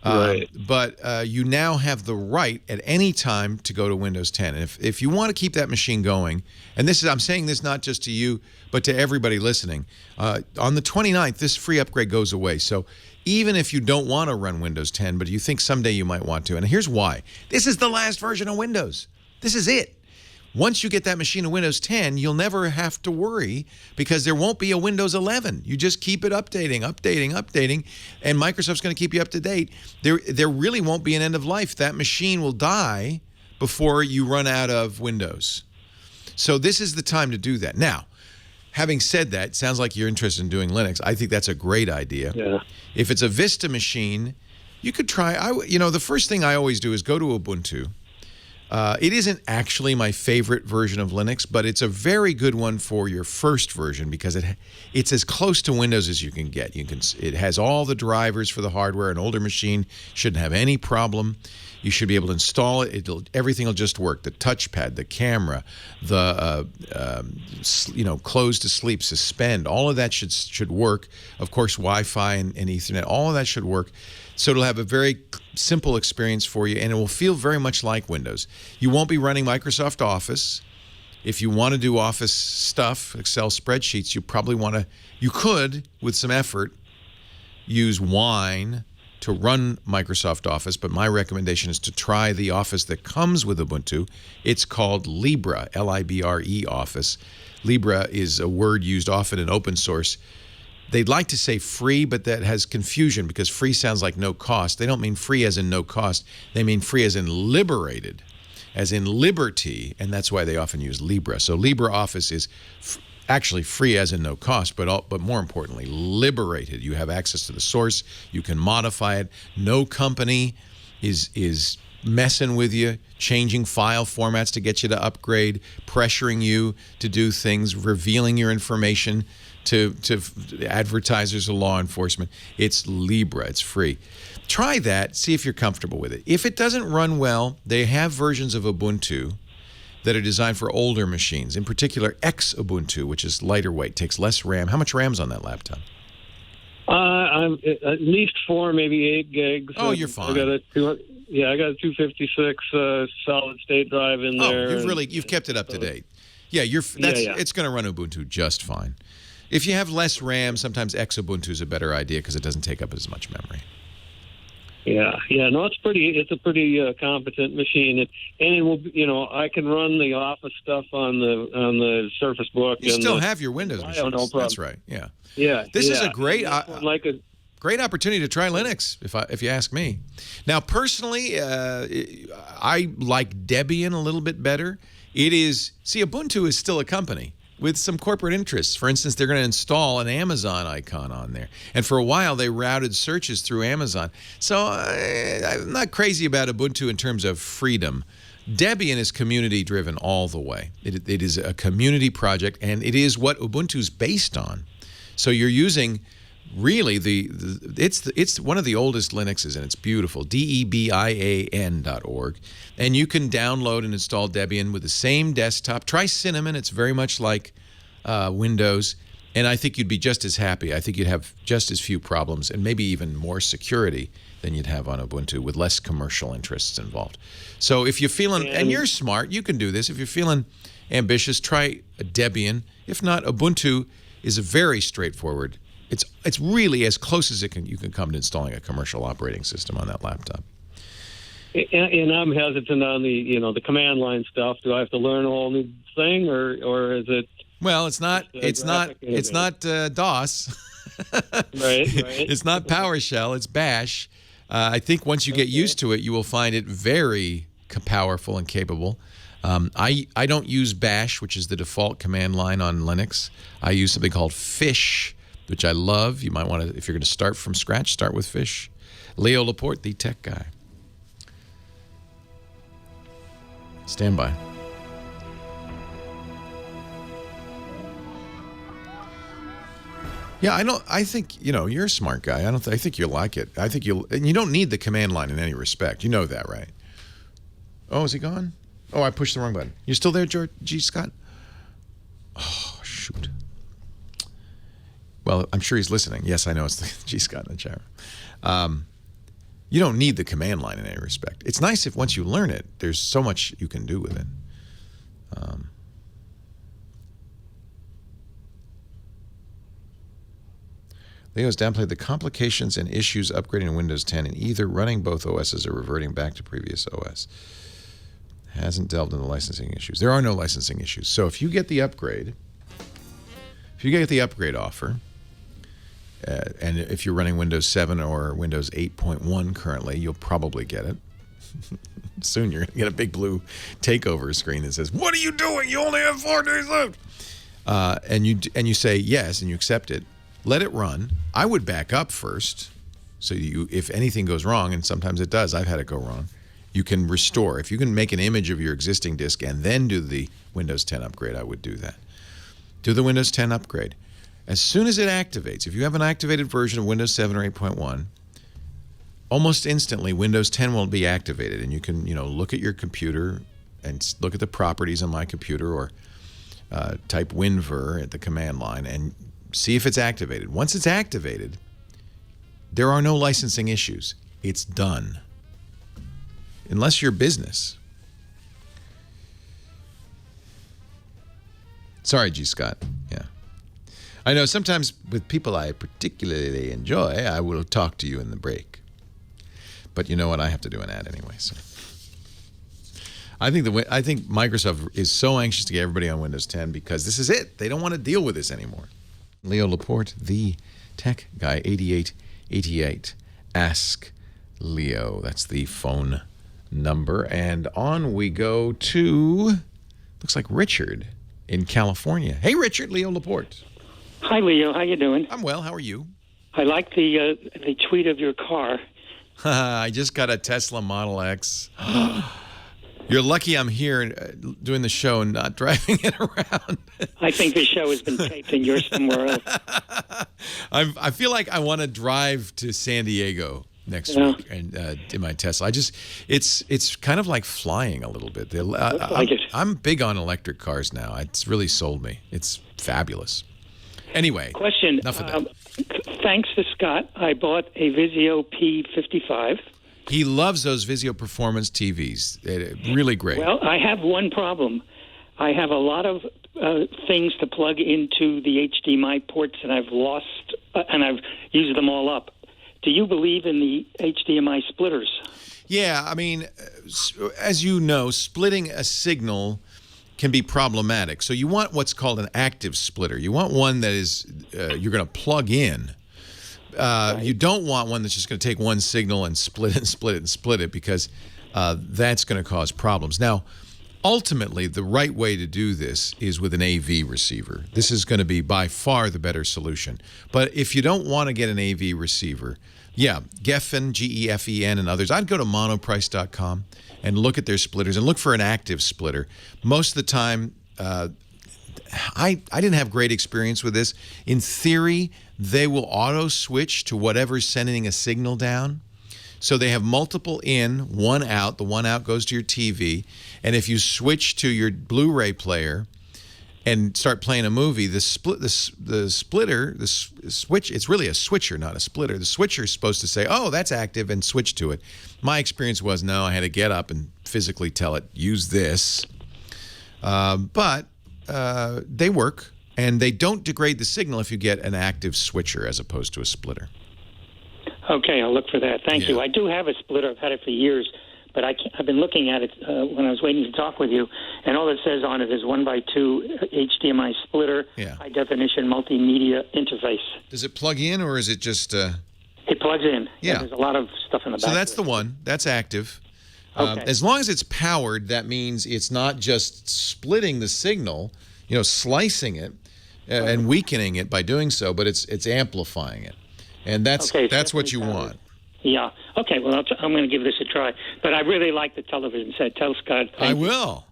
Right. But you now have the right at any time to go to Windows 10. And if you want to keep that machine going, and I'm saying this not just to you, but to everybody listening, on the 29th, this free upgrade goes away. So even if you don't want to run Windows 10, but you think someday you might want to, and here's why. This is the last version of Windows. This is it. Once you get that machine to Windows 10, you'll never have to worry, because there won't be a Windows 11. You just keep it updating, and Microsoft's going to keep you up to date. There really won't be an end of life. That machine will die before you run out of Windows. So this is the time to do that. Now, having said that, it sounds like you're interested in doing Linux. I think that's a great idea. Yeah. If it's a Vista machine, you could try. The first thing I always do is go to Ubuntu. It isn't actually my favorite version of Linux, but it's a very good one for your first version, because it's as close to Windows as you can get. It has all the drivers for the hardware. An older machine shouldn't have any problem. You should be able to install it. Everything will just work. The touchpad, the camera, the close to sleep, suspend. All of that should work. Of course, Wi-Fi and Ethernet. All of that should work. So it'll have a very simple experience for you, and it will feel very much like Windows. You won't be running Microsoft Office. If you want to do Office stuff, Excel spreadsheets, you could, with some effort, use Wine to run Microsoft Office, but my recommendation is to try the Office that comes with Ubuntu. It's called Libre, Libre Office. Libre is a word used often in open source. They'd like to say free, but that has confusion, because free sounds like no cost. They don't mean free as in no cost. They mean free as in liberated, as in liberty, and that's why they often use Libre. So LibreOffice is actually free as in no cost, but more importantly, liberated. You have access to the source. You can modify it. No company is messing with you, changing file formats to get you to upgrade, pressuring you to do things, revealing your information to advertisers or law enforcement. It's Libre. It's free. Try that. See if you're comfortable with it. If it doesn't run well, they have versions of Ubuntu that are designed for older machines. In particular, Xubuntu, which is lighter weight, takes less RAM. How much RAM's on that laptop? I'm at least 4, maybe 8 gigs. Oh, you're fine. I got a 256 solid state drive in there. You've kept it up to date. Yeah, it's going to run Ubuntu just fine. If you have less RAM, sometimes Xubuntu is a better idea, because it doesn't take up as much memory. Yeah, no, it's a pretty competent machine, and it will, I can run the Office stuff on the Surface Book. You still have your Windows machine. No problem. That's right. Yeah. Yeah. This is a great great opportunity to try Linux, if you ask me. Now, personally, I like Debian a little bit better. Ubuntu is still a company with some corporate interests. For instance, they're going to install an Amazon icon on there. And for a while, they routed searches through Amazon. So I'm not crazy about Ubuntu in terms of freedom. Debian is community-driven all the way. It is a community project, and it is what Ubuntu's based on. So you're using, really, it's one of the oldest Linuxes, and it's beautiful, debian.org. And you can download and install Debian with the same desktop. Try Cinnamon. It's very much like Windows, and I think you'd be just as happy. I think you'd have just as few problems, and maybe even more security than you'd have on Ubuntu, with less commercial interests involved. So if you're feeling, and you're smart, you can do this. If you're feeling ambitious, try Debian. If not, Ubuntu is a very straightforward. It's really as close as you can come to installing a commercial operating system on that laptop. And I'm hesitant on the command line stuff. Do I have to learn a whole new thing, or is it? Well, it's not DOS. Right. It's not PowerShell. It's Bash. I think once you get used to it, you will find it very powerful and capable. I don't use bash, which is the default command line on Linux. I use something called fish, which I love. You might want to, if you're going to start from scratch, start with fish. Leo Laporte, the tech guy. Stand by. Yeah, I think, you're a smart guy. I think you'll like it. And you don't need the command line in any respect. You know that, right? Oh, is he gone? Oh, I pushed the wrong button. You still there, George G. Scott? Oh, shoot. Well, I'm sure he's listening. Yes, I know it's the G. Scott in the chat room. You don't need the command line in any respect. It's nice if once you learn it, there's so much you can do with it. Leo's downplayed the complications and issues upgrading to Windows 10 in either running both OSs or reverting back to previous OS. Hasn't delved into licensing issues. There are no licensing issues. So if you get the upgrade, offer, and if you're running Windows 7 or Windows 8.1 currently, you'll probably get it. Soon you're going to get a big blue takeover screen that says, "What are you doing? You only have 4 days left." And you say yes, and you accept it. Let it run. I would back up first, so if anything goes wrong, and sometimes it does, I've had it go wrong, you can restore. If you can make an image of your existing disk and then do the Windows 10 upgrade, I would do that. Do the Windows 10 upgrade. As soon as it activates, if you have an activated version of Windows 7 or 8.1, almost instantly Windows 10 will be activated, and you can look at your computer and look at the properties on my computer, or type WinVer at the command line and see if it's activated. Once it's activated, there are no licensing issues. It's done. Unless you're business. Sorry, G. Scott. Yeah. I know sometimes with people I particularly enjoy, I will talk to you in the break. But you know what? I have to do an ad anyway. So I think Microsoft is so anxious to get everybody on Windows 10 because this is it. They don't want to deal with this anymore. Leo Laporte, the tech guy, 8888. Ask Leo. That's the phone number. And on we go to, looks like Richard in California. Hey, Richard, Leo Laporte. Hi, Leo. How you doing? I'm well. How are you? I like the tweet of your car. I just got a Tesla Model X. You're lucky I'm here doing the show and not driving it around. I think the show has been taped and you're somewhere else. I feel like I want to drive to San Diego next week and in my Tesla. It's kind of like flying a little bit. I'm big on electric cars now. It's really sold me. It's fabulous. Anyway, question. Enough of that. Thanks to Scott, I bought a Vizio P55. He loves those Vizio Performance TVs. Really great. Well, I have one problem. I have a lot of things to plug into the HDMI ports, and I've lost, and I've used them all up. Do you believe in the HDMI splitters? Yeah, I mean, as you know, splitting a signal can be problematic. So you want what's called an active splitter. You want one that is you're going to plug in. Right. You don't want one that's just going to take one signal and split it and split it and split it, because that's going to cause problems. Now, ultimately, the right way to do this is with an AV receiver. This is going to be by far the better solution. But if you don't want to get an AV receiver, yeah, Geffen, G-E-F-E-N, and others, I'd go to monoprice.com and look at their splitters and look for an active splitter. Most of the time, I didn't have great experience with this. In theory, they will auto-switch to whatever's sending a signal down. So they have multiple in, one out. The one out goes to your TV. And if you switch to your Blu-ray player and start playing a movie, the splitter, the switch, it's really a switcher, not a splitter. The switcher is supposed to say, oh, that's active, and switch to it. My experience was, no, I had to get up and physically tell it, use this. But they work, and they don't degrade the signal if you get an active switcher as opposed to a splitter. Okay, I'll look for that. Thank you. I do have a splitter. I've had it for years, but I've been looking at it when I was waiting to talk with you, and all it says on it is 1x2 HDMI splitter, high-definition multimedia interface. Does it plug in, or is it just... It plugs in. Yeah. There's a lot of stuff in the back. So that's the one. That's active. Okay. As long as it's powered, that means it's not just splitting the signal, slicing it and weakening it by doing so, but it's amplifying it. And that's what you want. Yeah. Okay, well, I'm going to give this a try. But I really like the television set. Tell Scott. I will.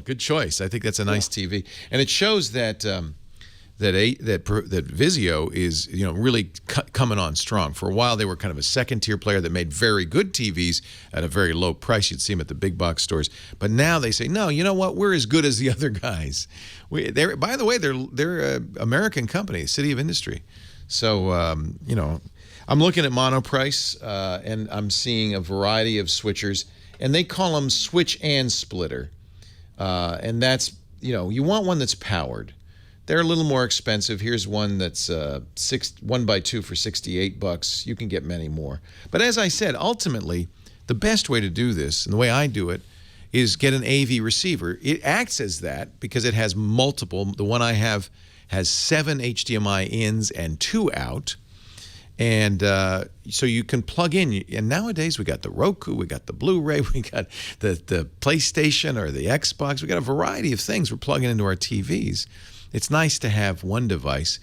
Good choice. I think that's a nice TV. And it shows that that Vizio is really coming on strong. For a while, they were kind of a second-tier player that made very good TVs at a very low price. You'd see them at the big box stores. But now they say, no, you know what? We're as good as the other guys. By the way, they're an American company, City of Industry. So I'm looking at Monoprice, and I'm seeing a variety of switchers, and they call them switch and splitter. And that's you want one that's powered. They're a little more expensive. Here's one that's 1x2 for $68. You can get many more. But as I said, ultimately, the best way to do this, and the way I do it, is get an AV receiver. It acts as that because it has multiple. The one I have has 7 HDMI ins and 2 out. And so you can plug in. And nowadays we got the Roku, we got the Blu-ray, we got the PlayStation or the Xbox. We got a variety of things we're plugging into our TVs. It's nice to have one device.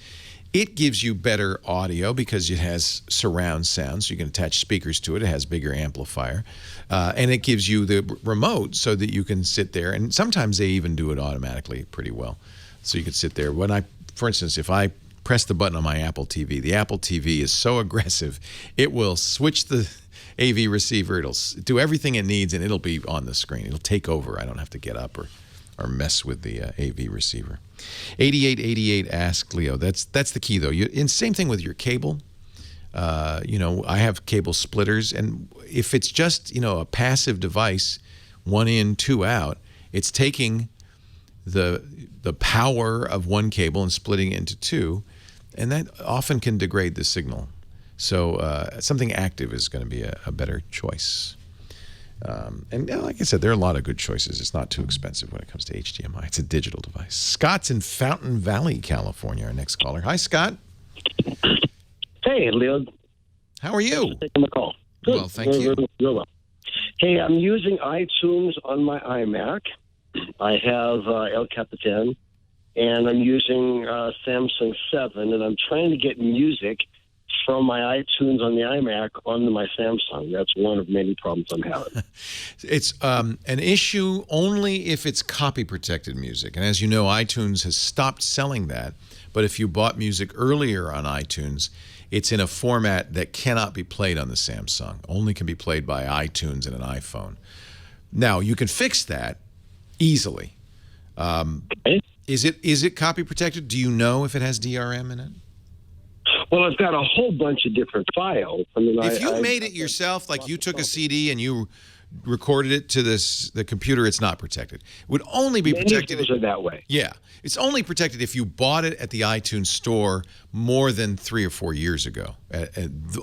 It gives you better audio because it has surround sound, so you can attach speakers to it. It has bigger amplifier. And it gives you the remote so that you can sit there. And sometimes they even do it automatically pretty well. So you can sit there. For instance, if I press the button on my Apple TV, the Apple TV is so aggressive, it will switch the AV receiver. It'll do everything it needs, and it'll be on the screen. It'll take over. I don't have to get up or mess with the AV receiver. 8888 Ask Leo. That's the key, though. And same thing with your cable. I have cable splitters, and if it's just a passive device, 1 in, 2 out, it's taking the power of one cable and splitting it into 2, and that often can degrade the signal. So something active is going to be a better choice. And like I said, there are a lot of good choices. It's not too expensive when it comes to HDMI. It's a digital device. Scott's in Fountain Valley, California, our next caller. Hi, Scott. Hey, Leo. How are you? Thanks for taking the call. Good. Well, thank you. Real well. Hey, I'm using iTunes on my iMac. I have El Capitan, and I'm using Samsung 7, and I'm trying to get music from my iTunes on the iMac onto my Samsung. That's one of many problems I'm having. It's an issue only if it's copy-protected music. And as you know, iTunes has stopped selling that. But if you bought music earlier on iTunes, it's in a format that cannot be played on the Samsung. Only can be played by iTunes and an iPhone. Now, you can fix that easily. Okay. Is it copy-protected? Do you know if it has DRM in it? Well, I've got a whole bunch of different files. If you made it yourself, like you took a CD and you recorded it to the computer, it's not protected. It would only be protected. Many of those are that way. Yeah. It's only protected if you bought it at the iTunes store more than 3 or 4 years ago.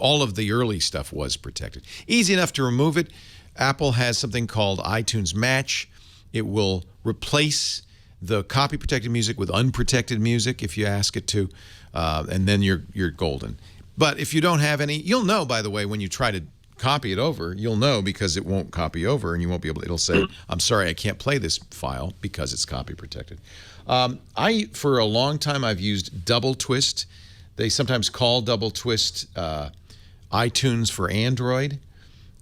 All of the early stuff was protected. Easy enough to remove it. Apple has something called iTunes Match. It will replace the copy-protected music with unprotected music if you ask it to, and then you're golden. But if you don't have any, you'll know, by the way, when you try to copy it over, you'll know because it won't copy over, and you won't be able to, it'll say, I'm sorry, I can't play this file because it's copy-protected. For a long time, I've used Double Twist. They sometimes call Double Twist iTunes for Android.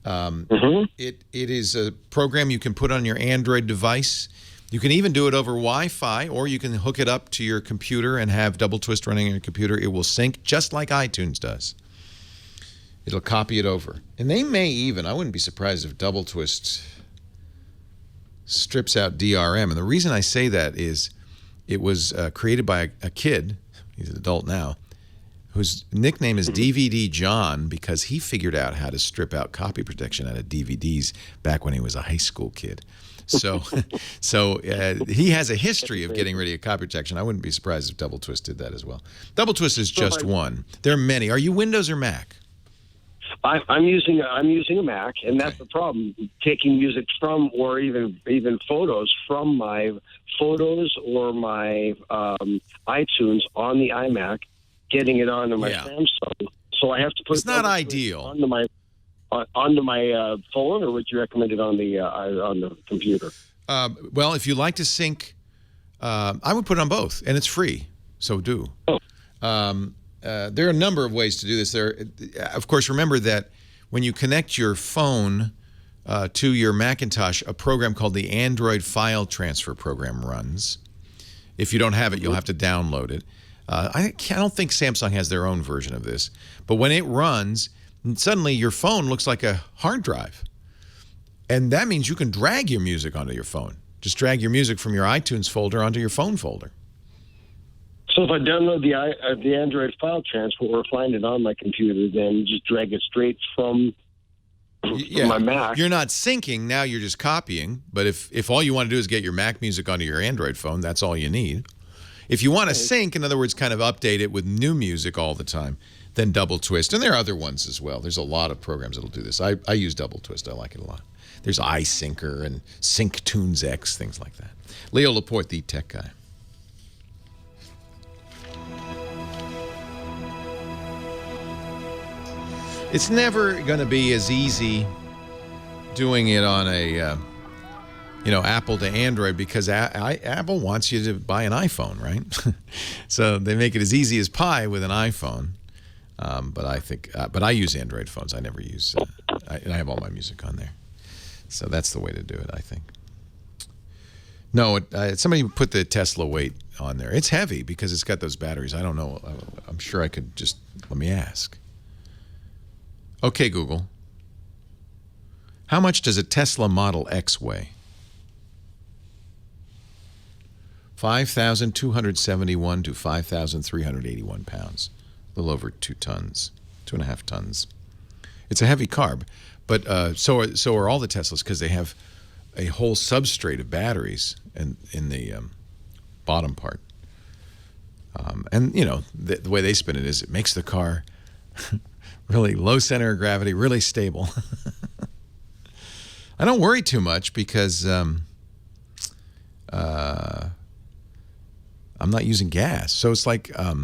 It is a program you can put on your Android device. You can even do it over Wi-Fi, or you can hook it up to your computer and have Double Twist running on your computer. It will sync just like iTunes does. It'll copy it over. And they may even, I wouldn't be surprised if Double Twist strips out DRM. And the reason I say that is it was created by a kid, he's an adult now, whose nickname is DVD John because he figured out how to strip out copy protection out of DVDs back when he was a high school kid. So he has a history of getting rid of copy protection. I wouldn't be surprised if Double Twist did that as well. Double Twist is just one. There are many. Are you Windows or Mac? I'm using a Mac, and that's the problem. Taking music from, or even photos from my photos or my iTunes on the iMac, getting it onto my Samsung. So I have to put. It's not ideal. Onto my. onto my phone, or would you recommend it on the computer? Well, if you like to sync, I would put it on both, and it's free. So do. There are a number of ways to do this. Of course, remember that when you connect your phone to your Macintosh, a program called the Android File Transfer Program runs. If you don't have it, you'll have to download it. I don't think Samsung has their own version of this, but when it runs, suddenly your phone looks like a hard drive. And that means you can drag your music onto your phone. Just drag your music from your iTunes folder onto your phone folder. So if I download the Android file transfer or find it on my computer, then just drag it straight from my Mac. You're not syncing, now you're just copying. But if all you want to do is get your Mac music onto your Android phone, that's all you need. If you want to sync, in other words, kind of update it with new music all the time, then Double Twist. And there are other ones as well. There's a lot of programs that'll do this. I use Double Twist. I like it a lot. There's iSyncer and SyncTunes X, things like that. Leo Laporte, the tech guy. It's never going to be as easy doing it on a, Apple to Android, because Apple wants you to buy an iPhone, right? So they make it as easy as pie with an iPhone. But I use Android phones. I never use, I have all my music on there. So that's the way to do it, I think. No, somebody put the Tesla weight on there. It's heavy because it's got those batteries. I don't know. I'm sure I could just, let me ask. Okay, Google. How much does a Tesla Model X weigh? 5,271 to 5,381 pounds. A little over 2 tons, 2.5 tons. It's a heavy carb, but so are all the Teslas, because they have a whole substrate of batteries in the bottom part. And, the way they spin it is it makes the car really low center of gravity, really stable. I don't worry too much because I'm not using gas. So it's like I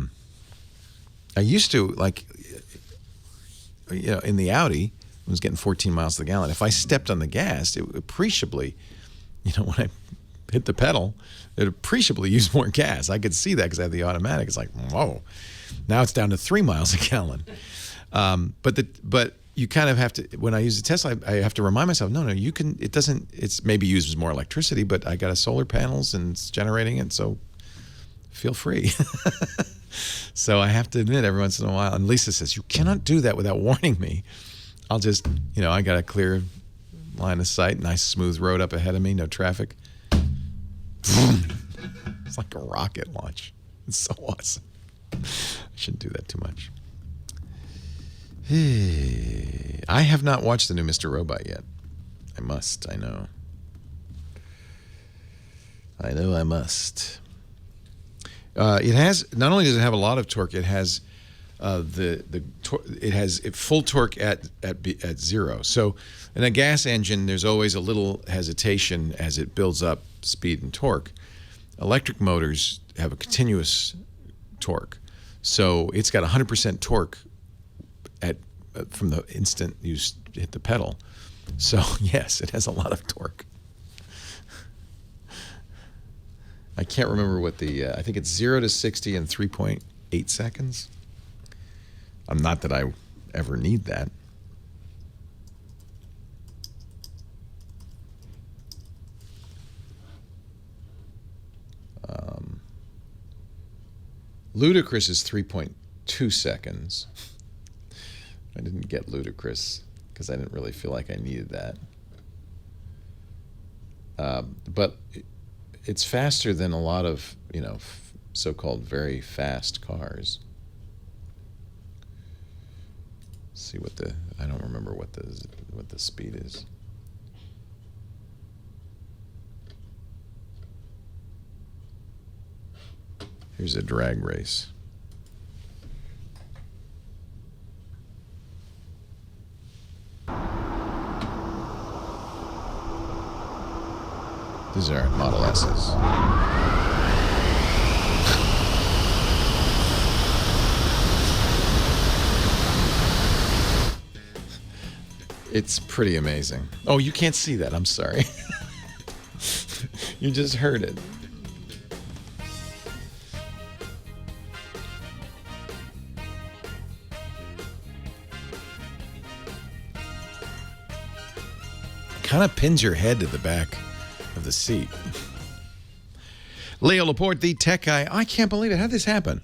used to, in the Audi, I was getting 14 miles to the gallon. If I stepped on the gas, it would appreciably, when I hit the pedal, it appreciably used more gas. I could see that because I have the automatic. It's like, whoa. Now it's down to 3 miles a gallon. But you kind of have to, when I use a Tesla, I have to remind myself, no, you can, it's maybe uses more electricity, but I got a solar panels and it's generating it, so feel free. So I have to admit every once in a while, and Lisa says, you cannot do that without warning me. I'll just, I got a clear line of sight, nice smooth road up ahead of me, no traffic. It's like a rocket launch. It's so awesome. I shouldn't do that too much. I have not watched the new Mr. Robot yet. I must, I know. I must. It has, not only does it have a lot of torque, it has it has full torque at zero. So in a gas engine, there's always a little hesitation as it builds up speed and torque. Electric motors have a continuous torque. So it's got 100% torque from the instant you hit the pedal. So yes, it has a lot of torque. I can't remember what I think it's 0 to 60 in 3.8 seconds. Not that I ever need that. Ludicrous is 3.2 seconds. I didn't get ludicrous because I didn't really feel like I needed that. But it's faster than a lot of, so-called very fast cars. Let's see I don't remember what the speed is. Here's a drag race. These are Model S's. It's pretty amazing. Oh, you can't see that. I'm sorry. You just heard it. Kind of pins your head to the back of the seat. Leo Laporte, the tech guy. I can't believe it. How did this happen?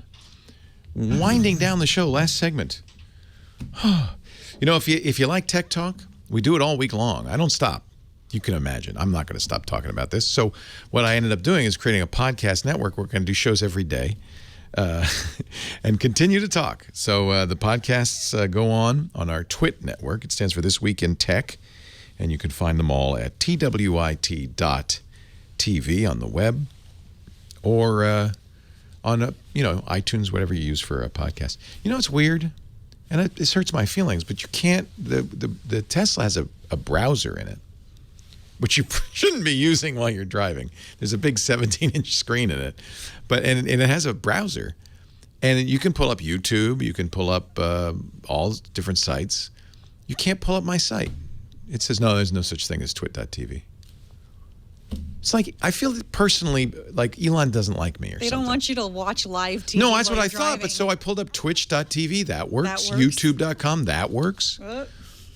Winding down the show, last segment. You know, if you like tech talk, we do it all week long. I don't stop. You can imagine. I'm not going to stop talking about this. So what I ended up doing is creating a podcast network. We're going to do shows every day and continue to talk. So the podcasts go on our TWIT network. It stands for This Week in Tech. And you can find them all at twit.tv on the web or on, iTunes, whatever you use for a podcast. You know, it's weird, and this hurts my feelings, but you can't, the Tesla has a browser in it, which you shouldn't be using while you're driving. There's a big 17-inch screen in it, and it has a browser. And you can pull up YouTube, you can pull up all different sites. You can't pull up my site. It says, no, there's no such thing as twit.tv. It's like, I feel personally like Elon doesn't like me or something. They don't want you to watch live TV. No, that's what I thought. But so I pulled up twitch.tv. That works. YouTube.com. That works.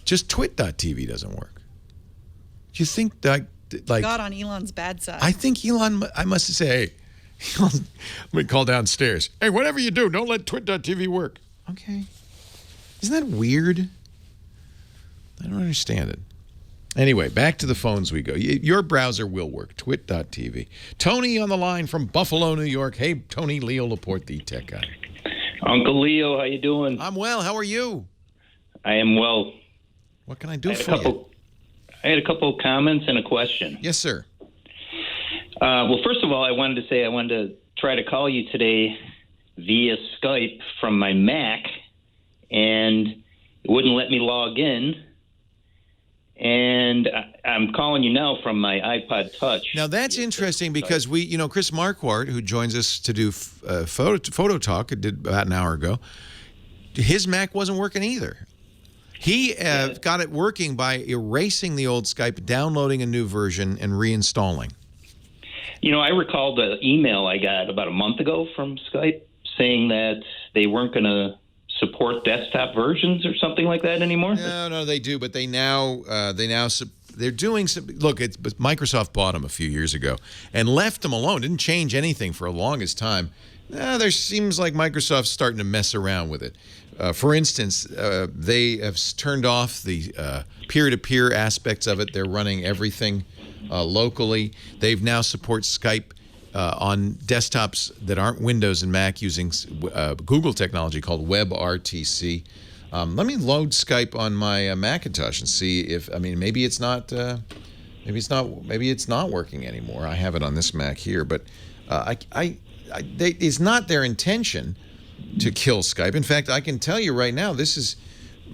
Just twit.tv doesn't work. Do you think that, like... Got on Elon's bad side. I think Elon, I must say, hey, Elon, let me call downstairs. Hey, whatever you do, don't let twit.tv work. Okay. Isn't that weird? I don't understand it. Anyway, back to the phones we go. Your browser will work, twit.tv. Tony on the line from Buffalo, New York. Hey, Tony, Leo Laporte, the tech guy. Uncle Leo, how you doing? I'm well. How are you? I am well. What can I do for you? I had a couple of comments and a question. Yes, sir. Well, first of all, I wanted to try to call you today via Skype from my Mac, and it wouldn't let me log in. And I'm calling you now from my iPod Touch. Now, that's interesting because Chris Marquardt, who joins us to do photo talk, did about an hour ago, his Mac wasn't working either. He got it working by erasing the old Skype, downloading a new version, and reinstalling. I recall the email I got about a month ago from Skype saying that they weren't going to support desktop versions or something like that anymore? No, they do, but they're doing some. Look, Microsoft bought them a few years ago and left them alone. Didn't change anything for the longest time. There seems like Microsoft's starting to mess around with it. For instance, they have turned off the peer-to-peer aspects of it. They're running everything locally. They've now support Skype on desktops that aren't Windows and Mac using Google technology called WebRTC. Let me load Skype on my Macintosh and see if maybe it's not working anymore. I have it on this Mac here, but it's not their intention to kill Skype. In fact, I can tell you right now, this is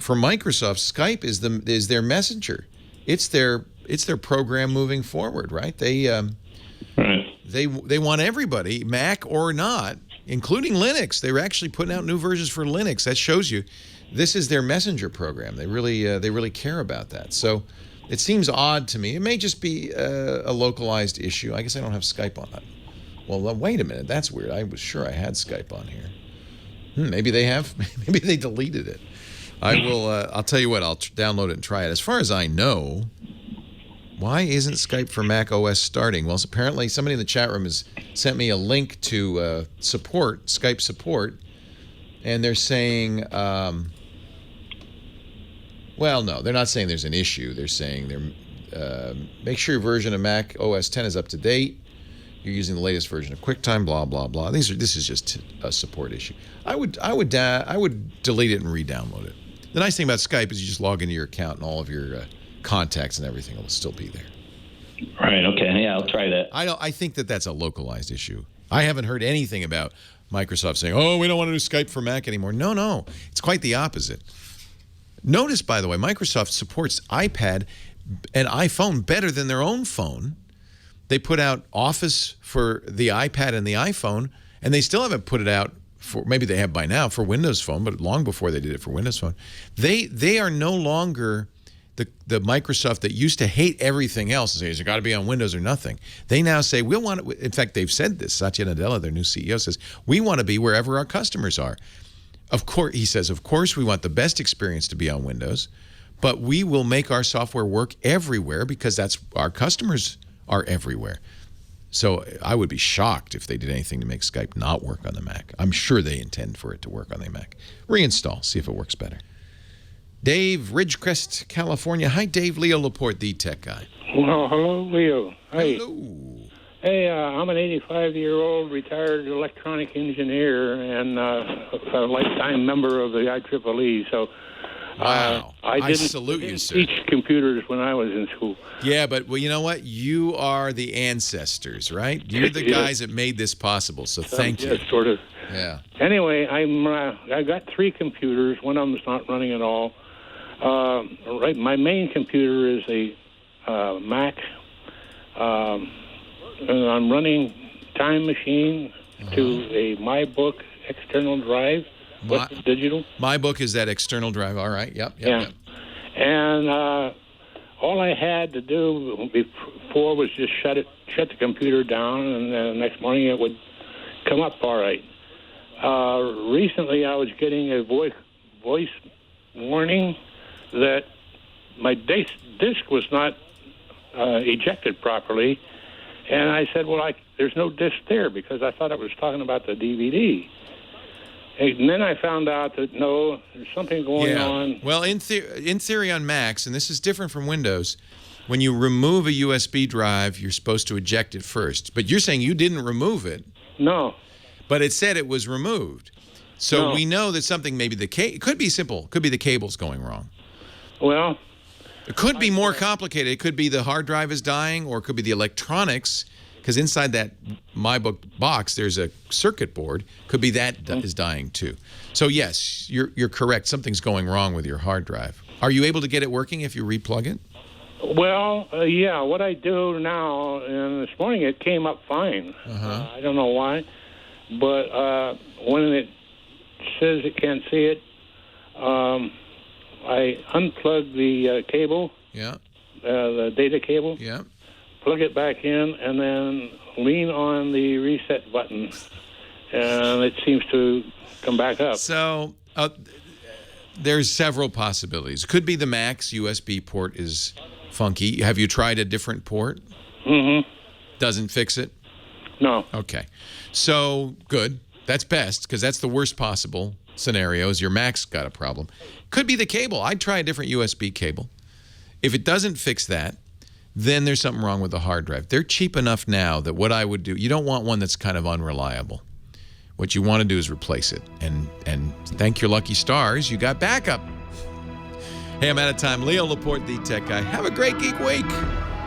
for Microsoft. Skype is their messenger. It's their program moving forward, right? They want everybody, Mac or not, including Linux. They're actually putting out new versions for Linux. That shows you this is their messenger program. They really care about that. So it seems odd to me. It may just be a localized issue. I guess I don't have Skype on it. Well, wait a minute. That's weird. I was sure I had Skype on here. Maybe they have. Maybe they deleted it. I will. I'll tell you what. I'll download it and try it. As far as I know, why isn't Skype for Mac OS starting? Well, apparently somebody in the chat room has sent me a link to Skype support, and they're saying, well, no, they're not saying there's an issue. They're saying make sure your version of Mac OS 10 is up to date. You're using the latest version of QuickTime, blah blah blah. This is just a support issue. I would delete it and re-download it. The nice thing about Skype is you just log into your account and all of your contacts and everything will still be there. Right. Okay. Yeah, I'll try that. I think that's a localized issue. I haven't heard anything about Microsoft saying, "Oh, we don't want to do Skype for Mac anymore." No, it's quite the opposite. Notice, by the way, Microsoft supports iPad and iPhone better than their own phone. They put out Office for the iPad and the iPhone, and they still haven't put it out for, maybe they have by now, for Windows Phone, but long before they did it for Windows Phone. They are no longer the Microsoft that used to hate everything else and say, it's got to be on Windows or nothing. They now say, we want it. In fact, they've said this. Satya Nadella, their new CEO, says, we want to be wherever our customers are. Of course, he says, of course, we want the best experience to be on Windows, but we will make our software work everywhere because that's our customers are everywhere. So I would be shocked if they did anything to make Skype not work on the Mac. I'm sure they intend for it to work on the Mac. Reinstall, see if it works better. Dave, Ridgecrest, California. Hi, Dave. Leo Laporte, the tech guy. Well, hello, Leo. Hey. Hello. Hey, I'm an 85-year-old retired electronic engineer and a lifetime member of the IEEE. So, wow. I salute you, sir. Teach computers when I was in school. Yeah, but well, you know what? You are the ancestors, right? You're the guys that made this possible. So thank you. Yeah, sort of. Yeah. Anyway, I got 3 computers. One of them's not running at all. Right, my main computer is a Mac. And I'm running Time Machine to a MyBook external drive. What's digital? MyBook is that external drive. All right. Yep. Yeah. And all I had to do before was just shut the computer down, and the next morning it would come up all right. Recently, I was getting a voice warning that my disk was not ejected properly. And I said, well, there's no disc there because I thought it was talking about the DVD. And then I found out that, no, there's something going on. Well, in theory on Macs, and this is different from Windows, when you remove a USB drive, you're supposed to eject it first. But you're saying you didn't remove it. No. But it said it was removed. So we know that something, maybe it could be simple. It could be the cables going wrong. Well, it could be more complicated. It could be the hard drive is dying, or it could be the electronics, because inside that MyBook box there's a circuit board. Could be that is dying too. So yes, you're correct. Something's going wrong with your hard drive. Are you able to get it working if you replug it? Well, yeah. What I do now, and this morning it came up fine. I don't know why, but when it says it can't see it, I unplug the cable. Yeah. The data cable. Yeah. Plug it back in, and then lean on the reset button, and it seems to come back up. So there's several possibilities. Could be the Mac's USB port is funky. Have you tried a different port? Mm-hmm. Doesn't fix it? No. Okay. So good. That's best, because that's the worst possible scenario is your Mac's got a problem. Could be the cable. I'd try a different USB cable. If it doesn't fix that, then there's something wrong with the hard drive. They're cheap enough now that what I would do, you don't want one that's kind of unreliable. What you want to do is replace it. And thank your lucky stars, you got backup. Hey, I'm out of time. Leo Laporte, the Tech Guy. Have a great Geek Week.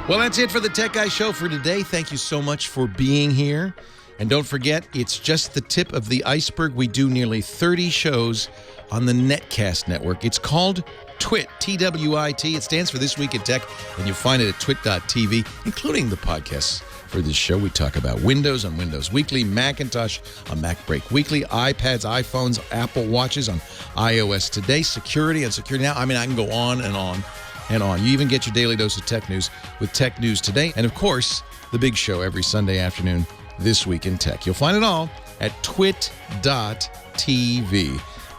Well, that's it for the Tech Guy Show for today. Thank you so much for being here. And don't forget, it's just the tip of the iceberg. We do nearly 30 shows on the Netcast network. It's called TWIT, T-W-I-T. It stands for This Week in Tech, and you'll find it at twit.tv, including the podcasts for this show. We talk about Windows on Windows Weekly, Macintosh on Mac Break Weekly, iPads, iPhones, Apple Watches on iOS Today, security on Security Now. I mean, I can go on and on and on. You even get your daily dose of tech news with Tech News Today. And, of course, the big show every Sunday afternoon, This Week in Tech. You'll find it all at twit.tv.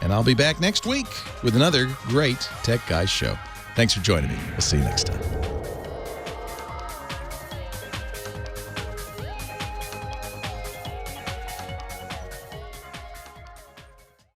And I'll be back next week with another great Tech Guys show. Thanks for joining me. We'll see you next time.